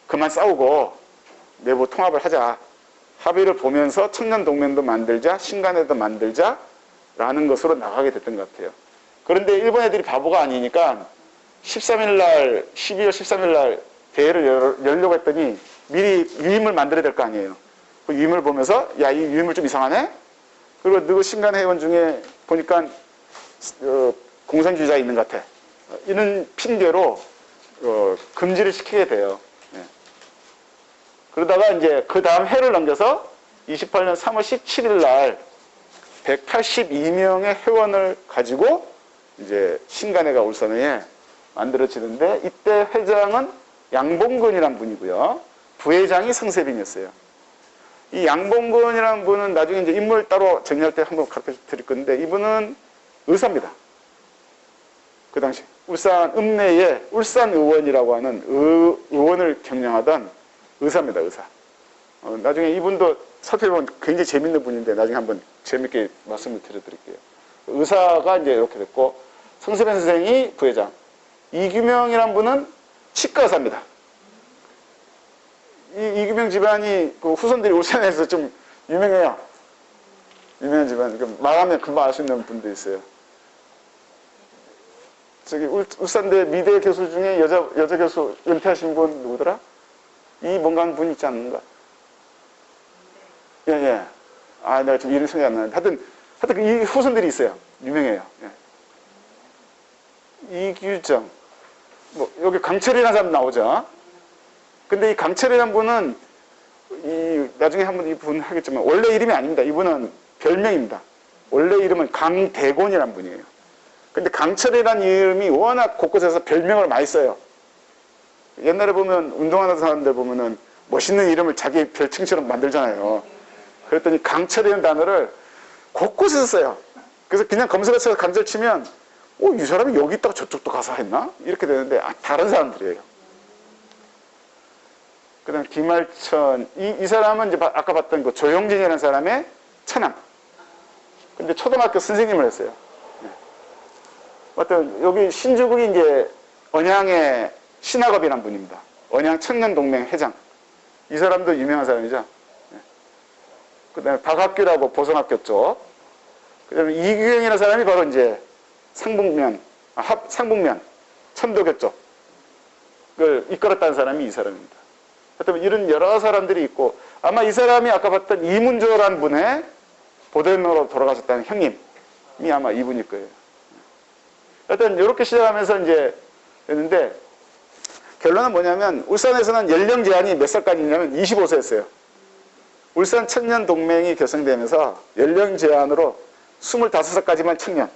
그만 싸우고 내부 통합을 하자. 합의를 보면서 청년동맹도 만들자, 신간회도 만들자라는 것으로 나가게 됐던 것 같아요. 그런데 일본 애들이 바보가 아니니까 13일 날, 12월 13일 날 대회를 열려고 했더니 미리 유임을 만들어야 될 거 아니에요. 그 유임을 보면서 야, 이 유임을 좀 이상하네? 그리고 누구 신간 회원 중에 보니까 공산주의자 있는 것 같아. 이런 핑계로 금지를 시키게 돼요. 네. 그러다가 이제 그 다음 해를 넘겨서 28년 3월 17일 날 182명의 회원을 가지고 이제 신간회가 울산에 만들어지는데 이때 회장은 양봉근이라는 분이고요. 부회장이 성세빈이었어요. 이 양봉근이라는 분은 나중에 이제 인물 따로 정리할 때 한번 가르쳐 드릴 건데 이분은 의사입니다. 그 당시 울산 읍내에 울산 의원이라고 하는 의원을 경영하던 의사입니다. 의사. 나중에 이분도 살펴보면 굉장히 재밌는 분인데 나중에 한번 재밌게 말씀을 드려드릴게요. 의사가 이제 이렇게 됐고 성세빈 선생이 부회장. 이규명이란 분은 치과 의사입니다. 이규명 집안이 그 후손들이 울산에서 좀 유명해요. 유명한 집안. 말하면 금방 알 수 있는 분도 있어요. 저기 울산대 미대 교수 중에 여자 교수 은퇴하신 분 누구더라? 이 뭔가 한 분 있지 않는가? 예. 아, 내가 좀 이름 생각이 안 나는데. 하여튼 이 후손들이 있어요. 유명해요. 예. 이규정. 여기 강철이라는 사람 나오죠. 근데 이 강철이라는 분은 나중에 한번 이분 하겠지만 원래 이름이 아닙니다. 이분은 별명입니다. 원래 이름은 강대곤이라는 분이에요. 근데 강철이라는 이름이 워낙 곳곳에서 별명을 많이 써요. 옛날에 보면 운동하는 사람들 보면은 멋있는 이름을 자기 별칭처럼 만들잖아요. 그랬더니 강철이라는 단어를 곳곳에서 써요. 그래서 그냥 검색어 쳐서 강철 치면 이 사람이 여기 있다가 저쪽도 가서 했나? 이렇게 되는데 다른 사람들이에요. 그 다음에 김알천. 이 사람은 이제 아까 봤던 그 조용진이라는 사람의 처남. 근데 초등학교 선생님을 했어요. 어떤 여기 신주국이 이제 언양의 신학업이라는 분입니다. 언양 청년동맹 회장. 이 사람도 유명한 사람이죠. 그 다음에 박학규라고 보성학교 쪽. 그 다음에 이규영이라는 사람이 바로 이제 상북면, 천도교 쪽을 이끌었다는 사람이 이 사람입니다. 하여튼 이런 여러 사람들이 있고 아마 이 사람이 아까 봤던 이문조라는 분의 보대로로 돌아가셨다는 형님이 아마 이분일 거예요. 하여튼 이렇게 시작하면서 이제 됐는데 결론은 뭐냐면 울산에서는 연령 제한이 몇 살까지냐면 25세였어요. 울산 청년 동맹이 결성되면서 연령 제한으로 25살까지만 청년.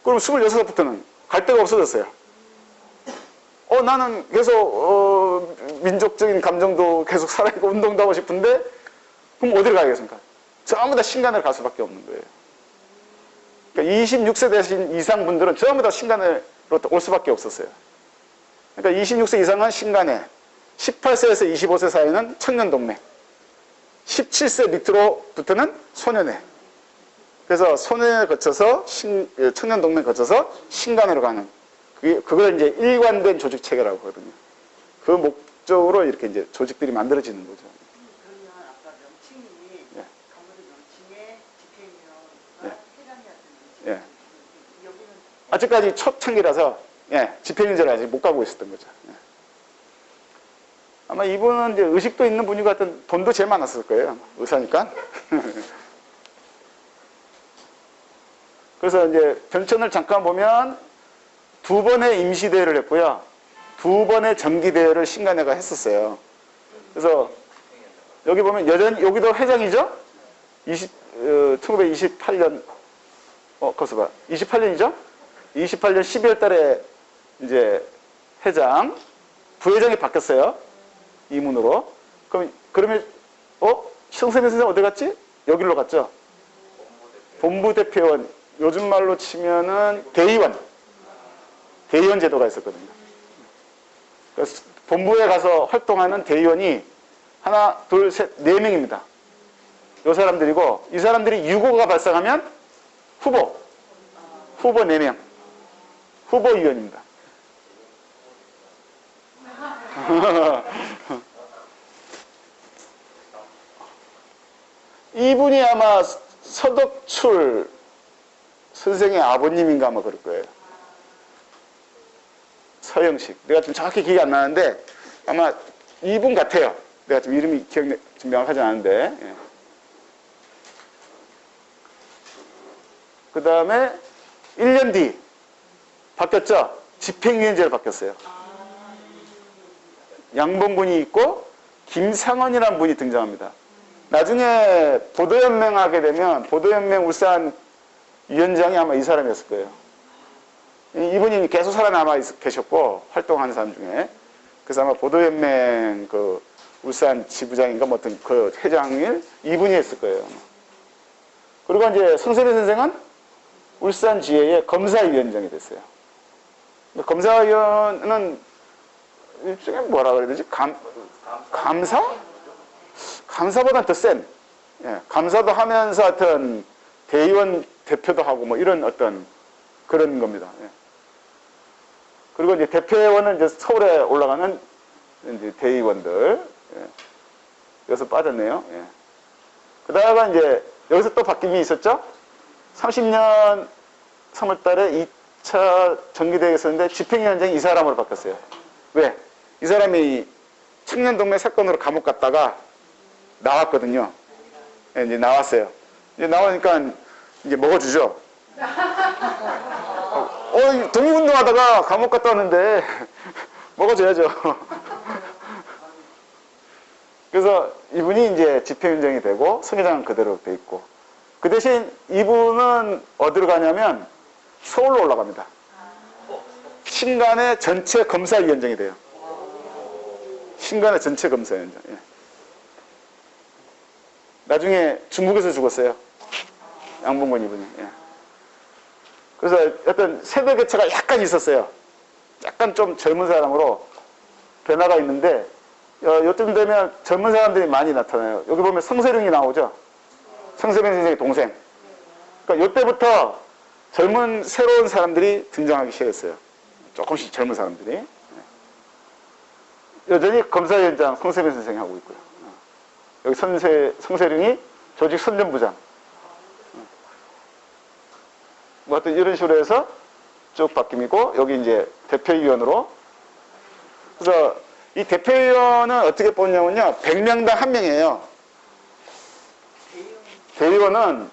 그럼 26살부터는 갈 데가 없어졌어요. 나는 계속 민족적인 감정도 계속 살아있고 운동도 하고 싶은데 그럼 어디를 가야겠습니까? 전부 다 신간을 갈 수밖에 없는 거예요. 그러니까 26세 되신 이상 분들은 전부 다 신간으로 올 수밖에 없었어요. 그러니까 26세 이상은 신간에, 18세에서 25세 사이는 청년동맹, 17세 밑으로부터는 소년회. 그래서 소년회 거쳐서 청년동맹 거쳐서 신간으로 가는 그걸 이제 일관된 조직 체계라고 하거든요. 그 목적으로 이렇게 이제 조직들이 만들어지는 거죠. 그러면 아까 명칭이 예. 강원도 명칭의 집행위원회가 예. 회장이었던 예. 여기는 아직까지 초창기라서 집행유죄를 아직 못 가고 있었던 거죠. 예. 아마 이분은 이제 의식도 있는 분이 같은 돈도 제일 많았을 거예요. 아마. 의사니까. 그래서 이제 전천을 잠깐 보면 2번의 임시대회를 했고요. 2번의 정기대회를 신간회가 했었어요. 그래서 여기 보면 여전히 여기도 회장이죠? 1928년 거기서 봐. 28년이죠? 28년 12월 달에 이제 회장, 부회장이 바뀌었어요. 이문으로. 그러면 신성민 선생 어디 갔지? 여기로 갔죠? 본부대표원. 요즘 말로 치면은 대의원 제도가 있었거든요. 그래서 본부에 가서 활동하는 대의원이 하나, 둘, 셋, 4명입니다. 이 사람들이고, 이 사람들이 유고가 발생하면 후보 4명. 후보위원입니다. 이분이 아마 서덕출 선생의 아버님인가 아마 그럴 거예요. 서영식. 내가 좀 정확히 기억이 안 나는데 아마 이분 같아요. 내가 좀 이름이 좀 명확하지 않은데. 예. 그 다음에 1년 뒤 바뀌었죠? 집행위원제로 바뀌었어요. 양봉군이 있고 김상원이라는 분이 등장합니다. 나중에 보도연맹하게 되면 보도연맹 울산 위원장이 아마 이 사람이었을 거예요. 이분이 계속 살아남아 계셨고 활동하는 사람 중에. 그래서 아마 보도연맹 그 울산 지부장인가 뭐 어떤 그 회장을 이분이 했을 거예요. 그리고 이제 성세민 선생은 울산 지회의 검사위원장이 됐어요. 검사위원은 일종의 뭐라 그래야 되지? 감사? 감사보다 더 센. 예, 감사도 하면서 하여튼 대의원 대표도 하고 뭐 이런 어떤 그런 겁니다. 예. 그리고 이제 대표원은 이제 서울에 올라가는 이제 대의원들. 예. 여기서 빠졌네요. 예. 그다가 이제 여기서 또 바뀜이 있었죠? 30년 3월 달에 2차 정기대회가 있었는데 집행위원장이 이 사람으로 바뀌었어요. 왜? 이 사람이 청년동맹 사건으로 감옥 갔다가 나왔거든요. 네, 이제 나왔어요. 이제 나오니까 이제 먹어주죠. 독립운동하다가 감옥 갔다 왔는데 먹어줘야죠. 그래서 이분이 이제 집행위원장이 되고 성회장은 그대로 돼 있고 그 대신 이분은 어디로 가냐면 서울로 올라갑니다. 신간의 전체 검사위원장이 돼요. 신간의 전체 검사위원장. 예. 나중에 중국에서 죽었어요. 양봉건 이분이. 예. 그래서 어떤 세대 교체가 약간 있었어요. 약간 좀 젊은 사람으로 변화가 있는데 요즘 되면 젊은 사람들이 많이 나타나요. 여기 보면 성세룡이 나오죠. 성세룡 선생의 동생. 그러니까 이때부터 젊은 새로운 사람들이 등장하기 시작했어요. 조금씩 젊은 사람들이. 여전히 검사위원장 성세룡 선생이 하고 있고요. 여기 성세룡이 조직 선전부장. 뭐 하여튼 이런 식으로 해서 쭉 바뀝니고 여기 이제 대표위원으로. 그래서 이 대표위원은 어떻게 뽑냐면요. 100명당 1명이에요. 대의원은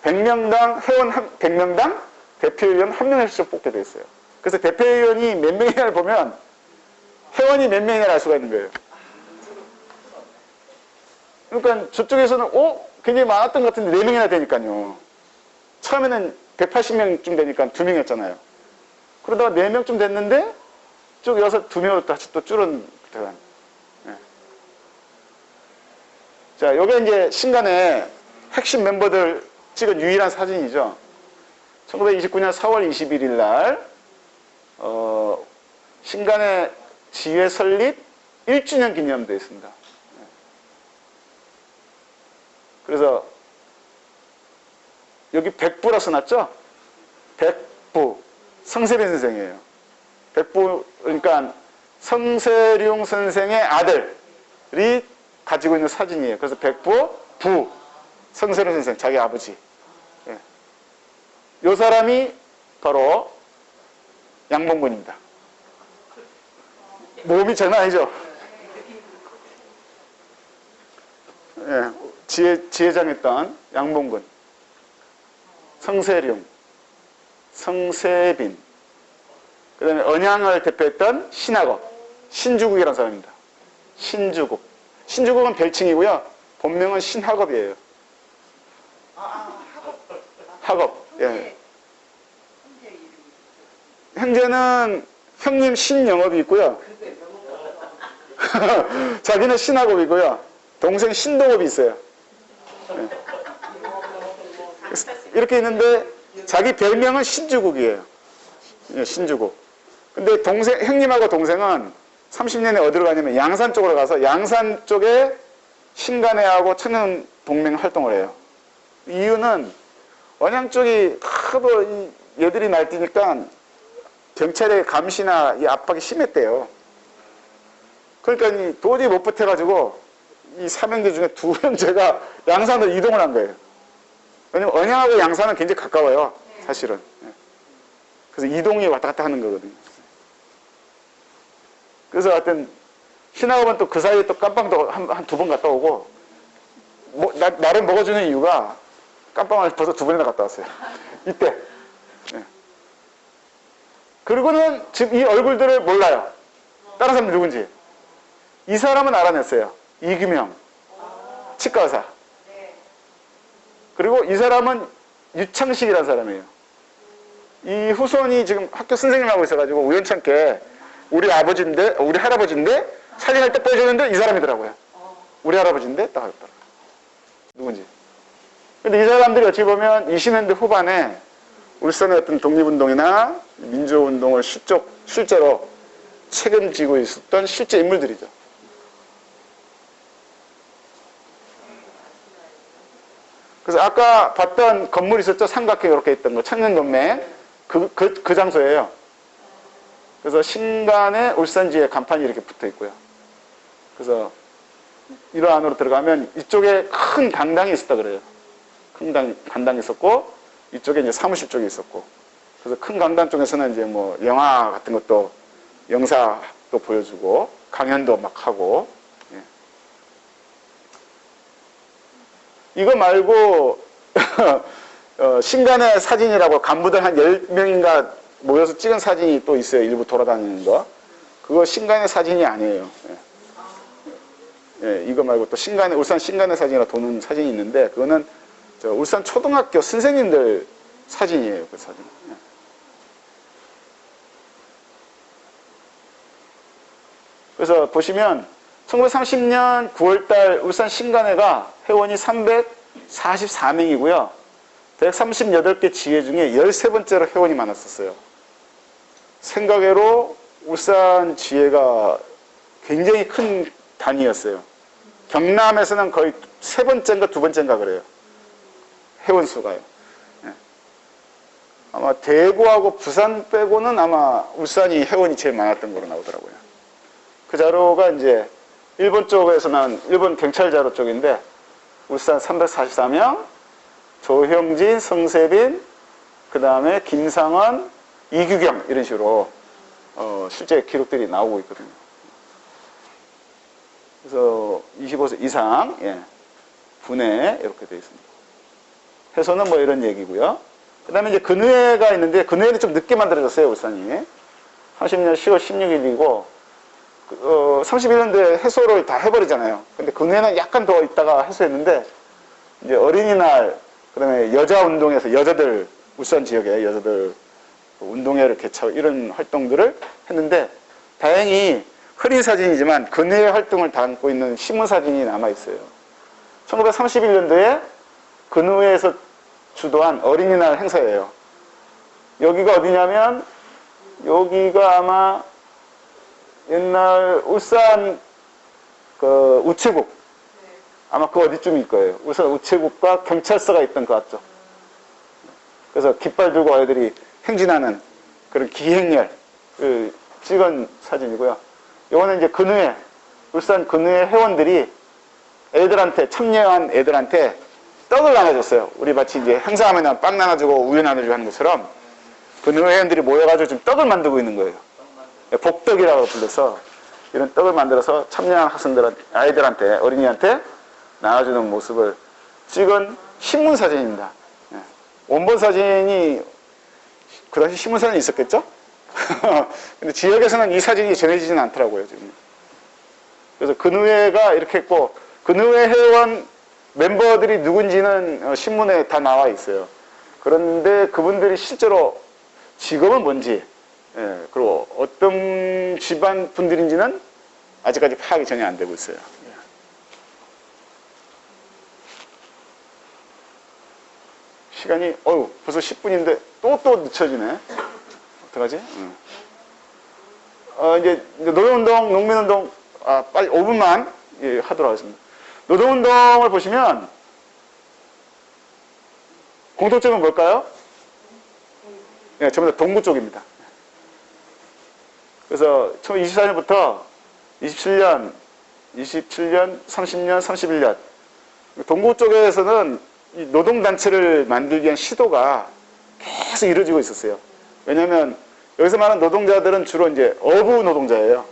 100명당 회원 100명당 대표위원 1명씩 뽑게 돼 있어요. 그래서 대표위원이 몇 명이냐를 보면 회원이 몇 명이나 알 수가 있는 거예요. 그러니까 저쪽에서는 굉장히 많았던 것 같은데 4명이나 되니까요. 처음에는 180명쯤 되니까 2명이었잖아요. 그러다가 4명쯤 됐는데 쭉 여서 2명으로 다시 또 줄은 대단. 네. 자, 요게 이제 신간의 핵심 멤버들 찍은 유일한 사진이죠. 1929년 4월 21일 날 신간의 지회 설립 1주년 기념되어 있습니다. 그래서 여기 백부라 써놨죠? 백부. 성세빈 선생이에요. 백부, 그러니까 성세룡 선생의 아들이 가지고 있는 사진이에요. 그래서 백부, 부. 성세룡 선생, 자기 아버지. 예. 요 사람이 바로 양봉근입니다. 몸이 장난 아니죠? 예. 지회장했던 양봉근. 성세룡, 성세빈, 그 다음에 언양을 대표했던 신학업, 신주국이라는 사람입니다. 신주국. 신주국은 별칭이고요. 본명은 신학업이에요. 학업. 예. 형제는 형님 신영업이 있고요. 자기는 신학업이고요. 동생 신동업이 있어요. 예. 이렇게 있는데 자기 별명은 신주국이에요. 예, 신주국. 근데 형님하고 동생은 30년에 어디로 가냐면 양산 쪽으로 가서 양산 쪽에 신간회하고 청년동맹 활동을 해요. 이유는 언양 쪽이 하도 얘들이 날뛰니까 경찰의 감시나 이 압박이 심했대요. 그러니까 도저히 못 버텨가지고 이 3형제 중에 2형제가 양산으로 이동을 한 거예요. 왜냐면 언양하고 양산은 굉장히 가까워요. 사실은. 그래서 이동이 왔다 갔다 하는 거거든요. 그래서 하여튼 신학업은 또 그 사이에 또 깜빵도 한 2번 갔다 오고 나를 먹어주는 이유가 깜빵을 벌써 2번이나 갔다 왔어요. 이때. 네. 그리고는 지금 이 얼굴들을 몰라요. 다른 사람들 누군지. 이 사람은 알아냈어요. 이규명. 치과의사. 그리고 이 사람은 유창식이라는 사람이에요. 이 후손이 지금 학교 선생님 하고 있어가지고 우연찮게 우리 할아버지인데 사진을 딱 보여줬는데 이 사람이더라고요. 우리 할아버지인데 딱 하더라고요. 누군지. 근데 이 사람들이 어찌 보면 20년대 후반에 울산의 어떤 독립운동이나 민주운동을 실제로 책임지고 있었던 실제 인물들이죠. 그래서 아까 봤던 건물 있었죠? 삼각형 이렇게 있던 거. 청년동맹. 그 장소예요. 그래서 신간의 울산지에 간판이 이렇게 붙어 있고요. 그래서 이로 안으로 들어가면 이쪽에 큰 강당이 있었다 그래요. 큰 강당이 있었고, 이쪽에 이제 사무실 쪽이 있었고. 그래서 큰 강당 쪽에서는 이제 뭐 영화 같은 것도, 영사도 보여주고, 강연도 막 하고, 이거 말고 신간의 사진이라고 간부들 한 10명인가 모여서 찍은 사진이 또 있어요. 일부 돌아다니는 거. 그거 신간의 사진이 아니에요. 예, 이거 말고 또 울산 신간의 사진이라 도는 사진이 있는데 그거는 울산 초등학교 선생님들 사진이에요. 그 사진. 예. 그래서 보시면 1930년 9월달 울산 신간회가 회원이 344명이고요. 138개 지회 중에 13번째로 회원이 많았었어요. 생각외로 울산 지회가 굉장히 큰 단위였어요. 경남에서는 거의 3번째인가 2번째인가 그래요. 회원 수가요. 네. 아마 대구하고 부산 빼고는 아마 울산이 회원이 제일 많았던 걸로 나오더라고요. 그 자료가 이제 일본 쪽에서는 일본 경찰 자료 쪽인데 울산 344명, 조형진, 성세빈, 그 다음에 김상원, 이규경 이런 식으로 실제 기록들이 나오고 있거든요. 그래서 25세 이상 분해 이렇게 되어 있습니다. 해소는 뭐 이런 얘기고요. 그 다음에 이제 근회가 있는데 근회는 좀 늦게 만들어졌어요. 울산이 30년 10월 16일이고 31년도에 해소를 다 해버리잖아요. 근데 근후에는 약간 더 있다가 해소했는데, 이제 어린이날, 그 다음에 여자운동에서 여자들, 울산 지역에 여자들 운동회를 개최하고 이런 활동들을 했는데, 다행히 흐린 사진이지만 근후의 활동을 담고 있는 신문사진이 남아있어요. 1931년도에 근후에서 주도한 어린이날 행사예요. 여기가 어디냐면, 여기가 아마 옛날 울산 그 우체국, 아마 그 어디쯤일 거예요. 울산 우체국과 경찰서가 있던 그 앞쪽. 그래서 깃발 들고 아이들이 행진하는 그런 기행렬 찍은 사진이고요. 이거는 이제 근후에, 울산 근후의 회원들이 애들한테, 참여한 애들한테 떡을 나눠줬어요. 우리 마치 이제 행사하면 빵 나눠주고 우유 나눠주고 하는 것처럼 근후 회원들이 모여가지고 지금 떡을 만들고 있는 거예요. 복덕이라고 불러서 이런 떡을 만들어서 참여한 아이들한테, 어린이한테 나눠주는 모습을 찍은 신문 사진입니다. 원본 사진이 그 당시 신문 사진이 있었겠죠? 근데 지역에서는 이 사진이 전해지지는 않더라고요, 지금. 그래서 근후회가 이렇게 했고, 근후회 회원 멤버들이 누군지는 신문에 다 나와 있어요. 그런데 그분들이 실제로 직업은 뭔지, 그리고 어떤 집안 분들인지는 아직까지 파악이 전혀 안 되고 있어요. 시간이, 벌써 10분인데 또 늦춰지네. 어떡하지? 이제 노동운동, 농민운동, 빨리 5분만 하도록 하겠습니다. 노동운동을 보시면 공통점은 뭘까요? 전부 다 동부 쪽입니다. 그래서 1924년부터 27년, 30년, 31년 동부 쪽에서는 이 노동단체를 만들기 위한 시도가 계속 이루어지고 있었어요. 왜냐하면 여기서 말하는 노동자들은 주로 이제 어부 노동자예요.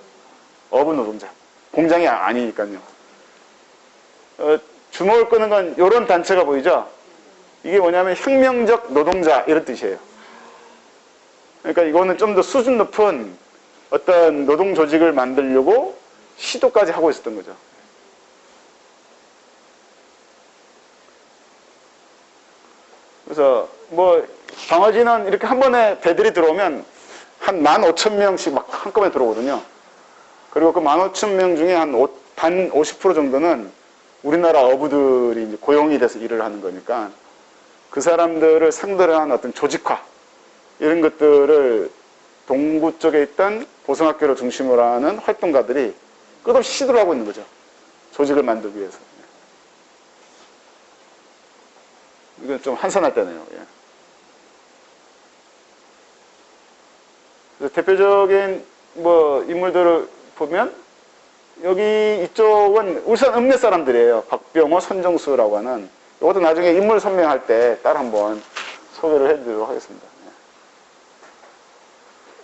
어부 노동자. 공장이 아니니까요. 주목을 끄는 건 이런 단체가 보이죠? 이게 뭐냐면 혁명적 노동자 이런 뜻이에요. 그러니까 이거는 좀 더 수준 높은 어떤 노동 조직을 만들려고 시도까지 하고 있었던 거죠. 그래서 뭐 방어진은 이렇게 한 번에 배들이 들어오면 한 15,000명씩 막 한꺼번에 들어오거든요. 그리고 그 15,000명 중에 반 50% 정도는 우리나라 어부들이 이제 고용이 돼서 일을 하는 거니까 그 사람들을 상대로 한 어떤 조직화 이런 것들을 동부 쪽에 있던 보성학교를 중심으로 하는 활동가들이 끝없이 시도를 하고 있는 거죠. 조직을 만들기 위해서. 이건 좀 한산할 때네요. 그래서 대표적인 뭐 인물들을 보면 여기 이쪽은 울산 읍내 사람들이에요. 박병호, 손정수라고 하는. 이것도 나중에 인물 설명할 때 따로 한번 소개를 해드리도록 하겠습니다.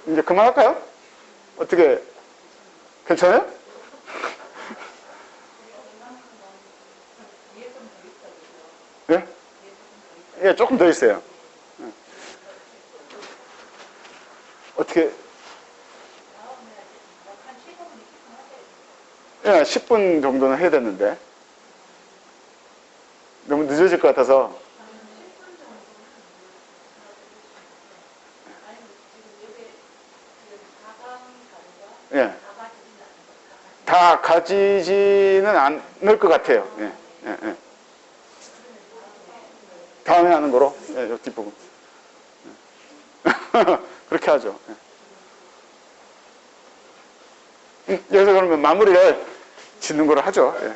이제 그만할까요? 어떻게 괜찮아요? 네? 예, 조금 더 있어요. 어떻게? 예, 10분 정도는 해야 되는데 너무 늦어질 것 같아서. 예. 다 가지지는 않을 것 같아요. 예. 예, 예. 다음에 하는 거로, 예, 요 뒷부분. 그렇게 하죠. 예. 여기서 그러면 마무리를 짓는 거로 하죠. 예.